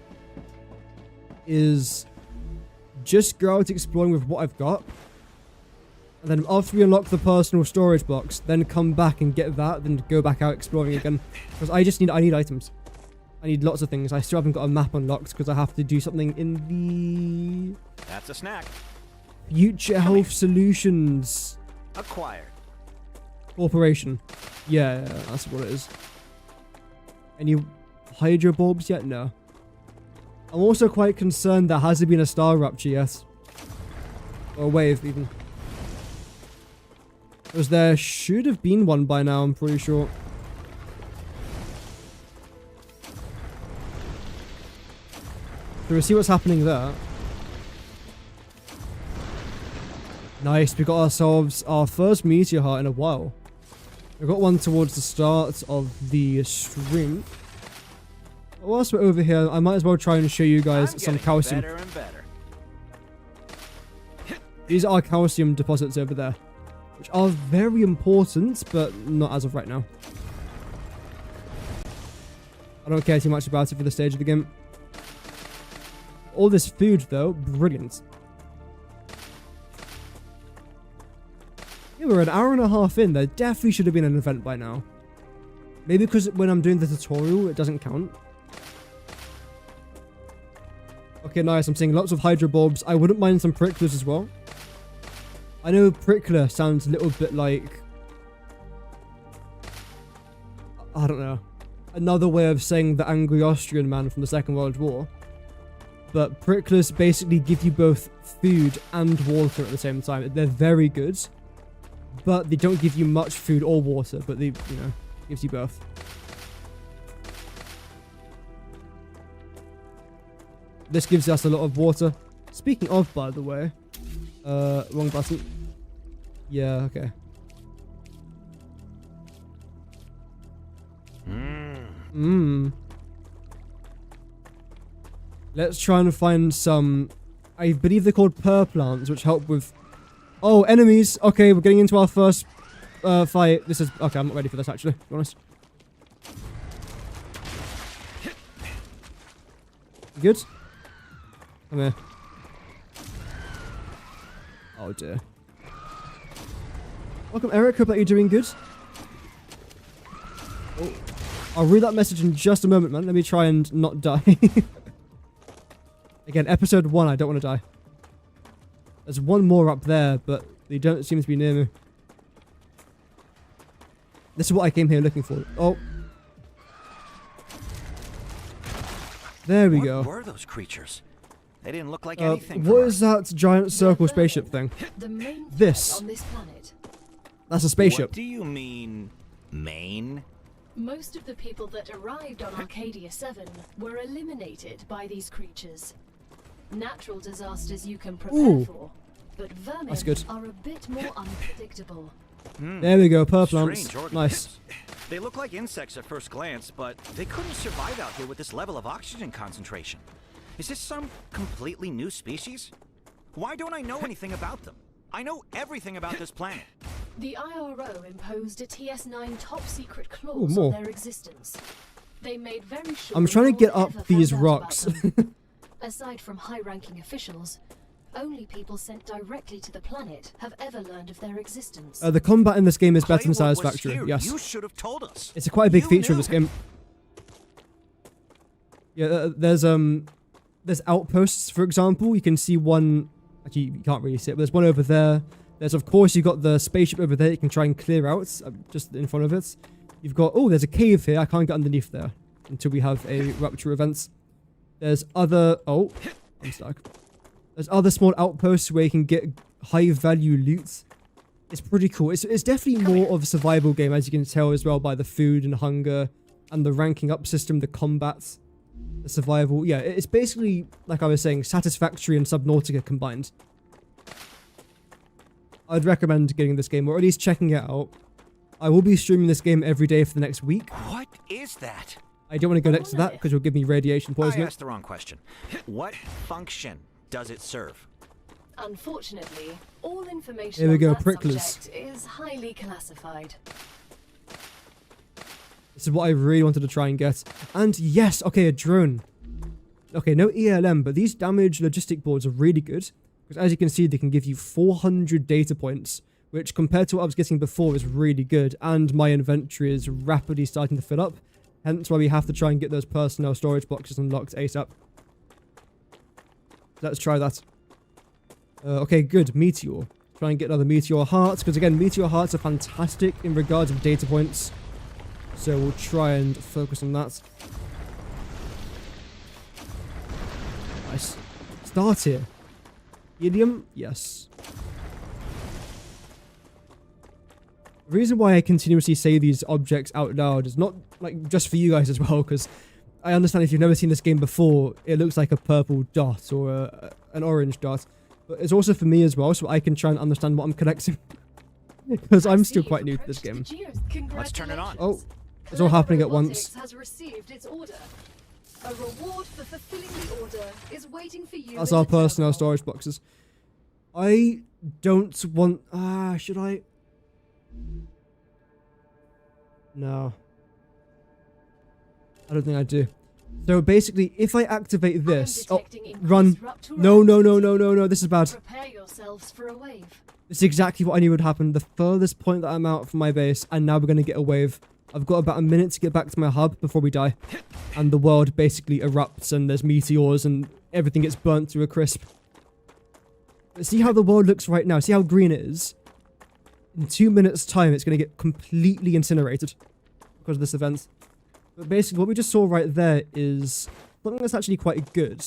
is just go out exploring with what I've got. And then after we unlock the personal storage box, then come back and get that, then go back out exploring again. Because I need items. I need lots of things. I still haven't got a map unlocked because I have to do something in the... That's a snack. Future Health Solutions Acquired. Corporation. Yeah, that's what it is. Any hydro bulbs yet? No. I'm also quite concerned there hasn't been a star rupture yet. Or a wave, even. Because there should have been one by now, I'm pretty sure. So we'll see what's happening there. Nice, we got ourselves our first meteor heart in a while. We got one towards the start of the stream. Whilst we're over here, I might as well try and show you guys some calcium. Better and better. These are calcium deposits over there, which are very important, but not as of right now. I don't care too much about it for the stage of the game. All this food, though, brilliant. Yeah, we're an hour and a half in. There definitely should have been an event by now. Maybe because when I'm doing the tutorial, it doesn't count. Okay, nice. I'm seeing lots of hydro bulbs. I wouldn't mind some pricklers as well. I know prickler sounds a little bit like... I don't know. Another way of saying the angry Austrian man from the Second World War. But pricklers basically give you both food and water at the same time. They're very good. But they don't give you much food or water. But they, you know, gives you both. This gives us a lot of water. Speaking of, by the way. Wrong button. Yeah, okay. Let's try and find some... I believe they're called plants, which help with... Oh, enemies! Okay, we're getting into our first fight. This is... Okay, I'm not ready for this, actually, to be honest. You good? Come here. Oh, dear. Welcome, Eric. Hope that you're doing good. Oh. I'll read that message in just a moment, man. Let me try and not die. Again, episode 1, I don't want to die. There's one more up there, but they don't seem to be near me. This is what I came here looking for. Oh. There we go. What were those creatures? They didn't look like anything. What is that giant circle spaceship thing? This. On this planet. That's a spaceship. What do you mean, main? Most of the people that arrived on Arcadia 7 were eliminated by these creatures. Natural disasters you can prepare for, but vermin are a bit more unpredictable. There we go, plants. Nice. They look like insects at first glance, but they couldn't survive out here with this level of oxygen concentration. Is this some completely new species? Why don't I know anything about them? I know everything about this planet. The IRO imposed a TS9 top-secret clause on their existence. They made very sure I'm trying to get up these rocks. Aside from high-ranking officials, only people sent directly to the planet have ever learned of their existence. The combat in this game is better than satisfactory. Yes. You should have told us. It's quite a big feature of this game. Yeah, there's outposts, for example. You can see one. Actually, you can't really see it, but there's one over there. There's, of course, you've got the spaceship over there. You can try and clear out just in front of it. You've got, oh, there's a cave here. I can't get underneath there until we have a rupture event. There's other, oh, I'm stuck. There's other small outposts where you can get high value loot. It's pretty cool. It's definitely more of a survival game, as you can tell as well by the food and hunger and the ranking up system, the combats, the survival. Yeah, it's basically, like I was saying, Satisfactory and Subnautica combined. I'd recommend getting this game, or at least checking it out. I will be streaming this game every day for the next week. What is that? I don't want to go next to that because it'll give me radiation poisoning. I asked the wrong question. What function does it serve? Unfortunately, all information Here we go, on that pricklers. subject is highly classified. This is what I really wanted to try and get. And yes, okay, a drone. Okay, no ELM, but these damage logistic boards are really good. Because as you can see, they can give you 400 data points which compared to what I was getting before is really good, and my inventory is rapidly starting to fill up, hence why we have to try and get those personnel storage boxes unlocked ASAP. Let's try that. Okay, good. Meteor. Try and get another meteor heart, because again, meteor hearts are fantastic in regards of data points. So we'll try and focus on that. Nice. Start here. Helium? Yes. The reason why I continuously say these objects out loud is not like just for you guys as well, because I understand if you've never seen this game before, it looks like a purple dot or an orange dot. But it's also for me as well, so I can try and understand what I'm collecting. Because I'm still quite new to this game. Let's turn it on. Oh, it's all happening at once. Has received its order. A reward for fulfilling the order is waiting for you. That's our personnel storage boxes. I don't want... should I? No. I don't think I do. So basically, if I activate this... Oh, run. No, no, no, no, no, no. This is bad. Prepare yourselves for a wave. This is exactly what I knew would happen. The furthest point that I'm out from my base, and now we're going to get a wave. I've got about a minute to get back to my hub before we die. And the world basically erupts, and there's meteors, and everything gets burnt to a crisp. But see how the world looks right now? See how green it is? In 2 minutes' time, it's going to get completely incinerated because of this event. But basically, what we just saw right there is something that's actually quite good.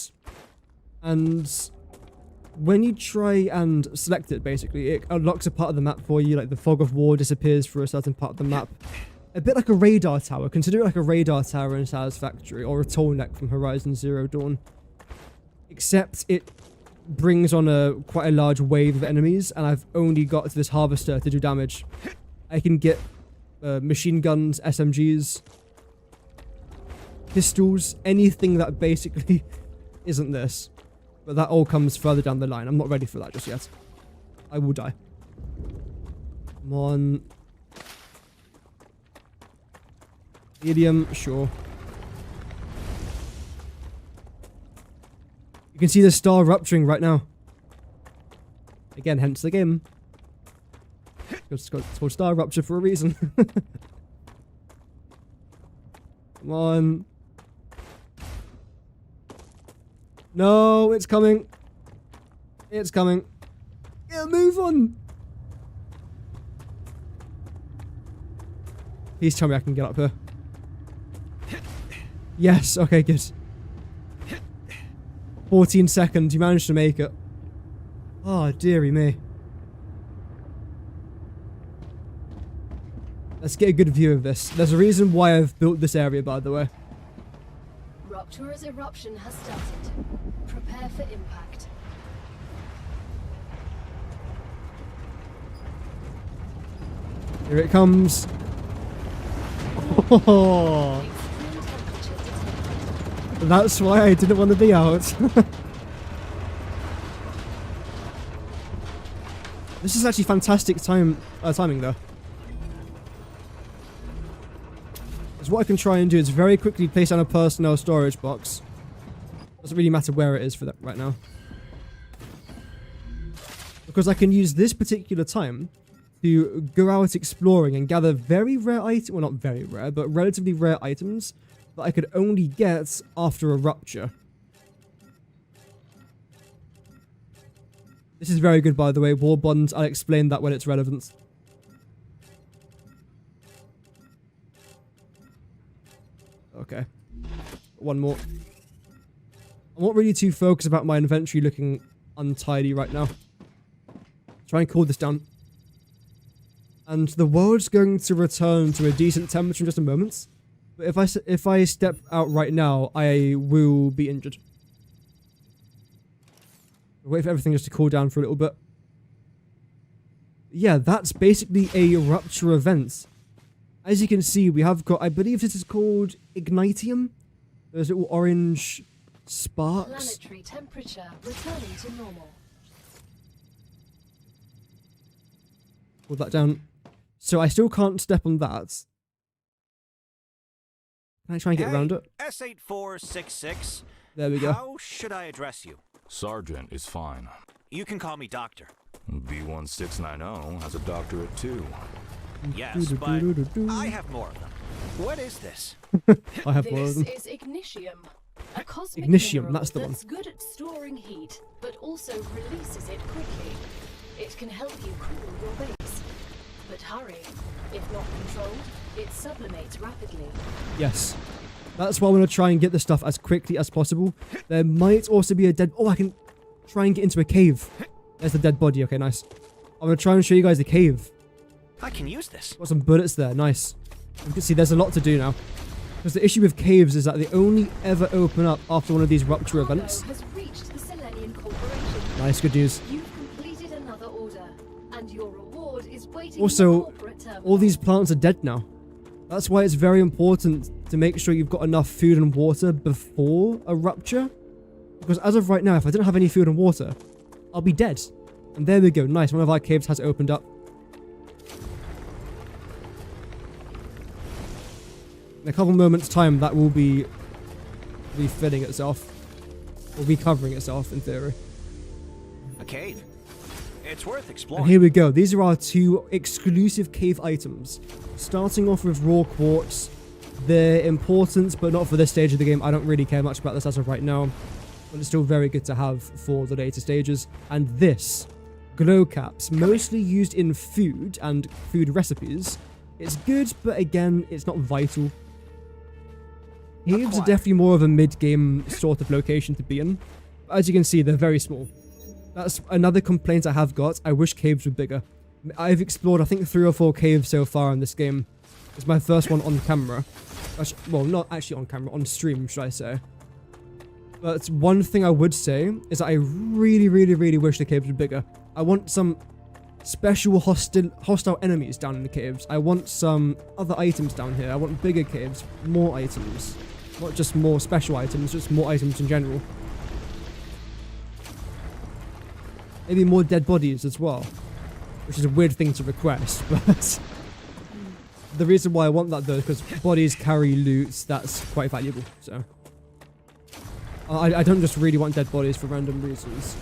And when you try and select it, basically, it unlocks a part of the map for you. Like the fog of war disappears for a certain part of the map. A bit like a radar tower. Consider it like a radar tower in Satisfactory, or a tall neck from Horizon Zero Dawn. Except it brings on quite a large wave of enemies, and I've only got to this harvester to do damage. I can get machine guns, SMGs, pistols, anything that basically isn't this. But that all comes further down the line. I'm not ready for that just yet. I will die. Come on. Helium, sure. You can see the star rupturing right now. Again, hence the game. It's called Star Rupture for a reason. Come on. No, it's coming. It's coming. Yeah, move on. Please tell me I can get up here. Yes, okay, good. 14 seconds, you managed to make it. Oh, dearie me. Let's get a good view of this. There's a reason why I've built this area, by the way. Rupture's eruption has started. Prepare for impact. Here it comes. Oh, that's why I didn't want to be out. This is actually fantastic timing though. Because what I can try and do is very quickly place down a personnel storage box. Doesn't really matter where it is for that right now. Because I can use this particular time to go out exploring and gather very rare items, well not very rare, but relatively rare items that I could only get after a rupture. This is very good, by the way, War Bonds. I'll explain that when it's relevant. Okay. One more. I'm not really too focused about my inventory looking untidy right now. Try and cool this down. And the world's going to return to a decent temperature in just a moment. But if I step out right now, I will be injured. Wait for everything just to cool down for a little bit. Yeah, that's basically a rupture event. As you can see, we have got, I believe this is called Ignitium. Those little orange sparks. Planetary temperature returning to normal. Pull that down. So I still can't step on that. Can I try and get around it? S8466. There we go. How should I address you? Sergeant is fine. You can call me Doctor. B1690 has a doctorate too. Yes, but I have more of them. What is this? I have more of them. This is ignitium. A cosmic Ignitium, mineral that's the one. that's good at storing heat, but also releases it quickly. It can help you cool your base. But hurry. If not controlled, it sublimates rapidly. Yes. That's why I want to try and get the stuff as quickly as possible. There might also be a dead... Oh, I can try and get into a cave. There's the dead body. Okay, nice. I'm going to try and show you guys the cave. I can use this. Got some bullets there. Nice. You can see there's a lot to do now. Because the issue with caves is that they only ever open up after one of these rupture events. Has reached the Selenian Corporation. Nice, good news. You've completed another order, and your reward is waiting Also, in the corporate terminal. all these plants are dead now. That's why it's very important to make sure you've got enough food and water before a rupture. Because as of right now, if I don't have any food and water, I'll be dead. And there we go. Nice. One of our caves has opened up. In a couple moments' time, that will be refilling itself. Or recovering itself, in theory. A cave. It's worth And exploring. here we go. These are our two exclusive cave items. Starting off with raw quartz. They're important, but not for this stage of the game. I don't really care much about this as of right now. But it's still very good to have for the later stages. And this, glow caps, mostly used in food and food recipes. It's good, but again, it's not vital. Caves are definitely more of a mid-game sort of location to be in. As you can see, they're very small. That's another complaint I have got. I wish caves were bigger. I've explored, I think, 3 or 4 caves so far in this game. It's my first one on camera. Well, not actually on camera, on stream, should I say. But one thing I would say is that I really, really, really wish the caves were bigger. I want some special hostile enemies down in the caves. I want some other items down here. I want bigger caves, more items. Not just more special items, just more items in general. Maybe more dead bodies as well. Which is a weird thing to request, but... the reason why I want that though is because bodies carry loot that's quite valuable, so... I don't just really want dead bodies for random reasons.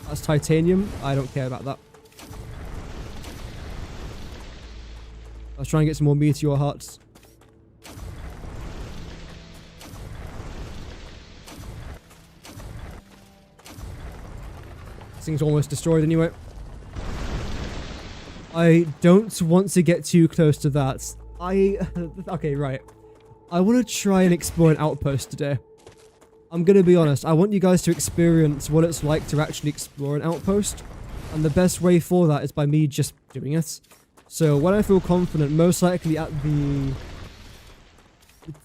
That's titanium. I don't care about that. Let's try and get some more meteor hearts. This thing's almost destroyed anyway. I don't want to get too close to that. Okay, right. I want to try and explore an outpost today. I'm going to be honest. I want you guys to experience what it's like to actually explore an outpost. And the best way for that is by me just doing it. So when I feel confident, most likely at the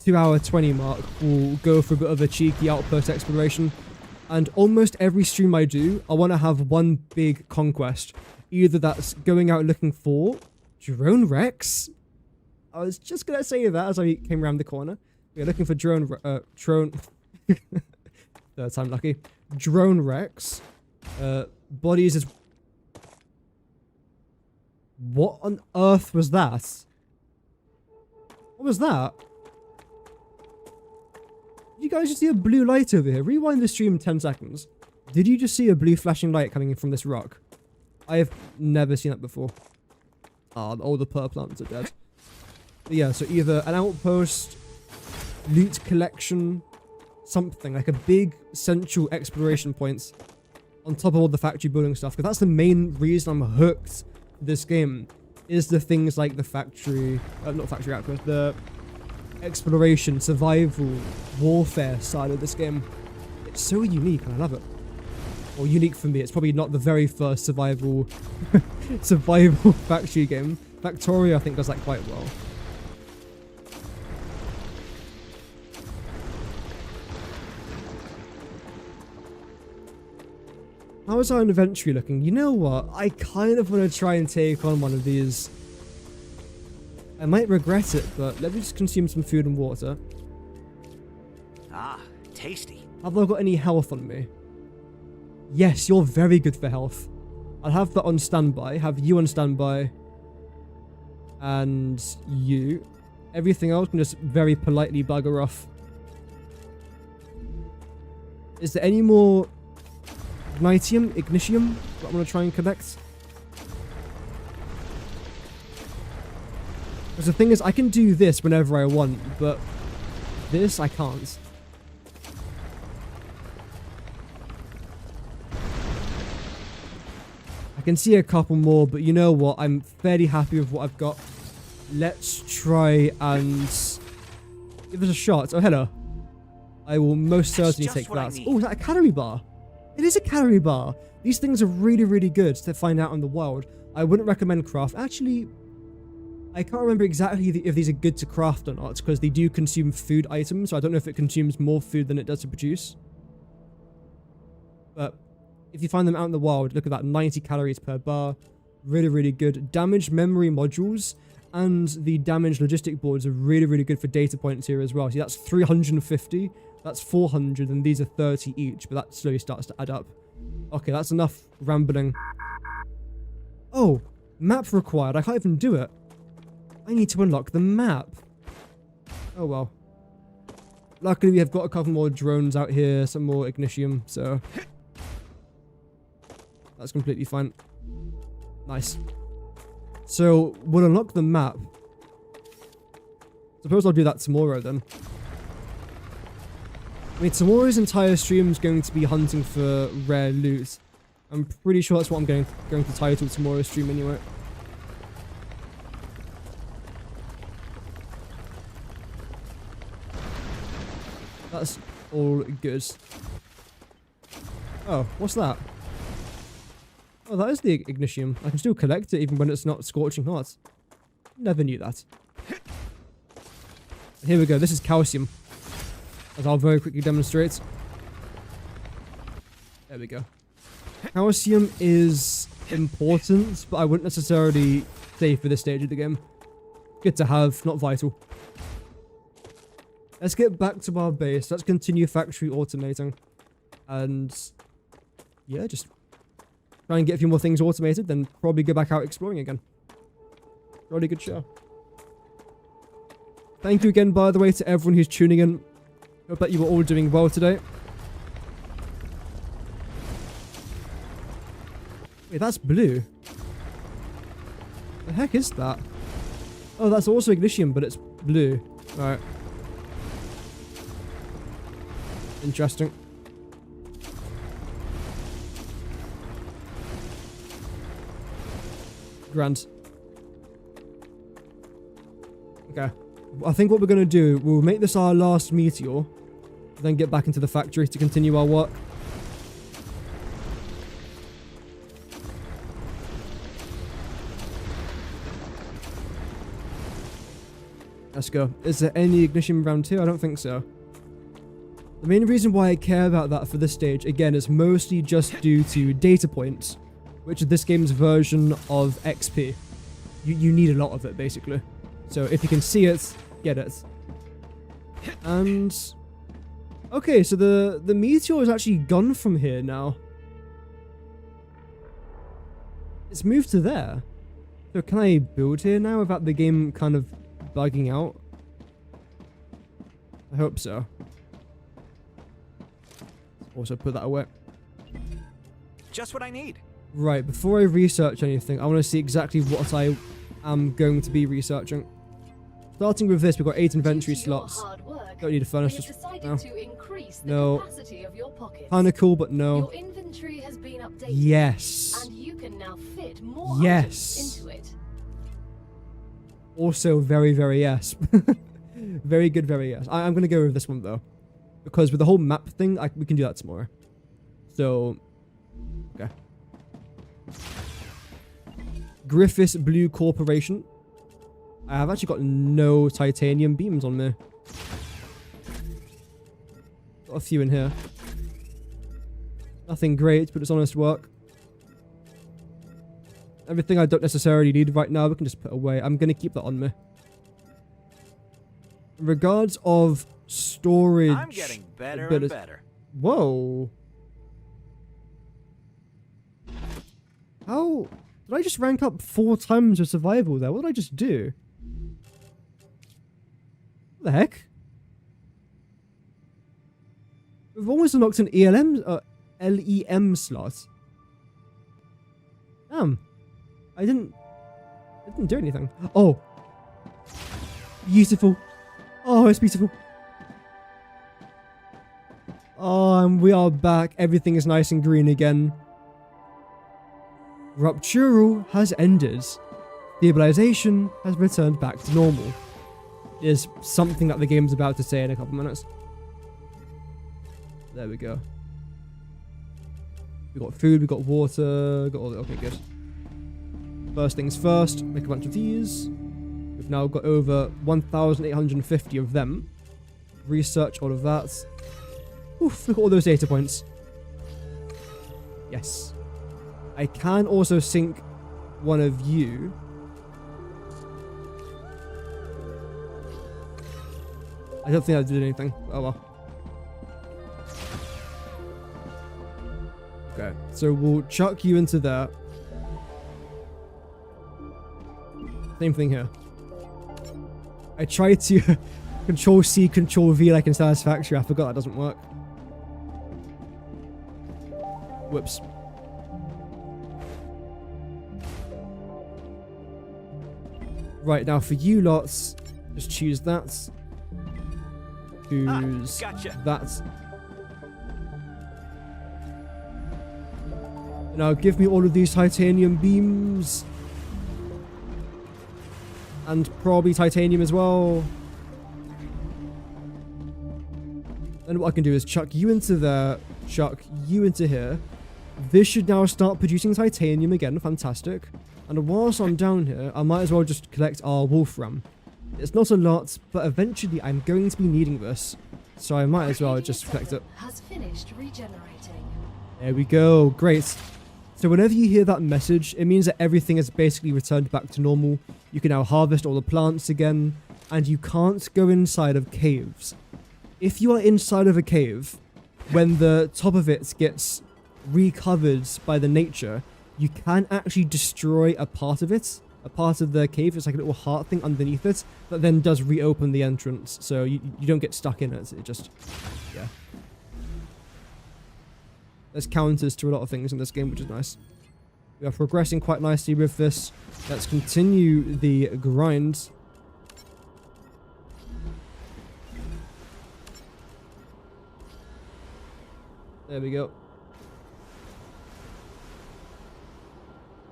2-hour 20 mark, we'll go for a bit of a cheeky outpost exploration. And almost every stream I do, I want to have one big conquest. Either that's going out looking for drone wrecks. I was just going to say that as I came around the corner. We're looking for drone... third time lucky. Drone wrecks. Bodies is... What on earth was that? What was that? You guys just see a blue light over here. Rewind the stream 10 seconds. Did you just see a blue flashing light coming in from this rock? I have never seen that before. Ah, all the pearl plants are dead. But yeah, so either an outpost, loot collection, something like a big central exploration points on top of all the factory building stuff. Because that's the main reason I'm hooked to this game, is the things like the factory, not factory outpost, the exploration, survival, warfare side of this game. It's so unique and I love it. Or unique for me. It's probably not the very first survival factory game. Factorio I think does that quite well. How is our inventory looking? You know what? I kind of want to try and take on one of these. I might regret it, but let me just consume some food and water. Ah, tasty. Have I got any health on me? Yes, you're very good for health. I'll have that on standby. Have you on standby. And you. Everything else can just very politely bugger off. Is there any more Ignitium, that I'm going to try and connect. Because the thing is, I can do this whenever I want, but this I can't. I can see a couple more, but you know what? I'm fairly happy with what I've got. Let's try and give this a shot. Oh, hello. I will most certainly take that. Oh, is that a calorie bar? It is a calorie bar. These things are really, really good to find out in the wild. I wouldn't recommend craft. Actually, I can't remember exactly if these are good to craft or not, because they do consume food items, so I don't know if it consumes more food than it does to produce. But if you find them out in the wild, look at that, 90 calories per bar. Really, really good. Damaged memory modules and the damaged logistic boards are really, really good for data points here as well. See, that's 350, that's 400, and these are 30 each, but that slowly starts to add up. Okay, that's enough rambling. Oh, map required. I can't even do it. I need to unlock the map. Oh well. Luckily, we have got a couple more drones out here, some more Ignitium, so that's completely fine. Nice. So, we'll unlock the map. Suppose I'll do that tomorrow then. I mean, tomorrow's entire stream is going to be hunting for rare loot. I'm pretty sure that's what I'm going to title tomorrow's stream anyway. That's all good. Oh, what's that? Oh, that is the Ignitium. I can still collect it even when it's not scorching hot. Never knew that. Here we go. This is calcium. As I'll very quickly demonstrate. There we go. Calcium is important, but I wouldn't necessarily say for this stage of the game. Good to have, not vital. Let's get back to our base. Let's continue factory automating. And yeah, just try and get a few more things automated, then probably go back out exploring again. Really good show. Thank you again, by the way, to everyone who's tuning in. Hope that you were all doing well today. Wait, that's blue. The heck is that? Oh, that's also Ignitium, but it's blue. Alright. Interesting. Grand. Okay. I think what we're going to do, we'll make this our last meteor, then get back into the factory to continue our work. Let's go. Is there any ignition around here? I don't think so. The main reason why I care about that for this stage, again, is mostly just due to data points, which is this game's version of XP. You need a lot of it, basically. So if you can see it, get it. And okay, so the meteor is actually gone from here now. It's moved to there. So can I build here now without the game kind of bugging out? I hope so. Also put that away. Just what I need. Right, before I research anything, I want to see exactly what I am going to be researching. Starting with this, we've got 8 inventory slots. Don't need a furnace just now. No. Kinda cool, but no. Your inventory has been updated. Yes. And you can now fit more yes. into it. Also, very, very yes. Very good, very yes. I'm going to go with this one, though. Because with the whole map thing, we can do that tomorrow. So, okay. Griffiths Blue Corporation. I have actually got no titanium beams on me. Got a few in here. Nothing great, but it's honest work. Everything I don't necessarily need right now, we can just put away. I'm going to keep that on me. In regards of storage... I'm getting better and better. Whoa. How... Did I just rank up 4 times with survival there? What did I just do? What the heck? We've almost unlocked an ELM LEM slot. Damn. I didn't do anything. Oh. Beautiful. Oh, it's beautiful. Oh, and we are back. Everything is nice and green again. Rupture has ended. Stabilization has returned back to normal. Is something that the game's about to say in a couple minutes. There we go. We got food, we got water, got all the... Okay, good. First things first, make a bunch of these. We've now got over 1,850 of them. Research all of that. Oof, look at all those data points. Yes. I can also sync one of you. I don't think I did anything. Oh well. Okay, so we'll chuck you into there. Same thing here. I tried to Control C, Control V like in Satisfactory. I forgot that doesn't work. Whoops. Right, now for you lots, just choose that. Choose gotcha. that. Now give me all of these titanium beams. And probably titanium as well. Then what I can do is chuck you into there, chuck you into here. This should now start producing titanium again. Fantastic. And whilst I'm down here, I might as well just collect our wolfram. It's not a lot, but eventually I'm going to be needing this. So I might as well just collect it. Has finished regenerating. There we go. Great. So whenever you hear that message, it means that everything has basically returned back to normal. You can now harvest all the plants again, and you can't go inside of caves. If you are inside of a cave, when the top of it gets recovered by the nature, you can actually destroy a part of it. A part of the cave. It's like a little heart thing underneath it that then does reopen the entrance. So you don't get stuck in it. It just... yeah. There's counters to a lot of things in this game, which is nice. We are progressing quite nicely with this. Let's continue the grind. There we go.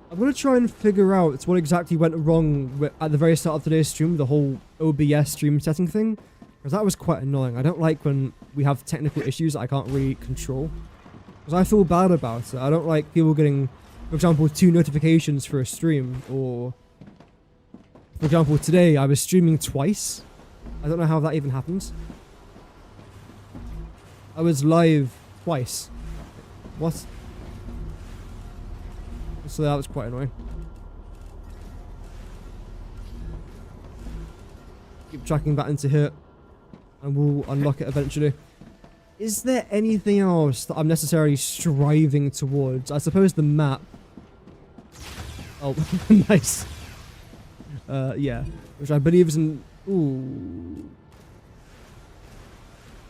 I'm going to try and figure out what exactly went wrong at the very start of today's stream, the whole OBS stream setting thing. Because that was quite annoying. I don't like when we have technical issues that I can't really control. Because I feel bad about it. I don't like people getting, for example, 2 notifications for a stream. Or, for example, today I was streaming twice. I don't know how that even happens. I was live twice. What? So that was quite annoying. Keep tracking that into here. And we'll unlock it eventually. Is there anything else that I'm necessarily striving towards? I suppose the map. Oh, nice. Yeah. Which I believe is in... ooh.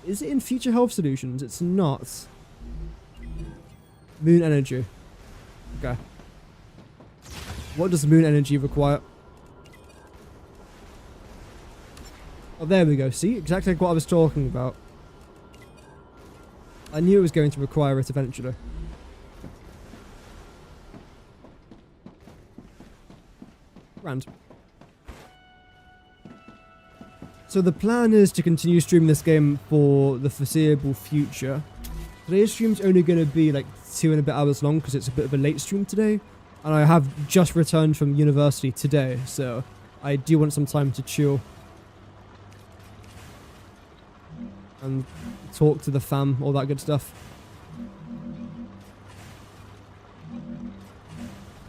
Is it in Future Health Solutions? It's not. Moon energy. Okay. What does moon energy require? Oh, there we go. See? Exactly what I was talking about. I knew it was going to require it eventually. Grand. So the plan is to continue streaming this game for the foreseeable future. Today's stream's only going to be like 2 and a bit hours long because it's a bit of a late stream today. And I have just returned from university today, so I do want some time to chill. And talk to the fam, all that good stuff.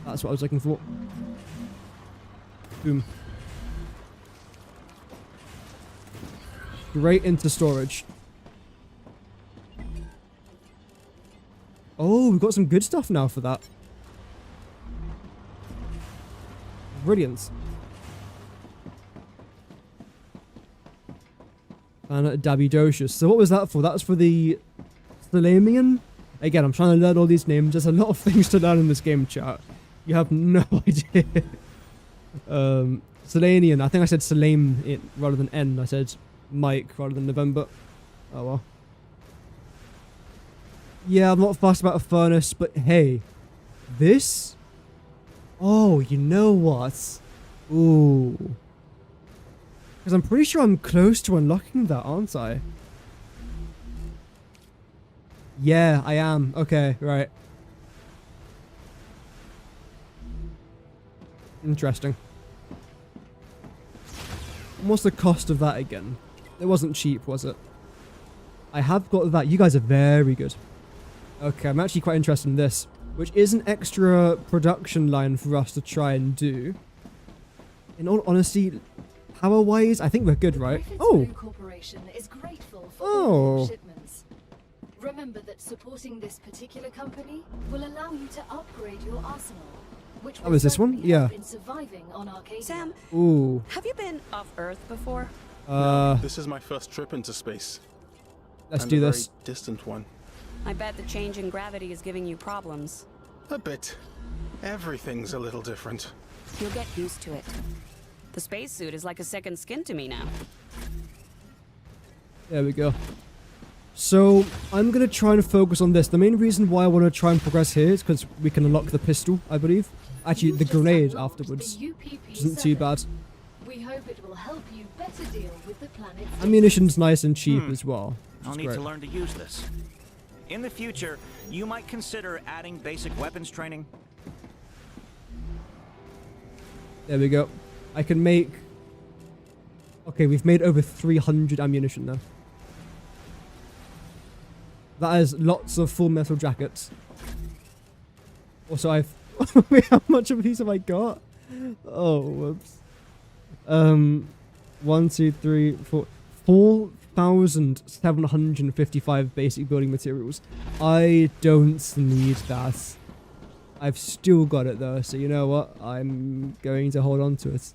That's what I was looking for. Boom. Straight into storage. Oh, we've got some good stuff now for that. Brilliant. And Dabidocious. So what was that for? That was for the Thalamian Again, I'm trying to learn all these names. There's a lot of things to learn in this game, chat. You have no idea. Selenian. I think I said Selene rather than N. I said Mike rather than November. Oh well. Yeah, I'm not fussed about a furnace, but hey. This? Oh, you know what? Ooh. Because I'm pretty sure I'm close to unlocking that, aren't I? Yeah, I am. Okay, right. Interesting. What's the cost of that again? It wasn't cheap, was it? I have got that. You guys are very good. Okay, I'm actually quite interested in this, which is an extra production line for us to try and do. In all honesty, power-wise, I think we're good, right? Oh! Corporation is grateful for all shipments. Remember that supporting this particular company will allow you to upgrade your arsenal. Which oh, is this one? Yeah. Sam, ooh. Have you been off Earth before? No, this is my first trip into space. Let's and do a this. Very distant one. I bet the change in gravity is giving you problems. A bit. Everything's a little different. You'll get used to it. The spacesuit is like a second skin to me now. There we go. So, I'm going to try and focus on this. The main reason why I want to try and progress here is because we can unlock the pistol, I believe. Actually, the grenade afterwards. Isn't too bad. We hope it will help you better deal with the planet's ammunition's nice and cheap as well. I'll need to learn to use this. In the future, you might consider adding basic weapons training. There we go. I can make... Okay, we've made over 300 ammunition now. That is lots of full metal jackets. Also, I've... How much of these have I got? Oh, whoops. 1, 2, 3, 4... 4,755 basic building materials. I don't need that. I've still got it though, so you know what? I'm going to hold on to it.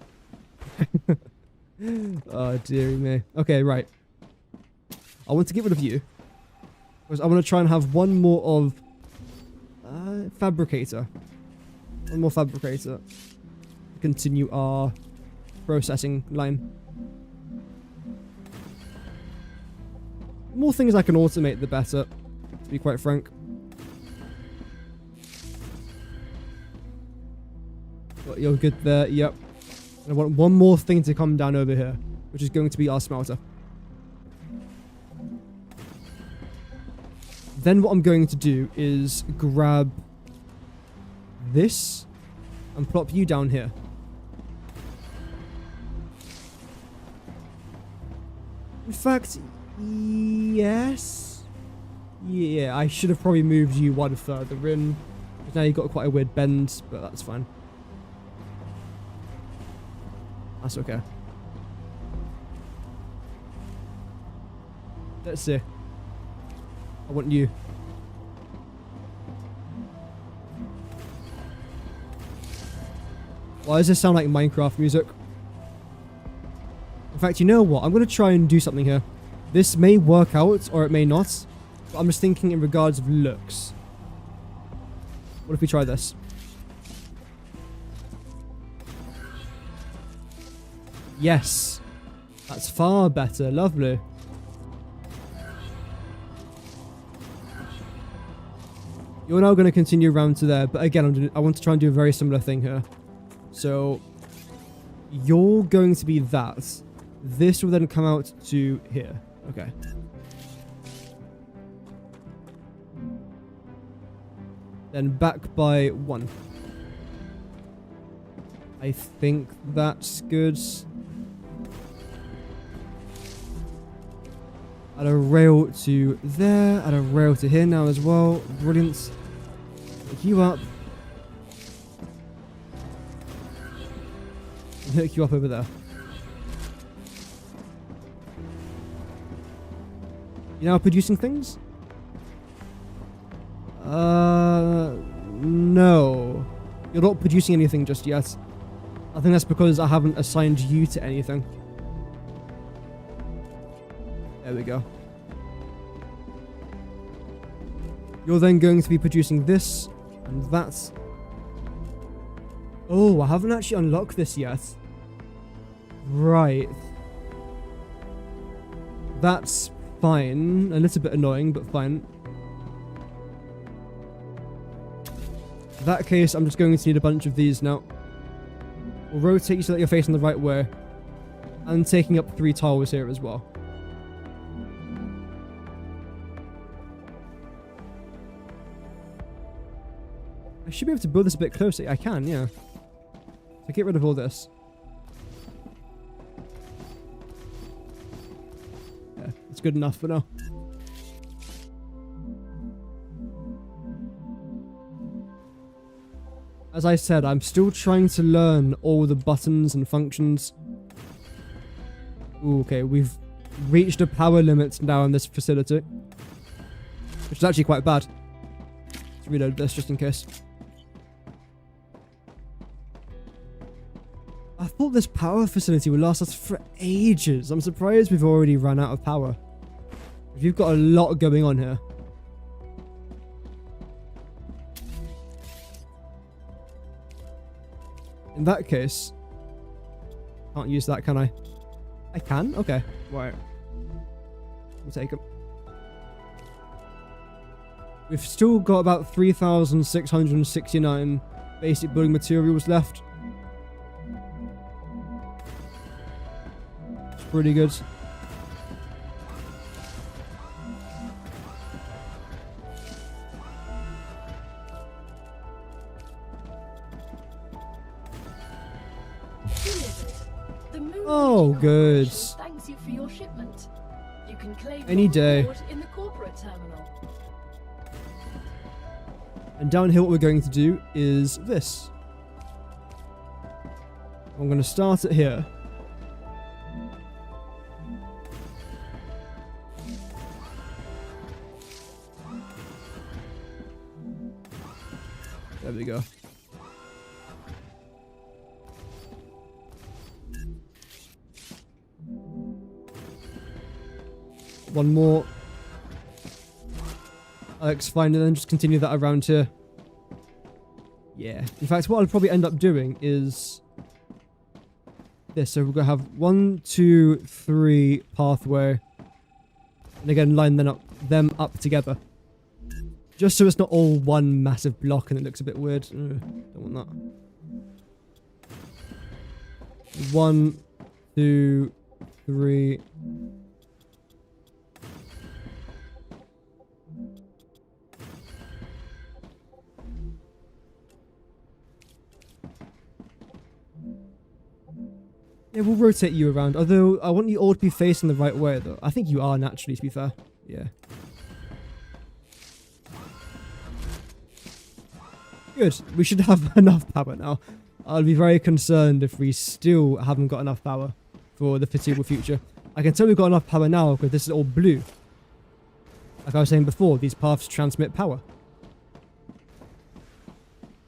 Oh, dearie me. Okay, right. I want to get rid of you. Because I want to try and have one more of... fabricator. One more fabricator. Continue our processing line. The more things I can automate, the better, to be quite frank. But you're good there, yep. I want one more thing to come down over here, which is going to be our smelter. Then what I'm going to do is grab this and plop you down here. In fact, yes. Yeah, I should have probably moved you one further in. Because now you've got quite a weird bend, but that's fine. That's okay. Let's see. I want you. Why does this sound like Minecraft music? In fact, you know what? I'm going to try and do something here. This may work out, or it may not. But I'm just thinking in regards of looks. What if we try this? Yes. That's far better. Lovely. You're now going to continue around to there. But again, I want to try and do a very similar thing here. So, you're going to be that. This will then come out to here. Okay. Then back by 1. I think that's good. Add a rail to there. Add a rail to here now as well. Brilliant. Hook you up. And hook you up over there. You now producing things? No. You're not producing anything just yet. I think that's because I haven't assigned you to anything. There we go. You're then going to be producing this, and that's... Oh, I haven't actually unlocked this yet. Right. That's fine. A little bit annoying, but fine. In that case, I'm just going to need a bunch of these now. We'll rotate you so that you're facing the right way. And taking up 3 tiles here as well. I should be able to build this a bit closer. I can, yeah. So get rid of all this. Yeah, it's good enough for now. As I said, I'm still trying to learn all the buttons and functions. Ooh, okay, we've reached a power limit now in this facility. Which is actually quite bad. Let's reload this just in case. I thought this power facility would last us for ages. I'm surprised we've already run out of power. You've got a lot going on here. In that case, can't use that, can I? I can? Okay. Right. We'll take them. We've still got about 3,669 basic building materials left. It's pretty good. Oh, good. Thanks you for your shipment. You can claim Any your day. reward in the corporate terminal. And down here, what we're going to do is this. I'm going to start it here. There we go. One more. Alex, fine, and then just continue that around here. Yeah. In fact, what I'll probably end up doing is this. So we're going to have 1, 2, 3 pathway. And again, line them up together. Just so it's not all one massive block and it looks a bit weird. Don't want that. 1, 2, 3... Yeah, we'll rotate you around. Although, I want you all to be facing the right way, though. I think you are naturally, to be fair. Yeah. Good. We should have enough power now. I'll be very concerned if we still haven't got enough power for the foreseeable future. I can tell we've got enough power now because this is all blue. Like I was saying before, these paths transmit power.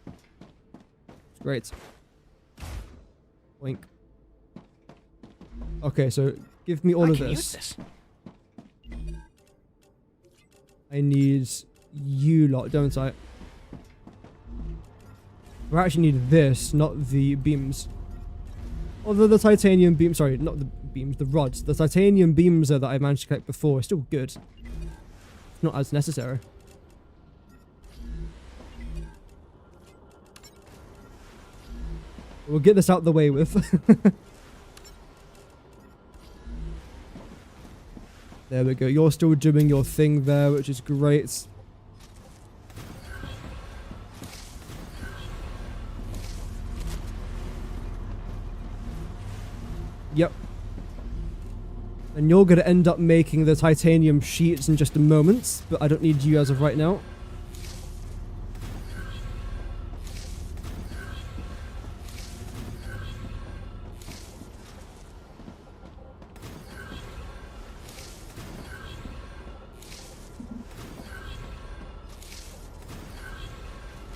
It's great. Boink. Okay, so give me all of this. I need you lot, don't I? We actually need this, not the beams. Although the titanium beams, sorry, not the beams, the rods. The titanium beams that I managed to collect before are still good. It's not as necessary. We'll get this out the way with. There we go. You're still doing your thing there, which is great. Yep. And you're going to end up making the titanium sheets in just a moment, but I don't need you as of right now.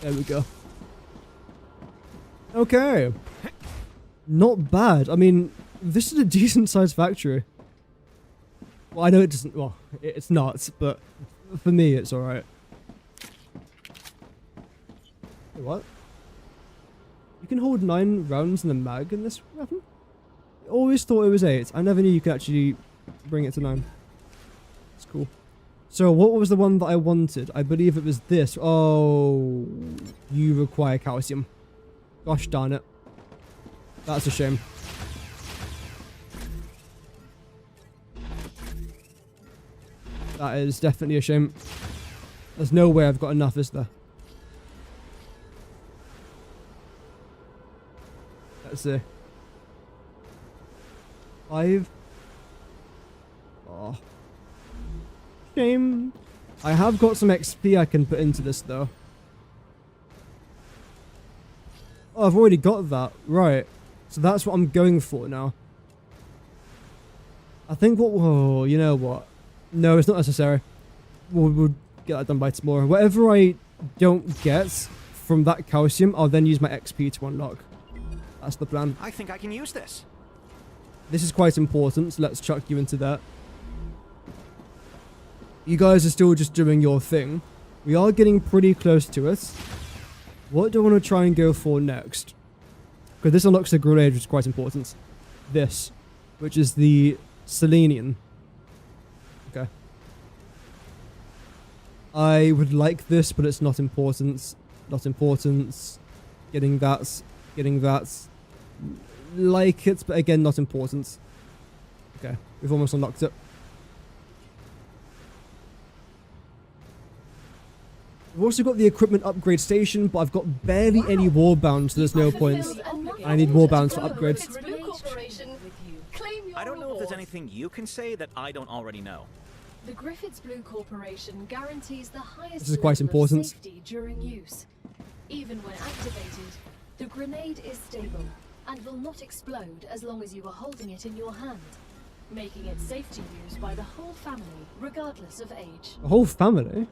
There we go. Okay. Not bad. I mean, this is a decent sized factory. Well, I know it doesn't, well, it's not, but for me it's alright. What? You can hold 9 rounds in the mag in this weapon? I always thought it was 8. I never knew you could actually bring it to 9. It's cool. So what was the one that I wanted? I believe it was this. Oh, you require calcium. Gosh darn it. That's a shame. That is definitely a shame. There's no way I've got enough, is there? Let's see. 5. Oh. Shame. I have got some XP I can put into this, though. Oh, I've already got that. Right. So that's what I'm going for now. I think what... Whoa, you know what? No, it's not necessary. We'll get that done by tomorrow. Whatever I don't get from that calcium, I'll then use my XP to unlock. That's the plan. I think I can use this. This is quite important, so let's chuck you into that. You guys are still just doing your thing. We are getting pretty close to it. What do I want to try and go for next? Because this unlocks the grenade, which is quite important. This, which is the Selenium. Okay. I would like this, but it's not important. Not important. Getting that. Getting that. Like it, but again, not important. Okay, we've almost unlocked it. We've also got the equipment upgrade station, but I've got barely any warbound, so there's no point. I need warbounds for upgrades. I don't know if there's anything you can say that I don't already know. The Griffiths Blue Corporation guarantees the highest This is quite level important. of safety during use. Even when activated, the grenade is stable and will not explode as long as you are holding it in your hand, making it safe to use by the whole family, regardless of age. The whole family?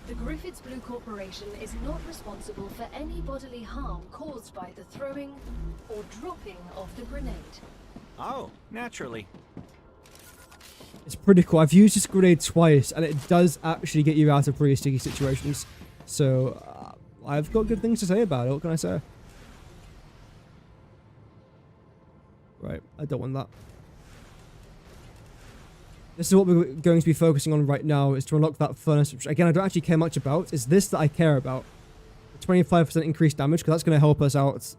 The Griffiths Blue Corporation is not responsible for any bodily harm caused by the throwing or dropping of the grenade. Oh, naturally. It's pretty cool. I've used this grenade twice, and it does actually get you out of pretty sticky situations. So, I've got good things to say about it. What can I say? Right, I don't want that. This is what we're going to be focusing on right now, is to unlock that furnace, which again I don't actually care much about. It's this that I care about. 25% increased damage, because that's going to help us out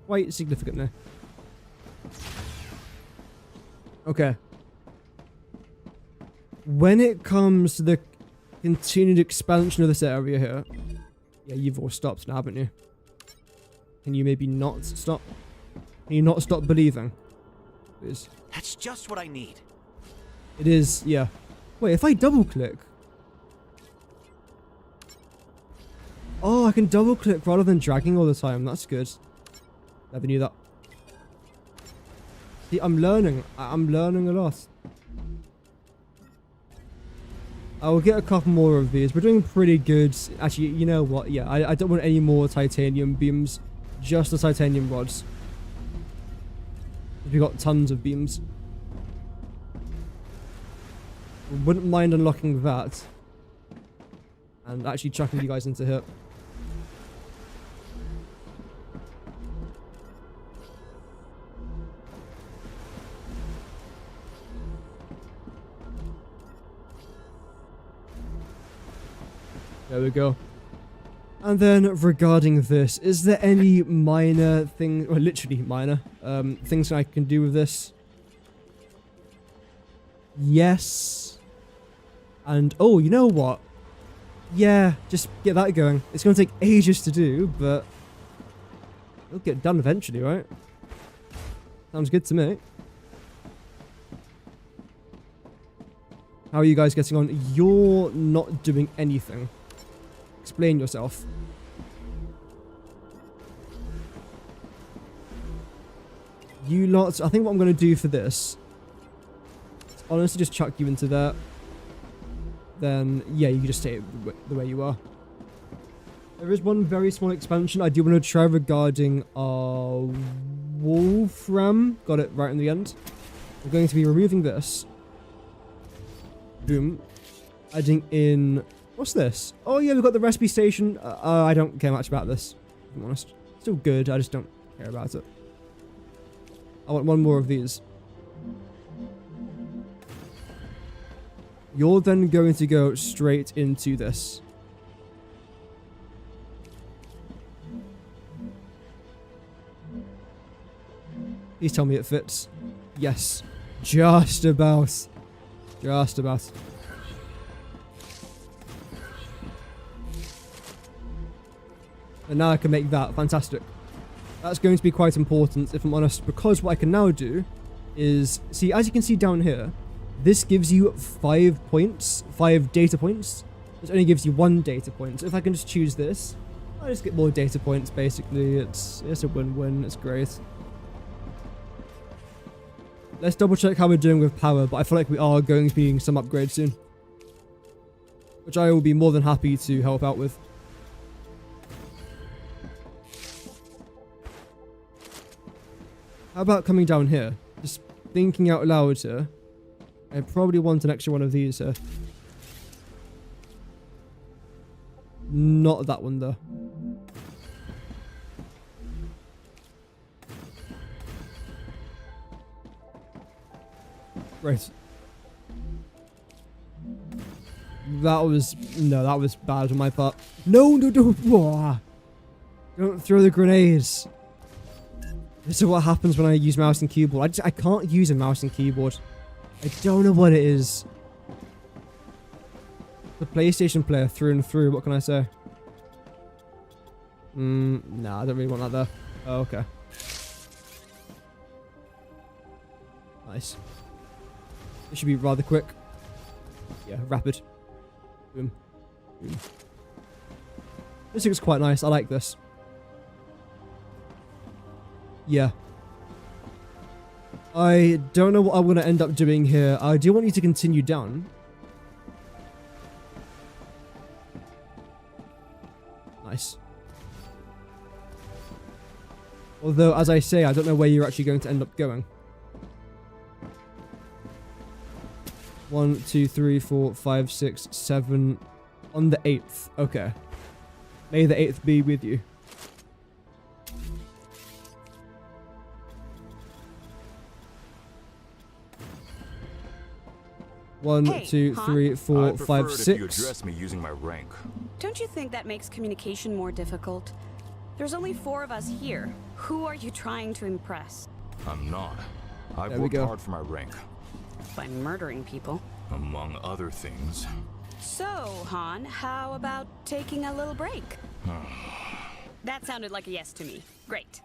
quite significantly. Okay. When it comes to the continued expansion of this area here... Yeah, you've all stopped now, haven't you? Can you maybe not stop? Can you not stop believing? Please. That's just what I need. It is, yeah. Wait, if I double click... Oh, I can double click rather than dragging all the time. That's good. Never knew that. See, I'm learning. I'm learning a lot. I will get a couple more of these. We're doing pretty good. Actually, you know what? Yeah, I don't want any more titanium beams. Just the titanium rods. We've got tons of beams. Wouldn't mind unlocking that. And actually chucking you guys into here. There we go. And then regarding this, is there any minor thing, or literally minor, things I can do with this? Yes. And, oh, you know what? Yeah, just get that going. It's going to take ages to do, but it'll get done eventually, right? Sounds good to me. How are you guys getting on? You're not doing anything. Explain yourself. You lots. I think what I'm going to do for this is honestly just chuck you into that. Then, yeah, you can just stay the way you are. There is one very small expansion I do want to try regarding Wolfram. Got it right in the end. We're going to be removing this. Boom. Adding in... What's this? Oh, yeah, we've got the recipe station. I don't care much about this. if I'm honest. Still good, I just don't care about it. I want one more of these. You're then going to go straight into this. Please tell me it fits. Yes. Just about. Just about. And now I can make that. Fantastic. That's going to be quite important, if I'm honest, because what I can now do is... See, as you can see down here, this gives you 5 points, 5 data points. This only gives you 1 data point. So if I can just choose this, I just get more data points, basically. It's a win-win. It's great. Let's double check how we're doing with power, but I feel like we are going to be getting some upgrades soon, which I will be more than happy to help out with. How about coming down here? Just thinking out loud here. I probably want an extra one of these here. Not that one though. Right. That was bad on my part. No, don't throw the grenades. This is what happens when I use mouse and keyboard. I can't use a mouse and keyboard. I don't know what it is. The PlayStation player through and through. What can I say? Nah, I don't really want that there. Oh, okay. Nice. It should be rather quick. Yeah, rapid. Boom. Boom. This looks quite nice. I like this. Yeah. I don't know what I'm going to end up doing here. I do want you to continue down. Nice. Although, as I say, I don't know where you're actually going to end up going. 1, 2, 3, 4, 5, 6, 7. On the 8th. Okay. May the 8th be with you. One, hey, 2, 3, 4, 5, 6. If you address me using my rank. Don't you think that makes communication more difficult? There's only 4 of us here. Who are you trying to impress? I'm not. I've worked hard for my rank. By murdering people. Among other things. So, Han, how about taking a little break? That sounded like a yes to me. Great.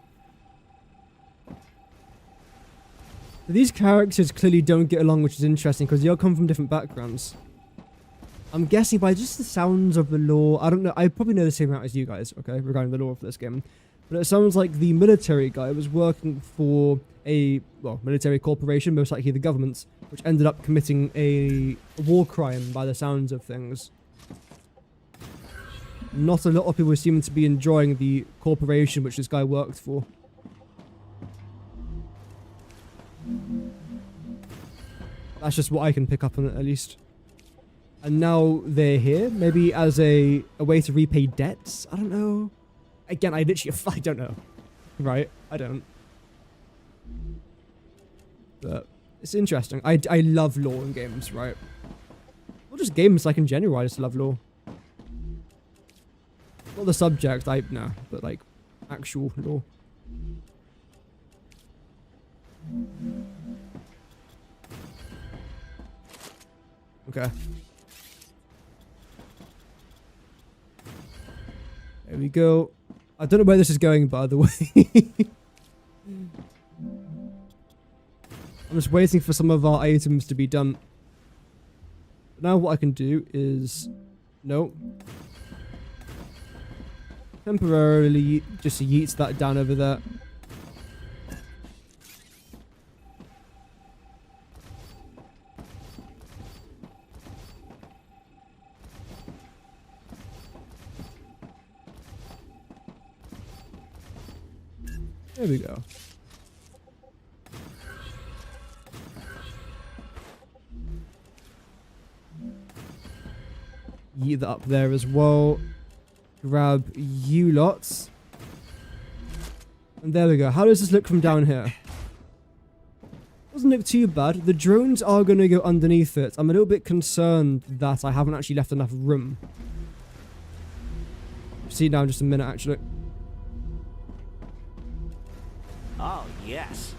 These characters clearly don't get along, which is interesting because they all come from different backgrounds. I'm guessing by just the sounds of the lore. I don't know. I probably know the same amount as you guys, okay, regarding the lore of this game. But it sounds like the military guy was working for a, well, military corporation, most likely the government, which ended up committing a war crime by the sounds of things. Not a lot of people seem to be enjoying the corporation which this guy worked for. That's just what I can pick up on it, at least. And now they're here, maybe as a way to repay debts? I don't know. Again, I don't know. Right? I don't. But it's interesting. I love lore in games, right? Not just games, like in general, I just love lore. Not the subject, no, but like actual lore. Okay. There we go. I don't know where this is going, by the way. I'm just waiting for some of our items to be done. Now what I can do is... No. Temporarily just yeet that down over there. There we go. Yeet that up there as well. Grab you lots. And there we go. How does this look from down here? Doesn't look too bad. The drones are going to go underneath it. I'm a little bit concerned that I haven't actually left enough room. See now in just a minute, actually. Oh, yes.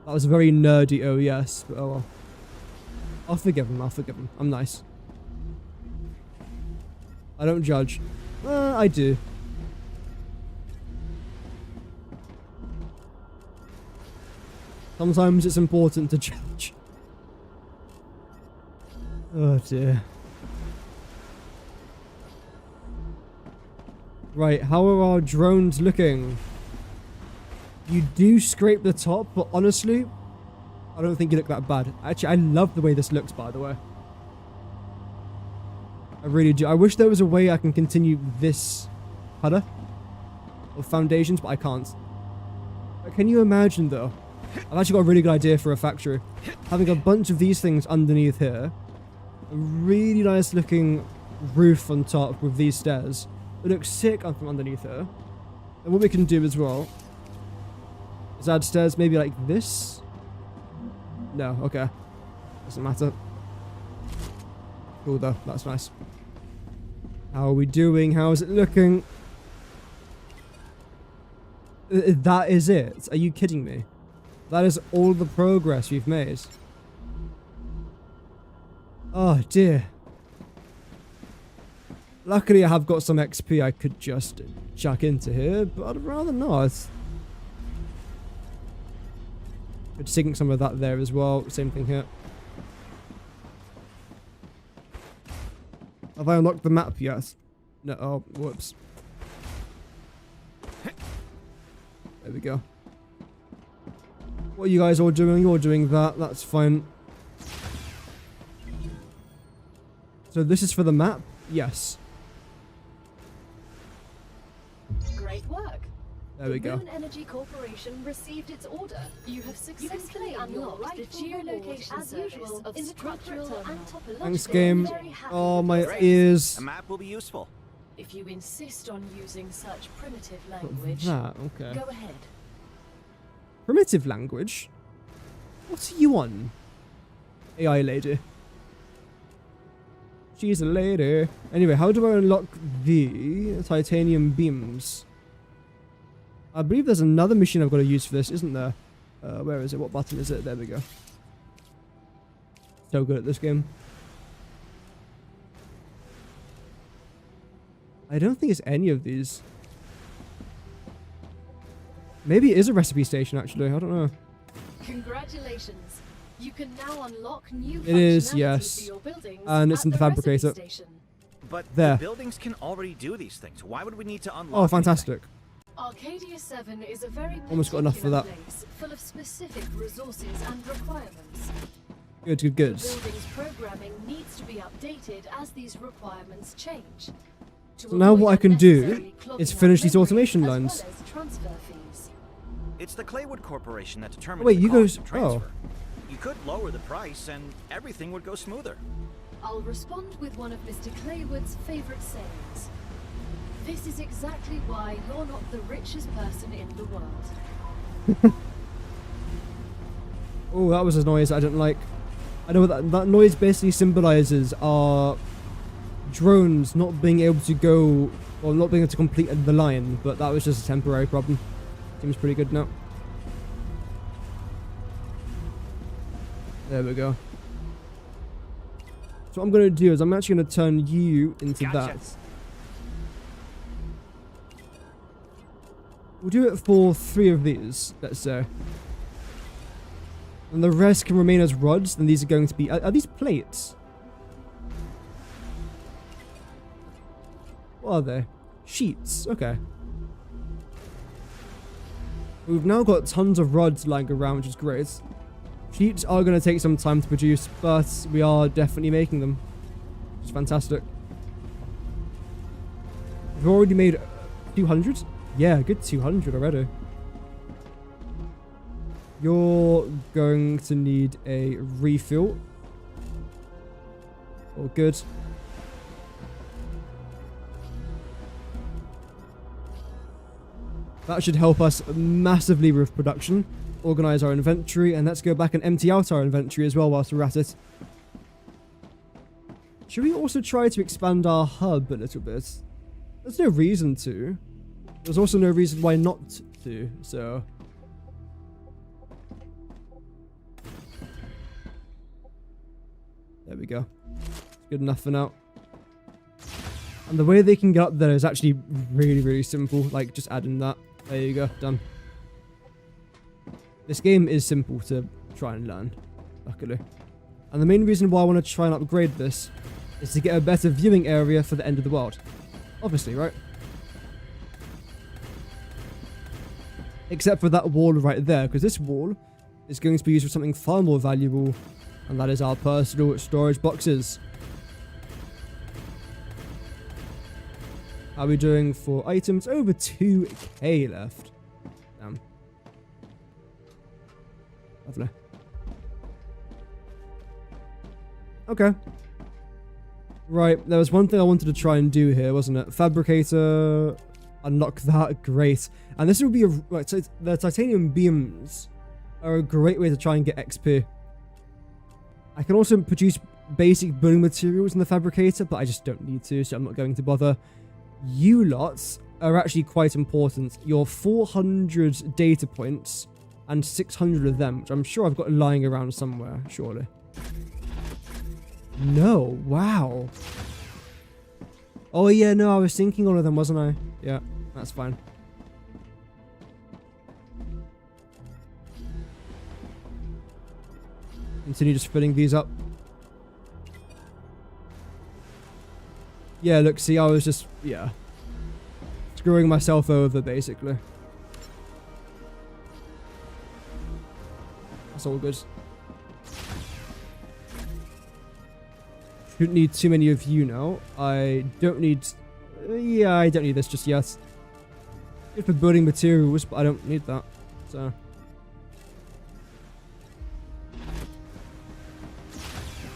That was a very nerdy oh yes, but oh well. I'll forgive him, I'll forgive him. I'm nice. I don't judge. I do. Sometimes it's important to judge. Oh dear. Right, how are our drones looking? You do scrape the top, but honestly, I don't think you look that bad. Actually, I love the way this looks, by the way. I really do. I wish there was a way I can continue this color of foundations, but I can't. But can you imagine, though? I've actually got a really good idea for a factory. Having a bunch of these things underneath here. A really nice looking roof on top with these stairs. It looks sick from underneath here. And what we can do as well is add stairs maybe like this. No, okay. Doesn't matter. Cool though, that's nice. How are we doing? How is it looking? That is it? Are you kidding me? That is all the progress we've made. Oh dear. Luckily I have got some XP I could just chuck into here, but I'd rather not. Could sink some of that there as well. Same thing here. Have I unlocked the map yet? No, oh, whoops. There we go. What are you guys all doing? You're doing that. That's fine. So this is for the map? Yes. Great work. There we go. The Moon Energy Corporation received its order. You have successfully unlocked the geolocation as usual of structural and topological. Thanks, game. Oh, my ears. A map will be useful. If you insist on using such primitive language, Okay. go ahead. Primitive language? What are you on? AI lady. She's a lady. Anyway, how do I unlock the titanium beams? I believe there's another machine I've got to use for this, isn't there? Where is it? What button is it? There we go. So good at this game. I don't think it's any of these. Maybe it is a recipe station, actually. I don't know. Congratulations. You can now unlock new It is, functionality yes. for your buildings And it's at in the fabricator. recipe station. But There. the buildings can already do these things. Why would we need to unlock Oh, fantastic. Arcadia 7 is a very Almost got enough for particular that. place full of specific resources and requirements. Good, good, good. The building's programming needs to be updated as these requirements change. To So now avoid what I can do unnecessarily clogging is up finish these memory automation as lines. well as transfer fees. It's the Claywood Corporation that determines Wait, the you cost guys- of transfer. You could lower the price and everything would go smoother. I'll respond with one of Mr. Claywood's favorite sayings. This is exactly why you're not the richest person in the world. Oh, that was a noise I didn't like. I know what that noise basically symbolizes are drones not being able to go, or not being able to complete the line, but that was just a temporary problem. Seems pretty good now. There we go. So what I'm going to do is I'm actually going to turn you into Gotcha. that. We'll do it for 3 of these, let's say. And the rest can remain as rods, then these are going to be... Are these plates? What are they? Sheets, okay. We've now got tons of rods lying around, which is great. Sheets are going to take some time to produce, but we are definitely making them. Which is fantastic. We've already made 200? Yeah, good 200 already. You're going to need a refill. Oh, good. That should help us massively with production. Organize our inventory, and let's go back and empty out our inventory as well whilst we're at it. Should we also try to expand our hub a little bit? There's no reason to. There's also no reason why not to, so... There we go. Good enough for now. And the way they can get up there is actually really, really simple. Like, just adding that. There you go. Done. This game is simple to try and learn, luckily. And the main reason why I want to try and upgrade this is to get a better viewing area for the end of the world. Obviously, right? Except for that wall right there, because this wall is going to be used for something far more valuable, and that is our personal storage boxes. How are we doing for items? Over 2k left. Damn. Lovely. Okay. Right, there was one thing I wanted to try and do here, wasn't it? Fabricator, unlock that, great. And this would be a... Right, so the titanium beams are a great way to try and get XP. I can also produce basic building materials in the fabricator, but I just don't need to, so I'm not going to bother. You lots are actually quite important. Your 400 data points and 600 of them, which I'm sure I've got lying around somewhere, surely. No, wow. Oh yeah, no, I was thinking all of them, wasn't I? Yeah, that's fine. Continue just filling these up. Yeah, look, see, I was just, yeah, screwing myself over, basically. That's all good. Shouldn't need too many of you now. I don't need... yeah, I don't need this just yet. Good for building materials, but I don't need that. So...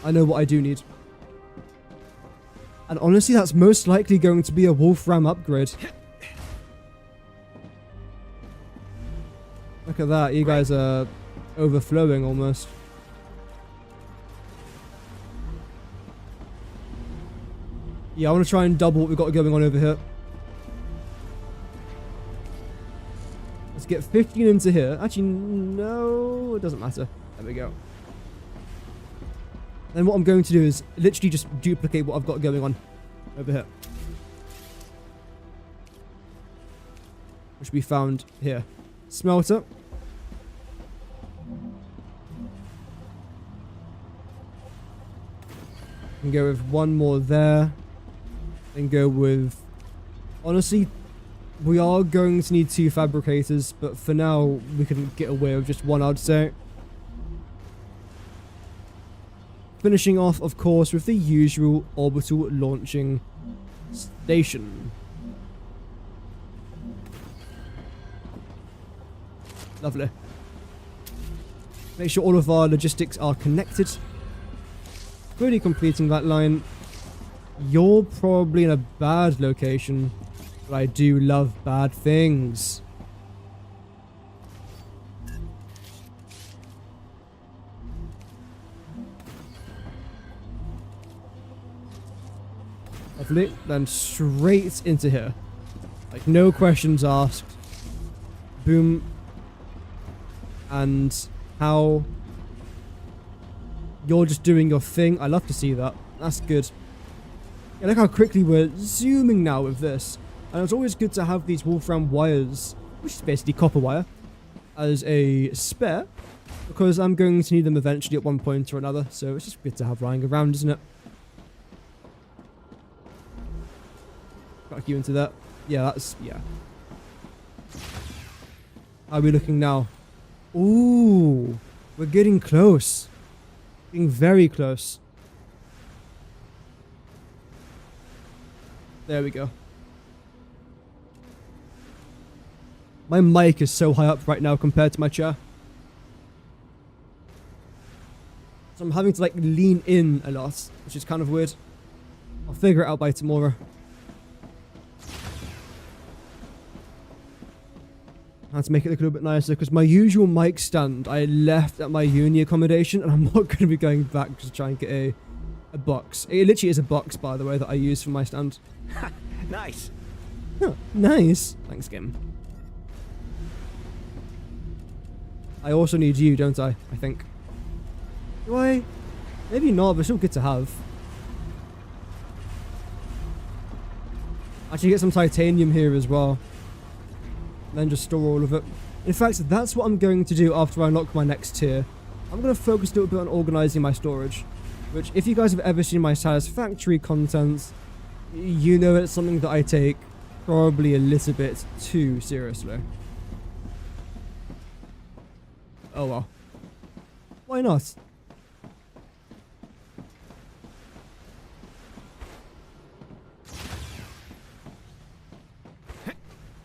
I know what I do need. And honestly, that's most likely going to be a Wolfram upgrade. Look at that, you guys are overflowing almost. Yeah, I want to try and double what we've got going on over here. Let's get 15 into here. Actually, no, it doesn't matter. There we go. Then what I'm going to do is literally just duplicate what I've got going on over here. Which we found here. Smelter. Can go with one more there. Then go with... Honestly, we are going to need 2 fabricators, but for now, we can get away with just 1, I'd say. Finishing off, of course, with the usual orbital launching station. Lovely. Make sure all of our logistics are connected. Really completing that line. You're probably in a bad location, but I do love bad things. Lovely. Then straight into here. Like, no questions asked. Boom. And how... You're just doing your thing. I love to see that. That's good. Yeah, look how quickly we're zooming now with this. And it's always good to have these Wolfram wires, which is basically copper wire, as a spare. Because I'm going to need them eventually at one point or another. So it's just good to have lying around, isn't it? Got you into that. Yeah, that's... yeah. How are we looking now? Ooh. We're getting close. Getting very close. There we go. My mic is so high up right now compared to my chair. So I'm having to like lean in a lot, which is kind of weird. I'll figure it out by tomorrow. I had to make it look a little bit nicer because my usual mic stand I left at my uni accommodation, and I'm not going to be going back to try and get a box. It literally is a box, by the way, that I use for my stand. Nice. Huh, nice. Thanks, game. I also need you, don't I? I think. Do I? Maybe not, but it's still good to have. Actually, get some titanium here as well. Then just store all of it. In fact, that's what I'm going to do after I unlock my next tier. I'm going to focus a little bit on organizing my storage. Which, if you guys have ever seen my Satisfactory content, you know it's something that I take probably a little bit too seriously. Oh well. Why not?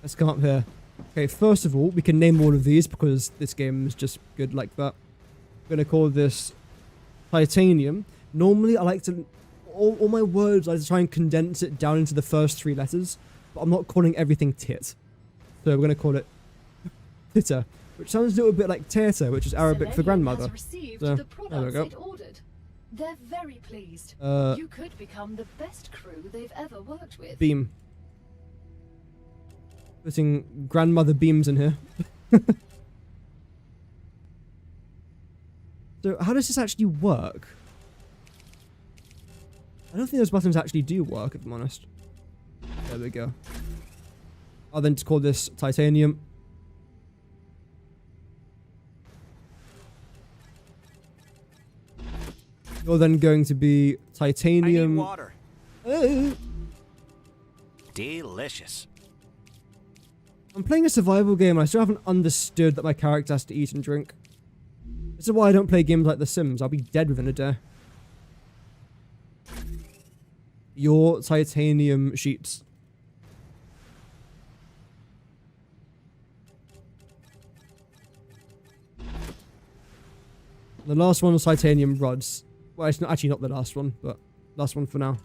Let's come up here. Okay, first of all, we can name all of these because this game is just good like that. I'm going to call this Titanium. Normally, I like to... All my words, I like to try and condense it down into the first 3 letters. But I'm not calling everything tit. So we're going to call it Titter. Which sounds a little bit like Teta, which is Arabic for grandmother. So, there we go. They're very pleased. You could become the best crew they've ever worked with. Beam. Putting grandmother beams in here. So how does this actually work? I don't think those buttons actually do work, if I'm honest. There we go. I'll then just call this Titanium. You're then going to be Titanium. I need water. Oh. Delicious. I'm playing a survival game and I still haven't understood that my character has to eat and drink. This is why I don't play games like The Sims. I'll be dead within a day. Your titanium sheets. The last one was titanium rods. Well, it's not actually not the last one, but last one for now.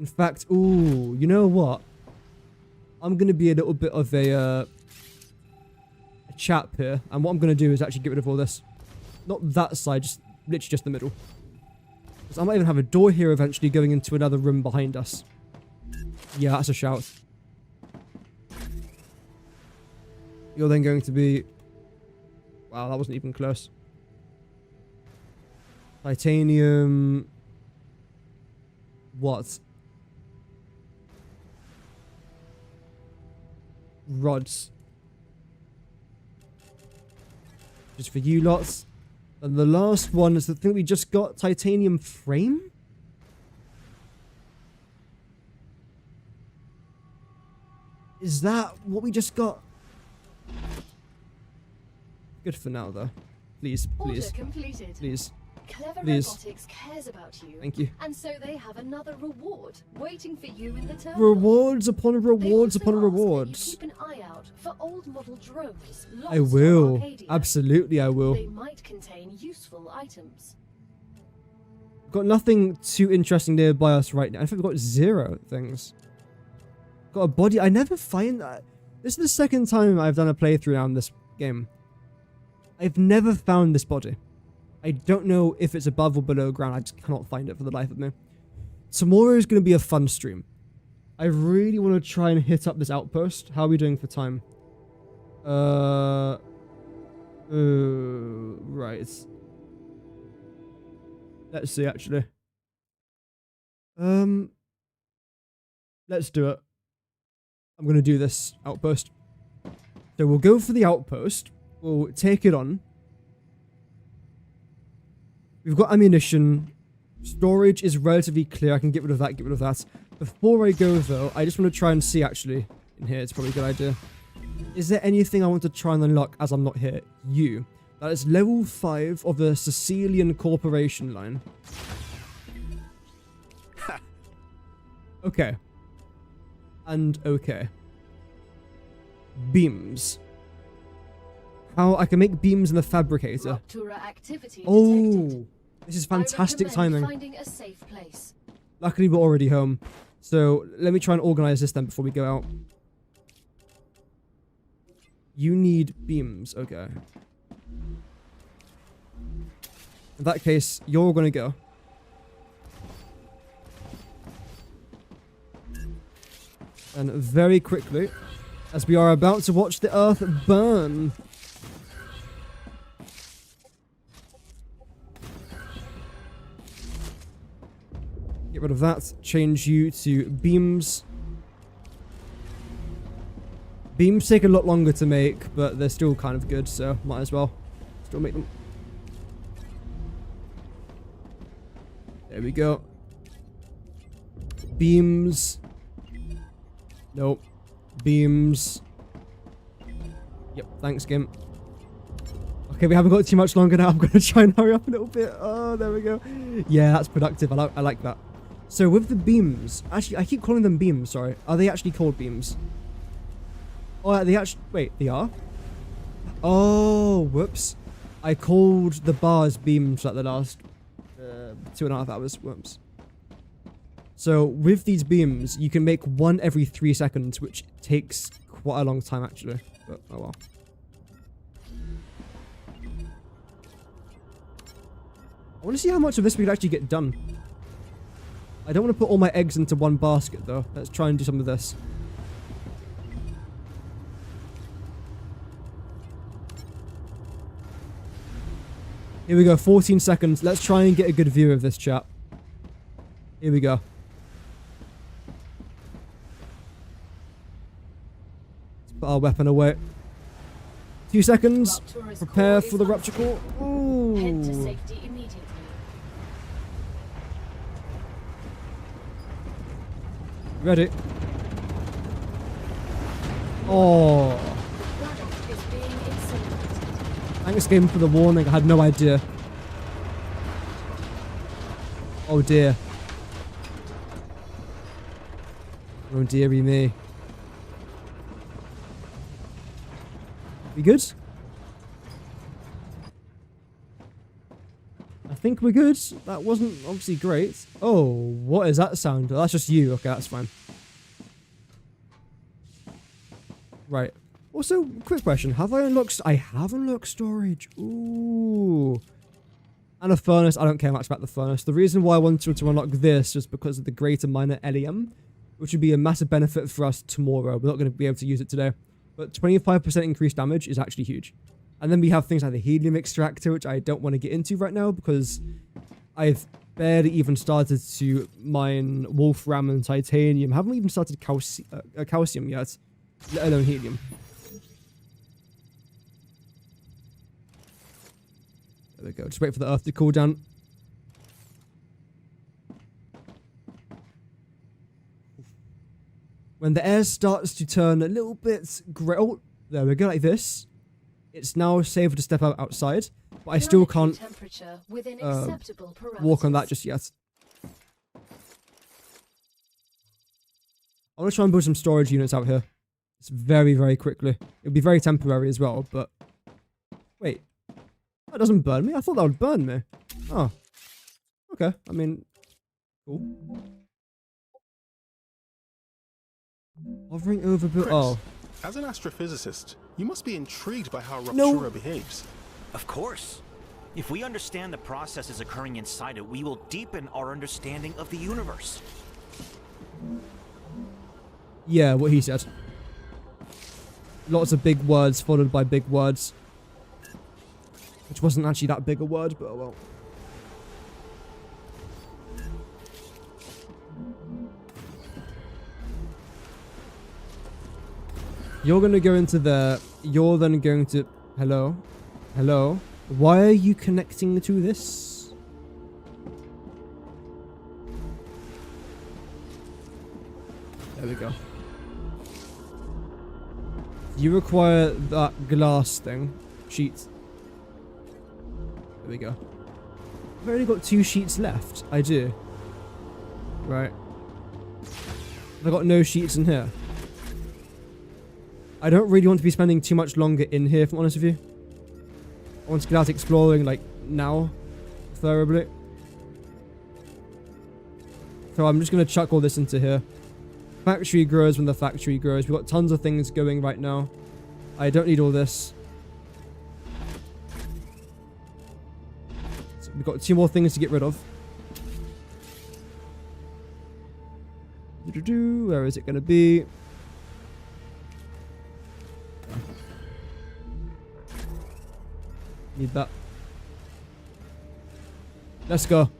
In fact, ooh, you know what? I'm going to be a little bit of a chap here. And what I'm going to do is actually get rid of all this. Not that side, just literally just the middle. Because I might even have a door here eventually going into another room behind us. Yeah, that's a shout. You're then going to be... Wow, that wasn't even close. Titanium... What? Rods. Just for you lots. And the last one is the thing we just got. Titanium frame? Is that what we just got? Good for now, though. Please, please. Order completed. Please. Clever Please. Robotics cares about you. Thank you. And so they have another reward waiting for you in the terminal. Rewards upon They rewards also upon ask that rewards. you keep an eye out for old model drones. I lost will. from Arcadia. Absolutely, I will. They might contain useful items. Got nothing too interesting nearby us right now. In fact, we've got 0 things. Got a body. I never find that. This is the second time I've done a playthrough on this game. I've never found this body. I don't know if it's above or below ground. I just cannot find it for the life of me. Tomorrow is going to be a fun stream. I really want to try and hit up this outpost. How are we doing for time? Right. Let's see, actually. Let's do it. I'm going to do this outpost. So we'll go for the outpost. We'll take it on. We've got ammunition. Storage is relatively clear. I can get rid of that, get rid of that. Before I go, though, I just want to try and see, actually. In here, it's probably a good idea. Is there anything I want to try and unlock as I'm not here? You. That is level 5 of the Sicilian Corporation line. Okay. And okay. Beams. How I can make beams in the fabricator. Oh, this is fantastic timing. Finding a safe place. Luckily, we're already home. So let me try and organize this then before we go out. You need beams. Okay. In that case, you're going to go. And very quickly, as we are about to watch the Earth burn. Get rid of that. Change you to beams. Beams take a lot longer to make, but they're still kind of good, so might as well still make them. There we go. Beams. Nope. Beams. Yep, thanks, game. Okay, we haven't got too much longer now. I'm going to try and hurry up a little bit. Oh, there we go. Yeah, that's productive. I like that. So with the beams, actually, I keep calling them beams, sorry. Are they actually called beams? Oh, they actually, wait, they are? Oh, whoops. I called the bars beams like the last 2.5 hours. Whoops. So with these beams, you can make one every 3 seconds, which takes quite a long time actually. But oh well. I want to see how much of this we could actually get done. I don't want to put all my eggs into one basket though. Let's try and do some of this. Here we go, 14 seconds. Let's try and get a good view of this, chat. Here we go. Let's put our weapon away. 2 seconds. Prepare for the rupture core. Ooh. Head to safety immediately. Ready. Oh. Product is being incinerated. Thanks, game, for the warning. I had no idea. Oh dear. Oh dearie me. We good? I think we're good. That wasn't obviously great. Oh, what is that sound? Oh, that's just you. Okay, that's fine. Right. Also, quick question. Have I unlocked... I have unlocked storage. Ooh. And a furnace. I don't care much about the furnace. The reason why I wanted to unlock this was because of the greater minor LEM, which would be a massive benefit for us tomorrow. We're not going to be able to use it today. But 25% increased damage is actually huge. And then we have things like the helium extractor, which I don't want to get into right now because I've barely even started to mine wolfram and titanium. Haven't even started calcium yet, let alone helium. There we go. Just wait for the earth to cool down. When the air starts to turn a little bit grey, oh, there we go, like this. It's now safe to step outside, but I still can't walk on that just yet. I want to try and build some storage units out here. It's very, very quickly. It'll be very temporary as well, but... Wait. That doesn't burn me? I thought that would burn me. Oh. Okay, I mean... Cool. Hovering over... Oh. As an astrophysicist, you must be intrigued by how Ruptura behaves. Of course. If we understand the processes occurring inside it, we will deepen our understanding of the universe. Yeah, what he said. Lots of big words followed by big words. Which wasn't actually that big a word, but oh well. You're going to go into there. You're then going to... Hello? Hello? Why are you connecting to this? There we go. You require that glass thing. Sheet. There we go. I've only got 2 sheets left. I do. Right. I've got no sheets in here. I don't really want to be spending too much longer in here, if I'm honest with you. I want to get out exploring, like, now. Preferably. So I'm just going to chuck all this into here. Factory grows when the factory grows. We've got tons of things going right now. I don't need all this. So we've got 2 more things to get rid of. Where is it going to be? Need that. Let's go.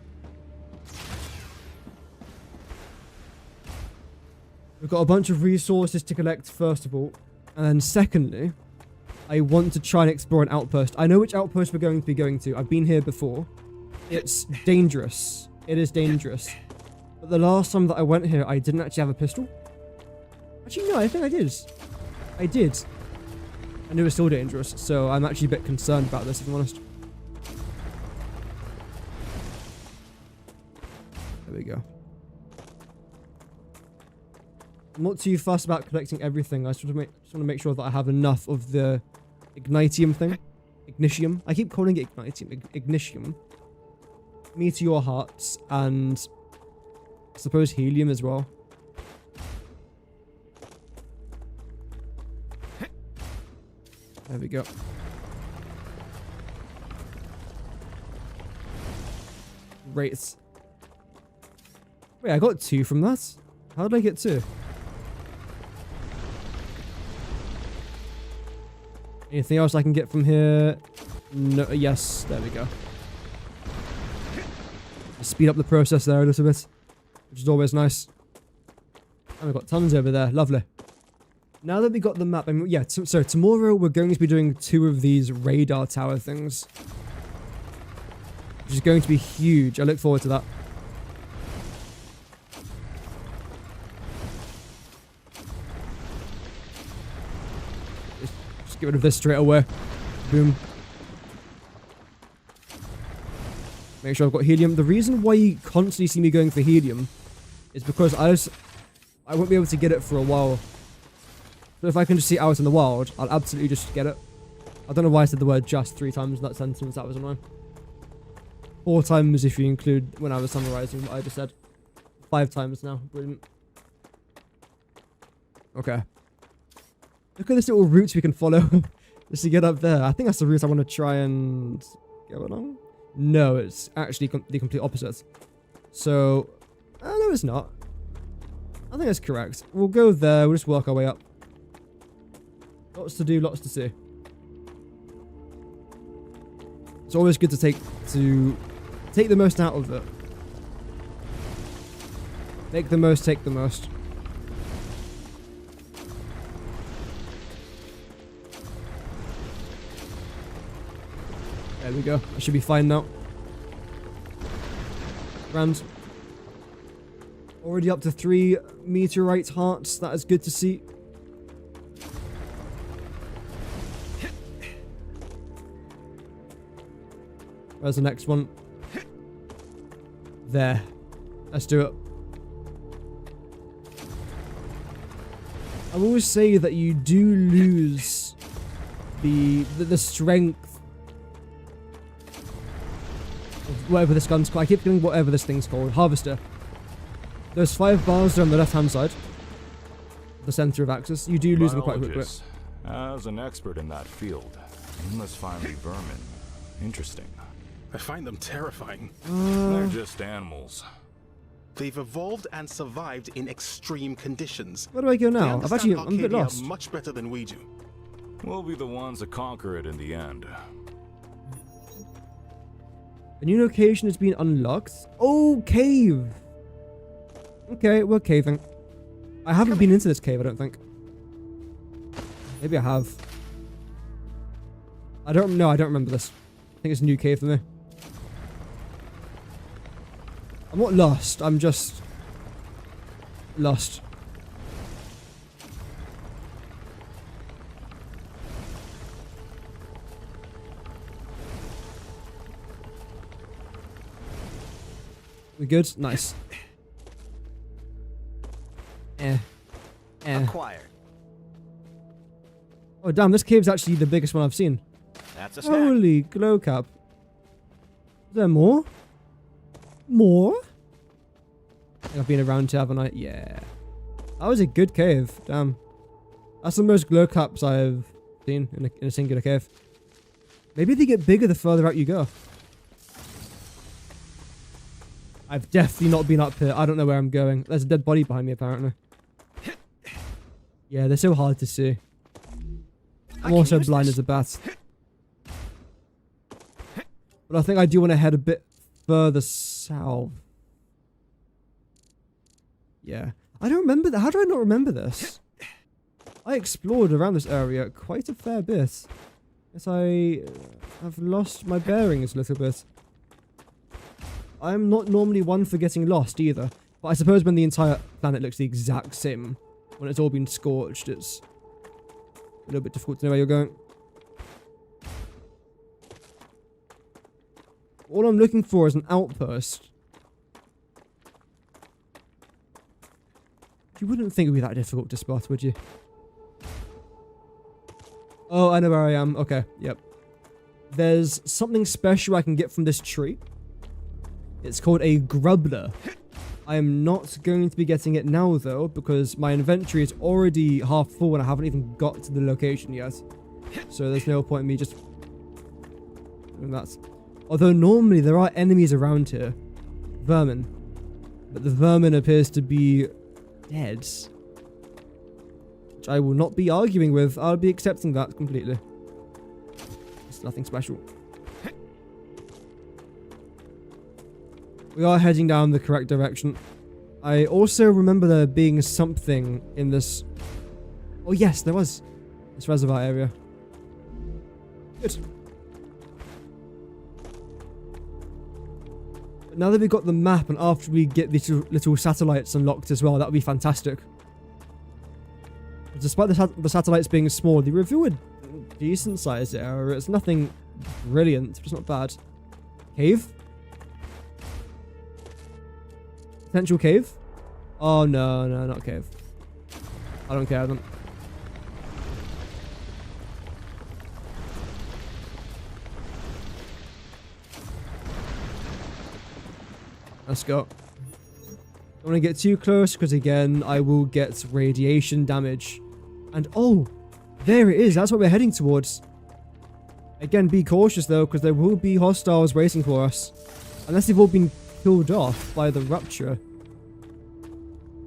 We've got a bunch of resources to collect, first of all. And then secondly, I want to try and explore an outpost. I know which outpost we're going to be going to. I've been here before. It's dangerous. It is dangerous. But the last time that I went here, I didn't actually have a pistol. Actually, no, I think I did. I did. And it was still dangerous. So I'm actually a bit concerned about this, if I'm honest. There we go. I'm not too fussed about collecting everything. I just want to make sure that I have enough of the ignitium thing. Ignitium. I keep calling it ignitium. Ignitium. Meteor hearts and I suppose helium as well. There we go. Great. Wait, I got 2 from that? How did I get 2? Anything else I can get from here? No, yes, there we go. Speed up the process there a little bit, which is always nice. And we've got tons over there, lovely. Now that we got the map, I mean, yeah, so tomorrow we're going to be doing 2 of these radar tower things. Which is going to be huge, I look forward to that. Get rid of this straight away. Boom. Make sure I've got helium. The reason why you constantly see me going for helium is because I won't be able to get it for a while. So if I can just see it out in the wild, I'll absolutely just get it. I don't know why I said the word just 3 times in that sentence. That was annoying. 4 times if you include when I was summarizing what I just said. 5 times now. Brilliant. Okay. Look at this little route we can follow just to get up there. I think that's the route I want to try and go along. No, it's actually the complete opposite. So, no, it's not. I think that's correct. We'll go there. We'll just work our way up. Lots to do, lots to see. It's always good to take the most out of it. Make the most, take the most. There we go. I should be fine now. Grand. Already up to 3 meteorite hearts. That is good to see. Where's the next one? There. Let's do it. I always say that you do lose the strength of whatever this gun's called. I keep getting whatever this thing's called. Harvester. Those 5 bars are on the left-hand side. The center of axis. You do lose them quite quickly. As an expert in that field, you must find me vermin. Interesting. I find them terrifying. They're just animals. They've evolved and survived in extreme conditions. Where do I go They now? understand I'm a bit Arcadia lost. much better than we do. We'll be the ones that conquer it in the end. A new location has been unlocked. Oh, cave. Okay, we're caving. I haven't been into this cave, I don't think. Maybe I have. I don't remember this. I think it's a new cave for me. I'm not lost, I'm just lost. We good? Nice. Acquired. Oh damn, this cave's actually the biggest one I've seen. That's a snack. Holy glow cap. Is there more? More? I've been around here, haven't I? Yeah. That was a good cave. Damn. That's the most glow caps I've seen in a singular cave. Maybe they get bigger the further out you go. I've definitely not been up here. I don't know where I'm going. There's a dead body behind me, apparently. Yeah, they're so hard to see. I'm also blind as a bat. But I think I do want to head a bit further south. Yeah. I don't remember that. How do I not remember this? I explored around this area quite a fair bit. Yes, I have lost my bearings a little bit. I'm not normally one for getting lost either. But I suppose when the entire planet looks the exact same, when it's all been scorched, it's a little bit difficult to know where you're going. All I'm looking for is an outpost. You wouldn't think it would be that difficult to spot, would you? Oh, I know where I am. Okay, yep. There's something special I can get from this tree. It's called a grubbler. I am not going to be getting it now, though, because my inventory is already half full and I haven't even got to the location yet. So there's no point in me just doing that. Although normally there are enemies around here. Vermin. But the vermin appears to be dead. Which I will not be arguing with. I'll be accepting that completely. It's nothing special. We are heading down the correct direction. I also remember there being something in this... Oh yes, there was. This reservoir area. Good. But now that we've got the map and after we get these little satellites unlocked as well, that would be fantastic. Despite the satellites being small, they reveal a decent sized area. It's nothing brilliant, but it's not bad. Cave? Potential cave? Oh no, no, not cave. I don't care then. Let's go. Don't want to get too close because again, I will get radiation damage. And oh, there it is. That's what we're heading towards. Again, be cautious though, because there will be hostiles waiting for us. Unless they've all been killed off by the rupture.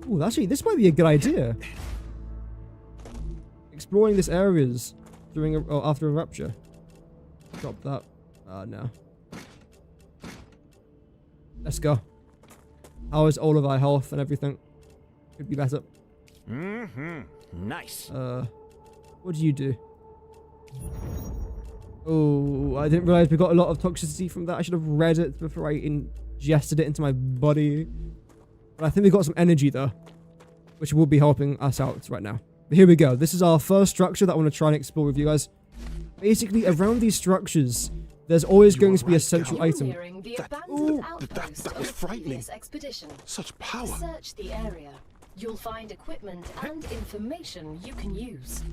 Oh, actually, this might be a good idea. Exploring this areas during after a rupture. Drop that. No. Let's go. How is all of our health and everything? Could be better. Mm-hmm. Nice. What do you do? Oh, I didn't realize we got a lot of toxicity from that. I should have read it before I ingested it into my body. But I think we got some energy though, which will be helping us out right now. But here we go. This is our first structure that I want to try and explore with you guys. Basically, around these structures, there's always going to be a central item. That was frightening. Such power. Search the area. You'll find equipment and information you can use.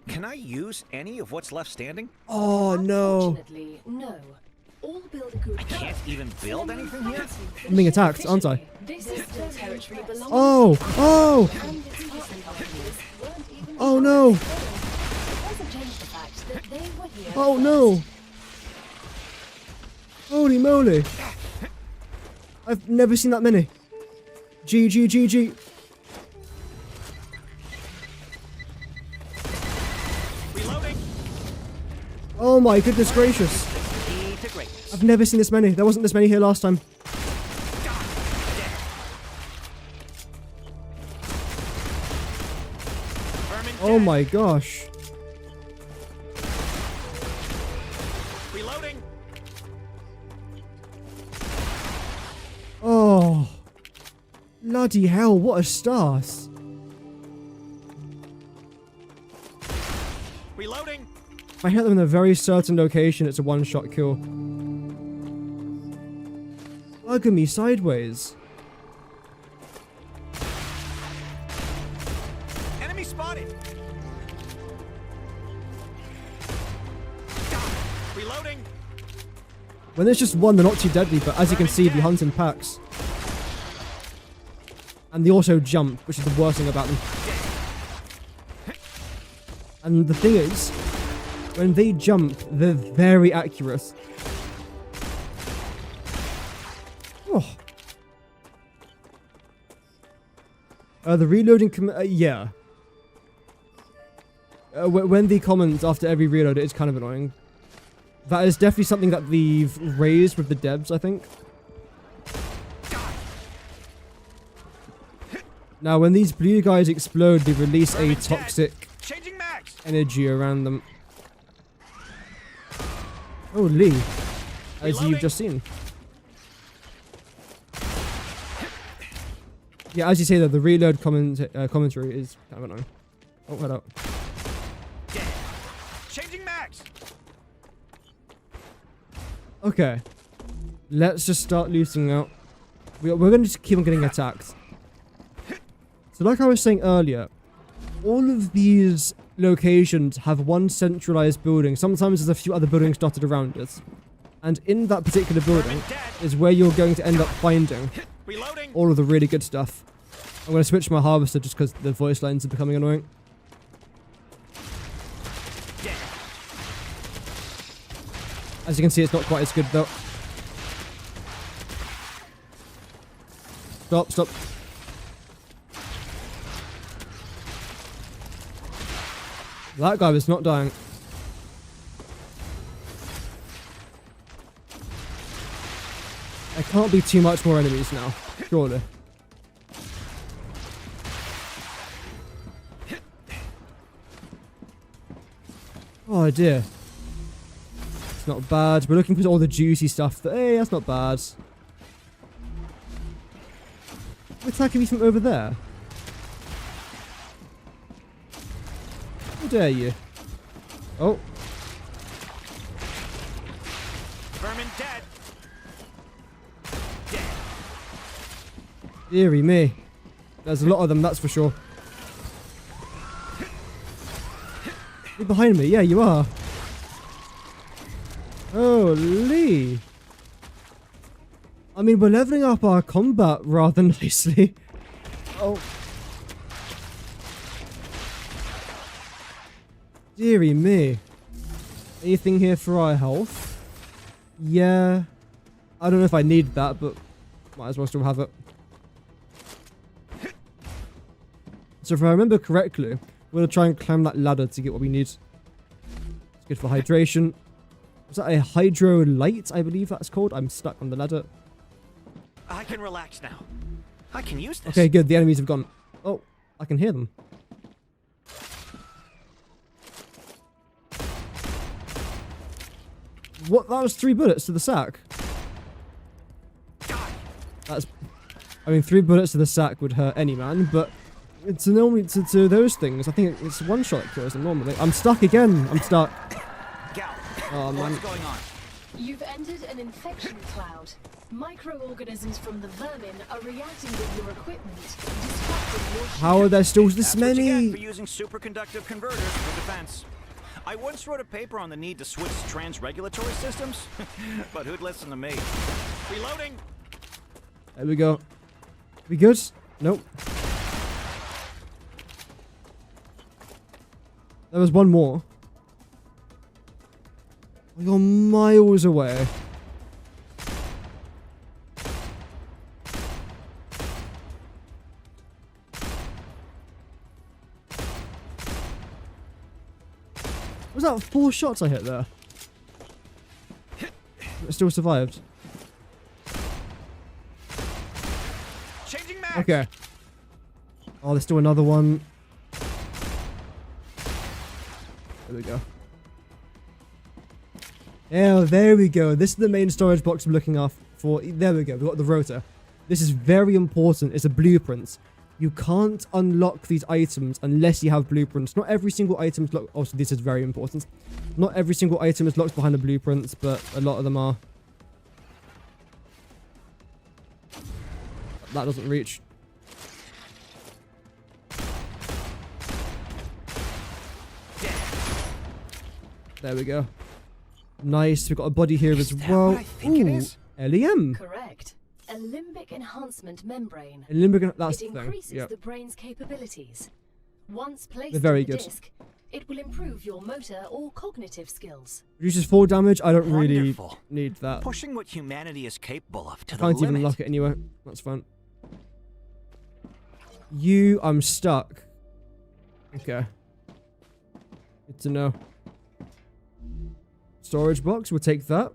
Can I use any of what's left standing? Oh no. Unfortunately, no. All builder group I can't even build anything here? I'm being attacked, aren't I? This is the territory belonging Oh! Oh! and its partner companies weren't even Oh no! It doesn't change the fact that they were here Oh no! Holy moly! I've never seen that many. GG. Reloading. Oh my goodness gracious. I've never seen this many. There wasn't this many here last time. Oh my gosh. Reloading. Oh. Bloody hell, what a start. Reloading. If I hit them in a very certain location, it's a one-shot kill. Bugging me sideways. Enemy spotted. Reloading. When there's just one, they're not too deadly, but as you can see, they hunt in packs. And they also jump, which is the worst thing about them. And the thing is, when they jump, they're very accurate. Oh. The reloading yeah. When they comment after every reload, it is kind of annoying. That is definitely something that they've raised with the devs, I think. Now, when these blue guys explode, they release a toxic energy around them. Holy. As you've just seen. Yeah, as you say though, the reload commentary is kind of annoying. Oh, head out. Changing max. Okay. Let's just start loosening out. We're going to just keep on getting attacked. So like I was saying earlier, all of these locations have one centralized building. Sometimes there's a few other buildings dotted around it. And in that particular building is where you're going to end up finding all of the really good stuff. I'm going to switch my harvester just because the voice lines are becoming annoying. As you can see, it's not quite as good though. Stop, stop. That guy was not dying. There can't be too much more enemies now, surely. Oh dear. It's not bad. We're looking for all the juicy stuff. Hey, that's not bad. They're attacking me from over there. How dare you? Oh. Vermin dead. Deary me. There's a lot of them, that's for sure. You're behind me? Yeah, you are. Holy. I mean, we're leveling up our combat rather nicely. Oh. Deary me. Anything here for our health? Yeah. I don't know if I need that, but might as well still have it. So if I remember correctly, we're going to try and climb that ladder to get what we need. It's good for hydration. Was that a hydro light, I believe that's called? I'm stuck on the ladder. I can relax now. I can use this. Okay, good. The enemies have gone. Oh, I can hear them. What? That was 3 bullets to the sack. That's... I mean, 3 bullets to the sack would hurt any man, but... It's normally to those things. I think it's one shot that kills them normally. I'm stuck again. I'm stuck. Oh man. What's going on? You've entered an infection cloud. Microorganisms from the vermin are reacting with your equipment, disrupting your... How are there still this many? What you get for using superconductive converters for defense. I once wrote a paper on the need to switch to trans-regulatory systems, but who'd listen to me? Reloading. There we go. We good? Nope. There was one more. You're miles away. Was that 4 shots I hit there? It still survived. Changing max. Okay. Oh, there's still another one. There we go. Yeah, there we go. This is the main storage box I'm looking for. There we go. We've got the rotor. This is very important. It's a blueprint. You can't unlock these items unless you have blueprints. Not every single item is locked. Also, this is very important. Not every single item is locked behind the blueprints, but a lot of them are. That doesn't reach. There we go. Nice. We've got a body here as well. What I think it is? LEM. Correct. a limbic enhancement membrane. A limbic, that's it the thing. increases Yep. the brain's capabilities. Once placed They're very on the good. disc, it will improve your motor or cognitive skills. Reduces fall damage. I don't really Wonderful. need that. Pushing what humanity is capable of to the Can't even limit. lock it anyway. That's fine. I'm stuck. Okay. Good to know. Storage box, we'll take that.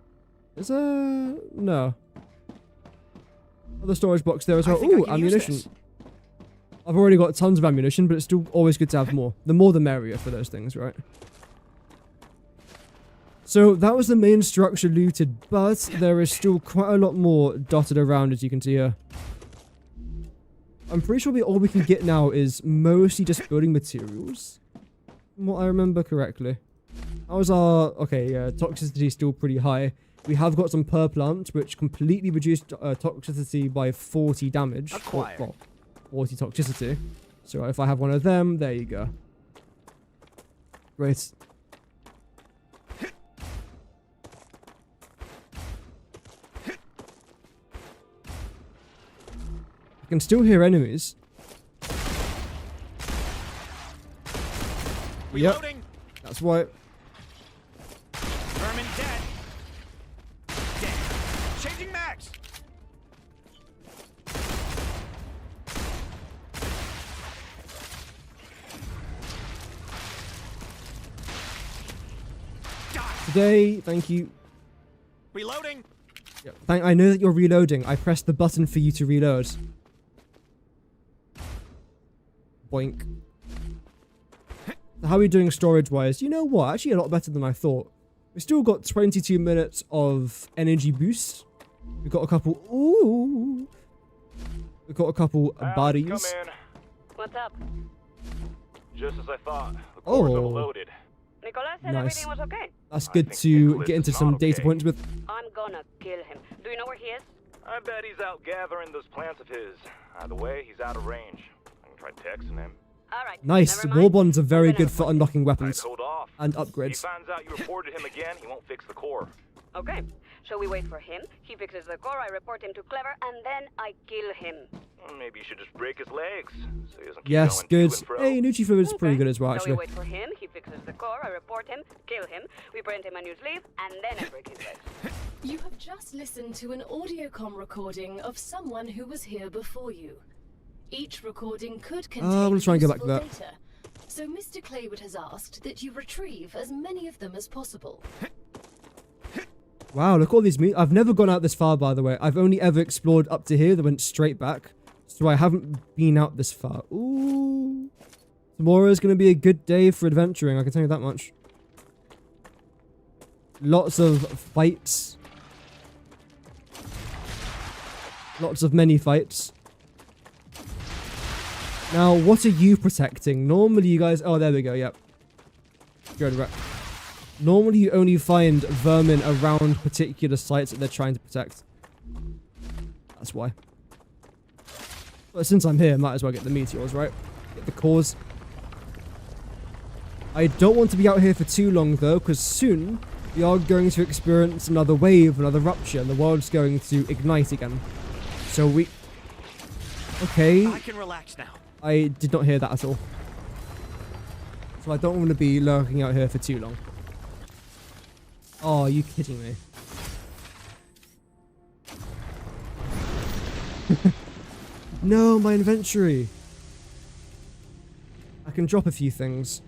Is there... No. Other storage box there as well. I think I Ooh, can use ammunition. this. I've already got tons of ammunition, but it's still always good to have more. The more the merrier for those things, right? So that was the main structure looted, but there is still quite a lot more dotted around, as you can see here. I'm pretty sure all we can get now is mostly just building materials, from what I remember correctly. How's our... Okay, yeah, toxicity is still pretty high. We have got some plant, which completely reduced toxicity by 40 damage. Acquired. Well, 40 toxicity. So if I have one of them, there you go. Great. I can still hear enemies. Yep. Reloading. That's why... Vermin dead. Dead. Changing mags. Today, thank you. Reloading. Yep. I know that you're reloading. I pressed the button for you to reload. Boink. So how are we doing storage-wise? You know what? Actually, a lot better than I thought. We've still got 22 minutes of energy boost. We've got a couple... Ooh! We've got a couple bodies. Come in. What's up? Just as I thought. The Oh. cores overloaded. Nicolas said Nice. everything was okay. That's I good think to Nicholas get into is some not data okay. points with. I'm gonna kill him. Do you know where he is? I bet he's out gathering those plants of his. Either way, he's out of range. I can try texting him. All right. Nice. never War mind. bonds are very I'm gonna good for report unlocking I'd weapons hold off. and If he upgrades. finds out you reported him again, he won't fix the core. it. Okay. Shall we wait for him? He fixes the core, I report him to Clever, and then I kill him. Maybe you should just break his legs, so he doesn't keep Yes, going good. to and fro. Hey, Nucci Fluid is pretty Okay. good as well, So actually. we wait for him, he fixes the core, I report him, kill him, we print him a new sleeve, and then I break his legs. You have just listened to an audiocom recording of someone who was here before you. Each recording could contain I'm gonna try and go back to useful that. data. So Mr. Claywood has asked that you retrieve as many of them as possible. Wow, look at all these I've never gone out this far, by the way. I've only ever explored up to here, that went straight back. So I haven't been out this far. Ooh. Tomorrow's going to be a good day for adventuring, I can tell you that much. Lots of fights. Lots of many fights. Now, what are you protecting? Normally you guys... Oh, there we go, yep. Good, right. Normally you only find vermin around particular sites that they're trying to protect. That's why. But since I'm here, might as well get the meteors, right? Get the cores. I don't want to be out here for too long though, because soon we are going to experience another wave, another rupture, and the world's going to ignite again. So we... Okay. I can relax now. I did not hear that at all. So I don't want to be lurking out here for too long. Oh, are you kidding me? No, my inventory. I can drop a few things.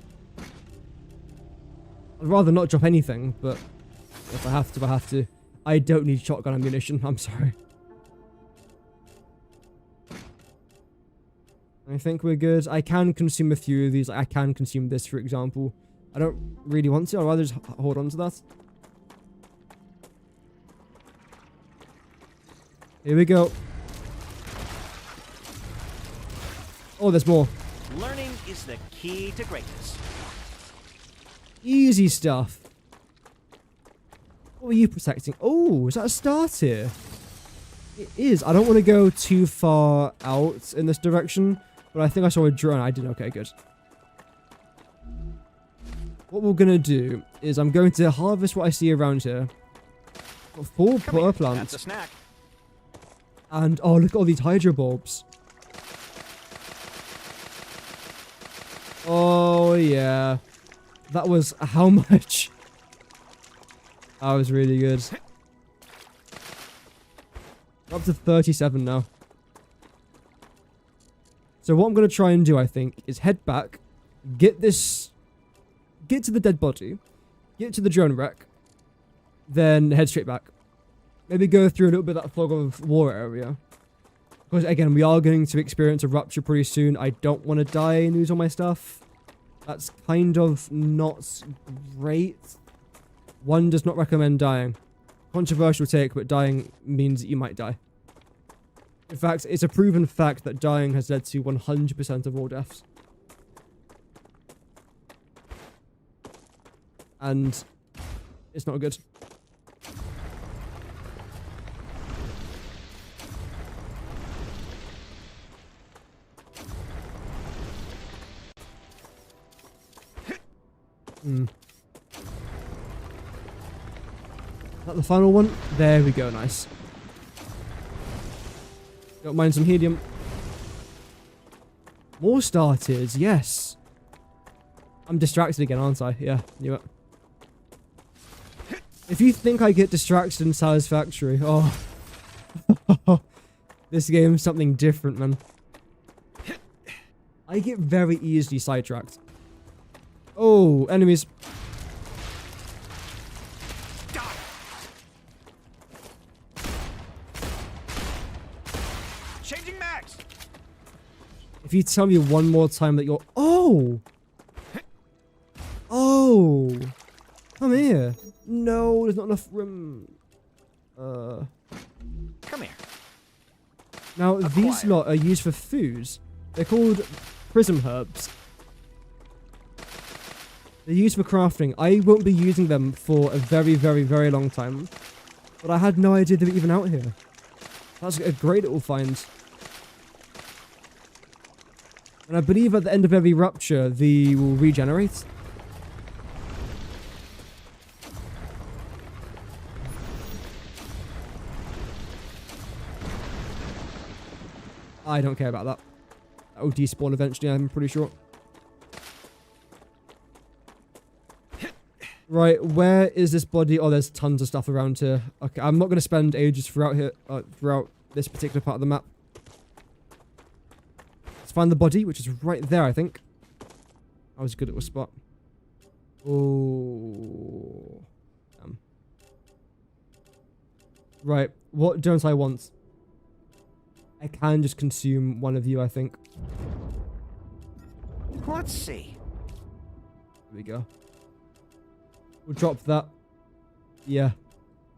I'd rather not drop anything, but if I have to, I have to. I don't need shotgun ammunition, I'm sorry. I think we're good. I can consume a few of these. I can consume this, for example. I don't really want to. I'd rather just hold on to that. Here we go. Oh, there's more. Learning is the key to greatness. Easy stuff. What were you protecting? Oh, is that a start here? It is. I don't want to go too far out in this direction, but I think I saw a drone. I did. Okay, good. What we're going to do is I'm going to harvest what I see around here. Got 4 power plants. That's a snack. And, oh, look at all these hydro bulbs. Oh, yeah. That was how much? That was really good. We're up to 37 now. So what I'm going to try and do, I think, is head back, get to the dead body, get to the drone wreck, then head straight back. Maybe go through a little bit of that fog of war area. Because again, we are going to experience a rupture pretty soon. I don't want to die and lose all my stuff. That's kind of not great. One does not recommend dying. Controversial take, but dying means that you might die. In fact, it's a proven fact that dying has led to 100% of all deaths. And it's not good. Is that the final one? There we go, nice. Don't mind some helium. More starters, yes. I'm distracted again, aren't I? Yeah, knew it. If you think I get distracted in Satisfactory, oh. This game is something different, man. I get very easily sidetracked. Oh, enemies. Changing mags. If you tell me one more time that you're... Oh! Oh! Come here. No, there's not enough room. Come here. Now, these lot are used for foods. They're called prism herbs. They're used for crafting. I won't be using them for a very, very, very long time. But I had no idea they were even out here. That's a great little find. And I believe at the end of every rupture, they will regenerate. I don't care about that. That will despawn eventually, I'm pretty sure. Right, where is this body? Oh, there's tons of stuff around here. Okay, I'm not going to spend ages throughout here, throughout this particular part of the map. Let's find the body, which is right there, I think. I was a good little spot. Oh. Right, what don't I want? I can just consume one of you, I think. Let's see. There we go. We'll drop that. Yeah.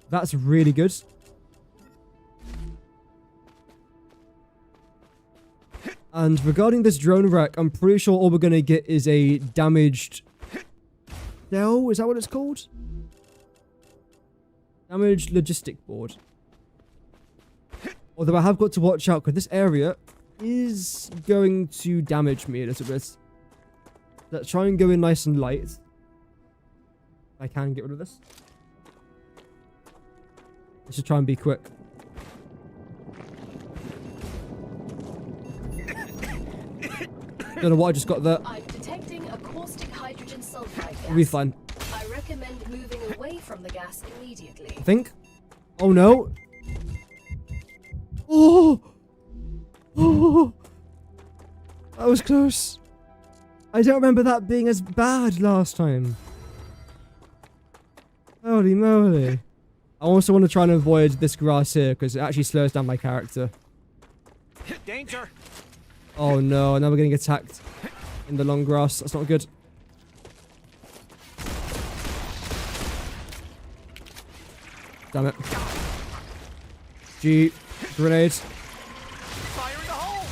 That's really good. And regarding this drone wreck, I'm pretty sure all we're going to get is a damaged... cell? Is that what it's called? Damaged logistic board. Although I have got to watch out, because this area is going to damage me a little bit. Let's try and go in nice and light. I can get rid of this. Let's just try and be quick. Don't know what I just got there. I'm detecting a caustic hydrogen sulfide gas. We'll be fine. I recommend moving away from the gas immediately. I think. Oh no. Oh! Oh! That was close. I don't remember that being as bad last time. Holy moly. I also want to try and avoid this grass here because it actually slows down my character. Danger. Oh no, now we're getting attacked in the long grass. That's not good. Damn it. G. Grenade. Fire in the hole.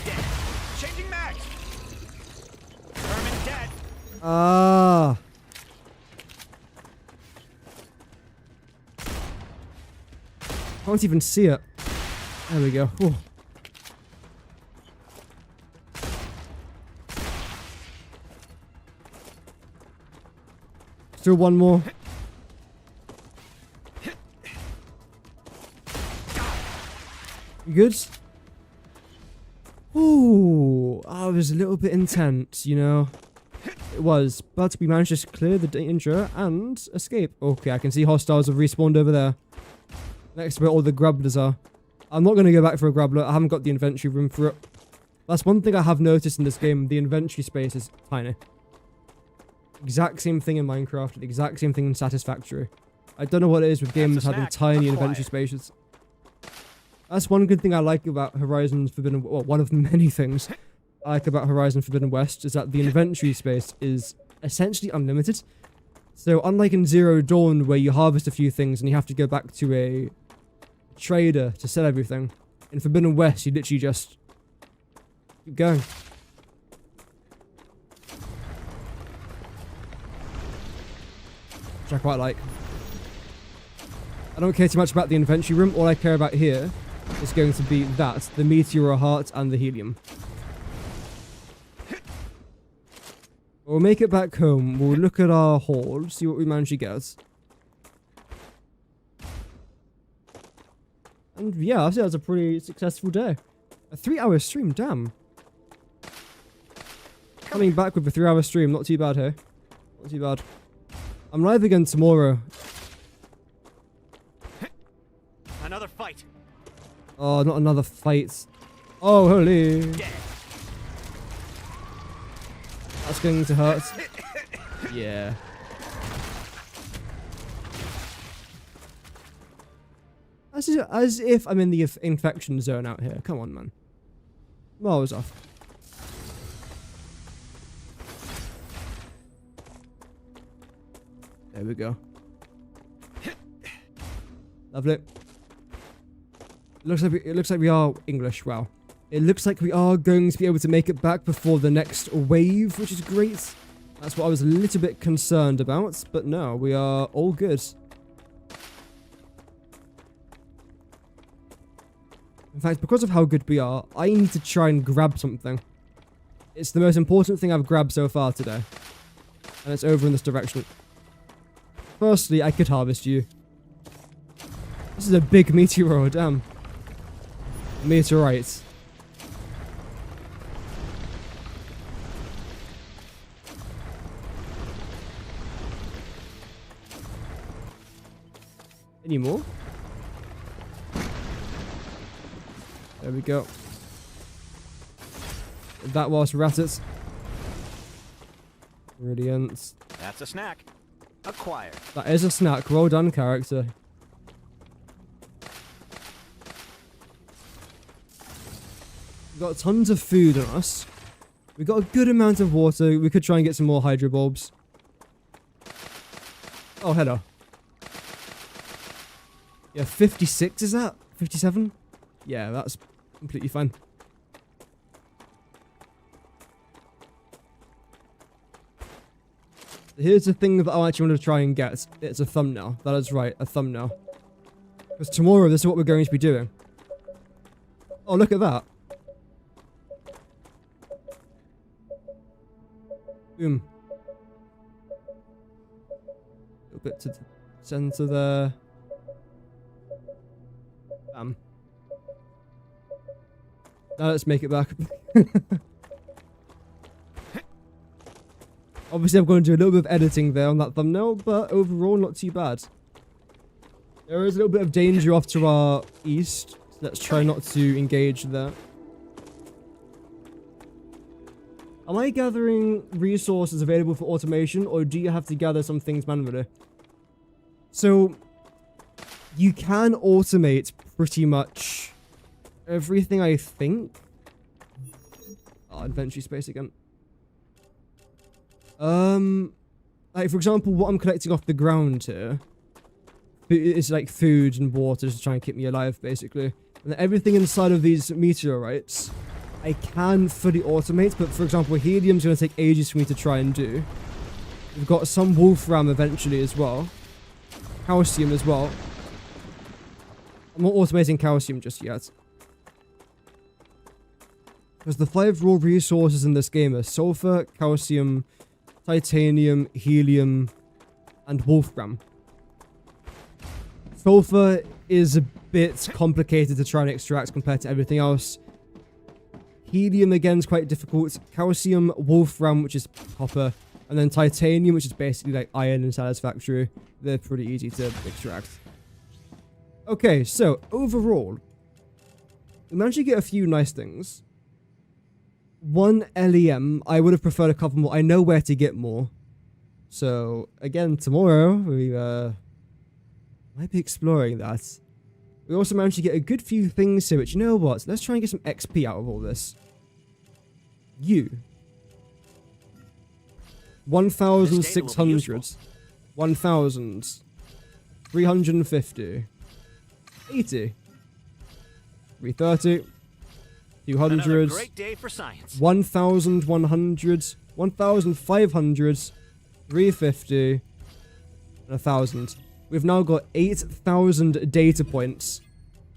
Dead. Changing mags. Herman dead. Ah. Can't even see it. There we go. Whew. Still one more. You good? Ooh, I was a little bit intense, you know. It was, but we managed to clear the danger and escape. Okay, I can see hostiles have respawned over there. Next to where all the grubblers are. I'm not going to go back for a grabbler. I haven't got the inventory room for it. That's one thing I have noticed in this game. The inventory space is tiny. Exact same thing in Minecraft. The exact same thing in Satisfactory. I don't know what it is with games having tiny inventory spaces. That's one good thing I like about Horizon Forbidden... Well, one of the many things I like about Horizon Forbidden West is that the inventory space is essentially unlimited. So unlike in Zero Dawn where you harvest a few things and you have to go back to a trader to sell everything, in Forbidden West you literally just keep going. Which I quite like. I don't care too much about the inventory room. All I care about here is going to be that, the meteor heart and the helium. We'll make it back home. We'll look at our haul, see what we manage to get. And yeah, I think that was a pretty successful day. A 3-hour stream, damn. Coming back with a 3-hour stream, not too bad here. Not too bad. I'm live again tomorrow. Another fight. Oh, not another fight. Oh, holy. That's going to hurt. Yeah. As if I'm in the infection zone out here. Come on, man. Miles off. There we go. Lovely. It looks like we are English. Wow. It looks like we are going to be able to make it back before the next wave, which is great. That's what I was a little bit concerned about, but no, we are all good. In fact, because of how good we are, I need to try and grab something. It's the most important thing I've grabbed so far today. And it's over in this direction. Firstly, I could harvest you. This is a big meteor, damn. Meteorite. Any more? There we go. That whilst we're at it. Brilliant. That's a snack. Acquired. That is a snack. Well done, character. We've got tons of food on us. We've got a good amount of water. We could try and get some more hydro bulbs. Oh, hello. Yeah, 56 is that? 57? Yeah, that's completely fine. Here's the thing that I actually want to try and get. It's a thumbnail. That is right, a thumbnail. Because tomorrow, this is what we're going to be doing. Oh, look at that. Boom. A little bit to the center there. Bam. Now let's make it back. Obviously, I'm going to do a little bit of editing there on that thumbnail, but overall, not too bad. There is a little bit of danger off to our east. So let's try not to engage there. Am I gathering resources available for automation, or do you have to gather some things manually? So, you can automate pretty much everything, I think. Oh, inventory space again. Like, for example, what I'm collecting off the ground here is like food and water just to try and keep me alive, basically. And then everything inside of these meteorites, I can fully automate, but for example, helium's going to take ages for me to try and do. We've got some wolfram eventually as well. Calcium as well. I'm not automating calcium just yet. Because the 5 raw resources in this game are sulfur, calcium, titanium, helium, and wolfram. Sulfur is bit complicated to try and extract compared to everything else. Helium, again, is quite difficult. Calcium, wolfram, which is copper, and then titanium, which is basically like iron and satisfactory. They're pretty easy to extract. Okay, so overall, we managed to get a few nice things. One LEM, I would have preferred a couple more. I know where to get more. So, again, tomorrow, we might be exploring that. We also managed to get a good few things here, which, you know what? Let's try and get some XP out of all this. You. 1,600. 1,000. 350. 80. 330. 200. Great day for science. 1,100. 1,500. 350. And 1,000. We've now got 8,000 data points.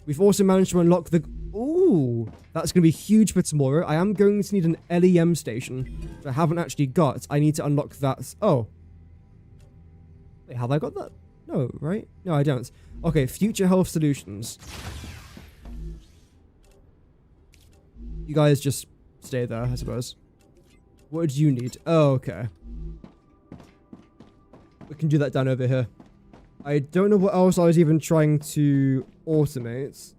We've also managed to unlock the... Ooh, that's going to be huge for tomorrow. I am going to need an LEM station, which I haven't actually got. I need to unlock that. Oh. Wait, have I got that? No, right? No, I don't. Okay, future health solutions. You guys just stay there, I suppose. What do you need? Oh, okay. We can do that down over here. I don't know what else I was even trying to automate.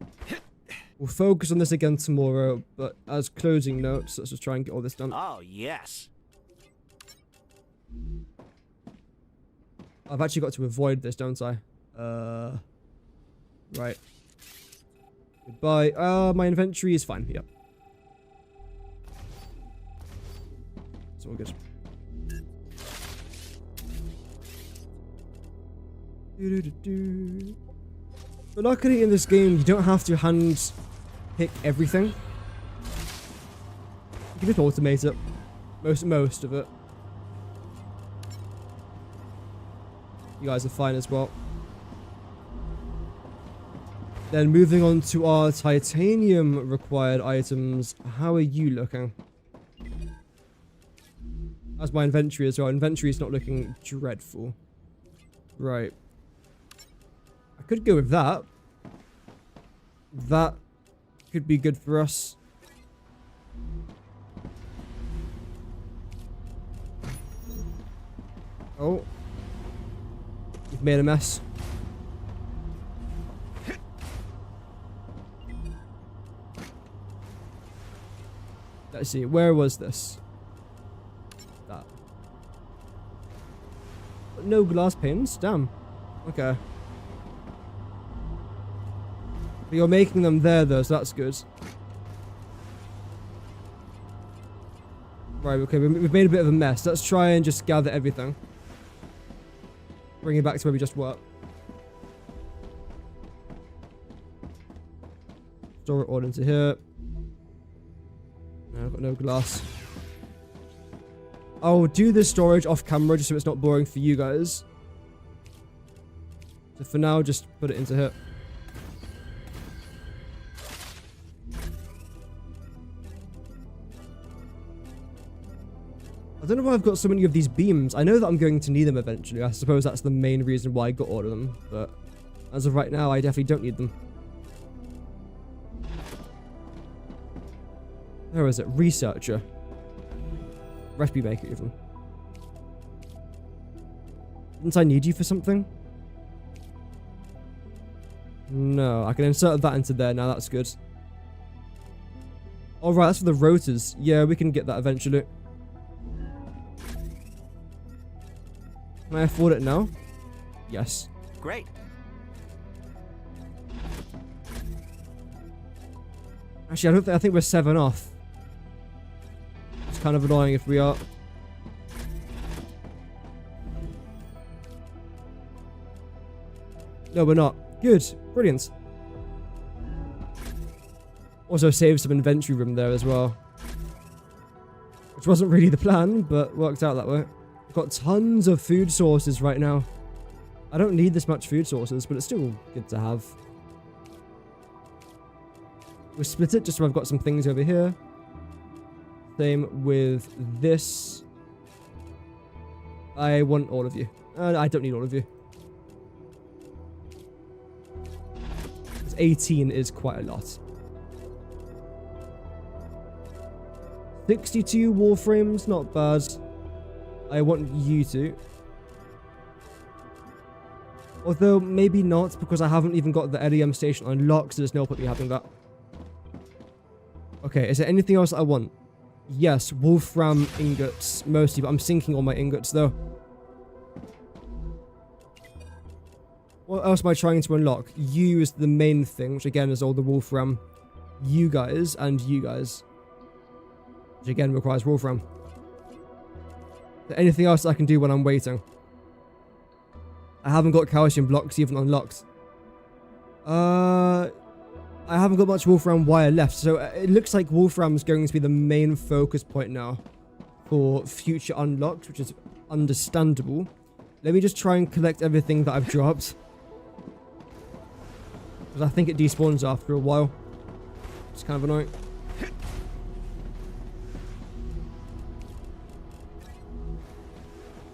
We'll focus on this again tomorrow, but as closing notes, let's just try and get all this done. Oh, yes. I've actually got to avoid this, don't I? Right. Goodbye. My inventory is fine. Yep. It's all good. But luckily in this game, you don't have to hand pick everything. You can just automate it. Most of it. You guys are fine as well. Then moving on to our titanium required items. How are you looking? That's my inventory as well. Inventory is not looking dreadful. Right. I could go with that. That could be good for us. Oh. We've made a mess. Let's see, where was this? That. No glass panes? Damn. Okay. But you're making them there though, so that's good. Right, okay, we've made a bit of a mess. Let's try and just gather everything. Bring it back to where we just were. Store it all into here. No, I've got no glass. I'll do this storage off camera just so it's not boring for you guys. So for now, just put it into here. I don't know why I've got so many of these beams. I know that I'm going to need them eventually. I suppose that's the main reason why I got all of them. But as of right now, I definitely don't need them. Where is it? Researcher. Recipe maker even. Didn't I need you for something? No, I can insert that into there now. That's good. Alright, that's for the rotors. Yeah, we can get that eventually. Can I afford it now? Yes. Great. Actually, I think we're 7 off. It's kind of annoying if we are. No, we're not. Good. Brilliant. Also saved some inventory room there as well. Which wasn't really the plan, but worked out that way. Got tons of food sources right now. I don't need this much food sources, but it's still good to have. We'll split it just so I've got some things over here. Same with this. I want all of you. I don't need all of you. Is 18 is quite a lot. 62 warframes, not bad. I want you to. Although, maybe not, because I haven't even got the LEM station unlocked, so there's no point in me having that. Okay, is there anything else I want? Yes, wolfram ingots, mostly, but I'm sinking all my ingots, though. What else am I trying to unlock? You is the main thing, which again is all the wolfram. You guys, and you guys. Which again requires wolfram. Is there anything else I can do when I'm waiting? I haven't got calcium blocks even unlocked. I haven't got much wolfram wire left, so it looks like wolfram is going to be the main focus point now for future unlocks, which is understandable. Let me just try and collect everything that I've dropped, because I think it despawns after a while. It's kind of annoying.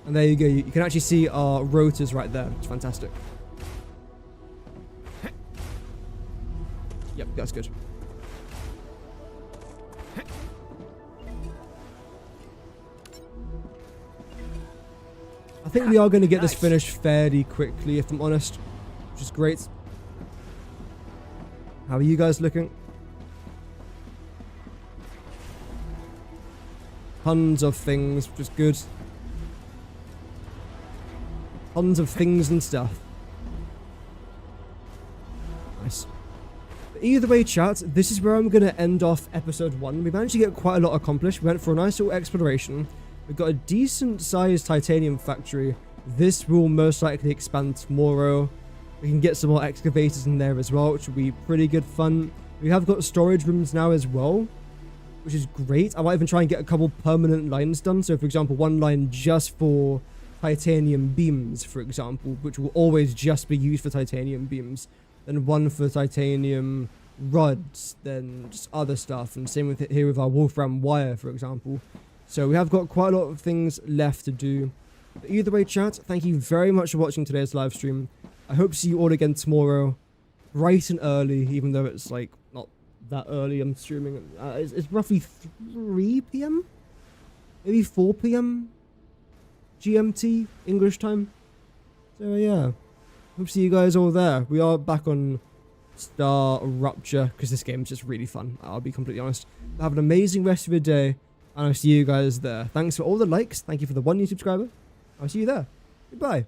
And there you go. You can actually see our rotors right there. It's fantastic. Yep, that's good. I think we are going to get this finished fairly quickly, if I'm honest, which is great. How are you guys looking? Tons of things, which is good. Tons of things and stuff. Nice. But either way, chat, this is where I'm going to end off episode 1. We managed to get quite a lot accomplished. We went for a nice little exploration. We've got a decent sized titanium factory. This will most likely expand tomorrow. We can get some more excavators in there as well, which will be pretty good fun. We have got storage rooms now as well, which is great. I might even try and get a couple permanent lines done. So, for example, one line just for titanium beams, for example, which will always just be used for titanium beams. Then one for titanium rods, then just other stuff. And same with it here with our wolfram wire, for example. So we have got quite a lot of things left to do. But either way, chat, thank you very much for watching today's live stream. I hope to see you all again tomorrow, bright and early, even though it's like not that early. I'm streaming. It's roughly 3 p.m? Maybe 4 p.m? GMT, English time. So yeah, hope to see you guys all there. We are back on Star Rupture, because this game is just really fun, I'll be completely honest. Have an amazing rest of your day, and I'll see you guys there. Thanks for all the likes. Thank you for the 1 new subscriber. I'll see you there. Goodbye.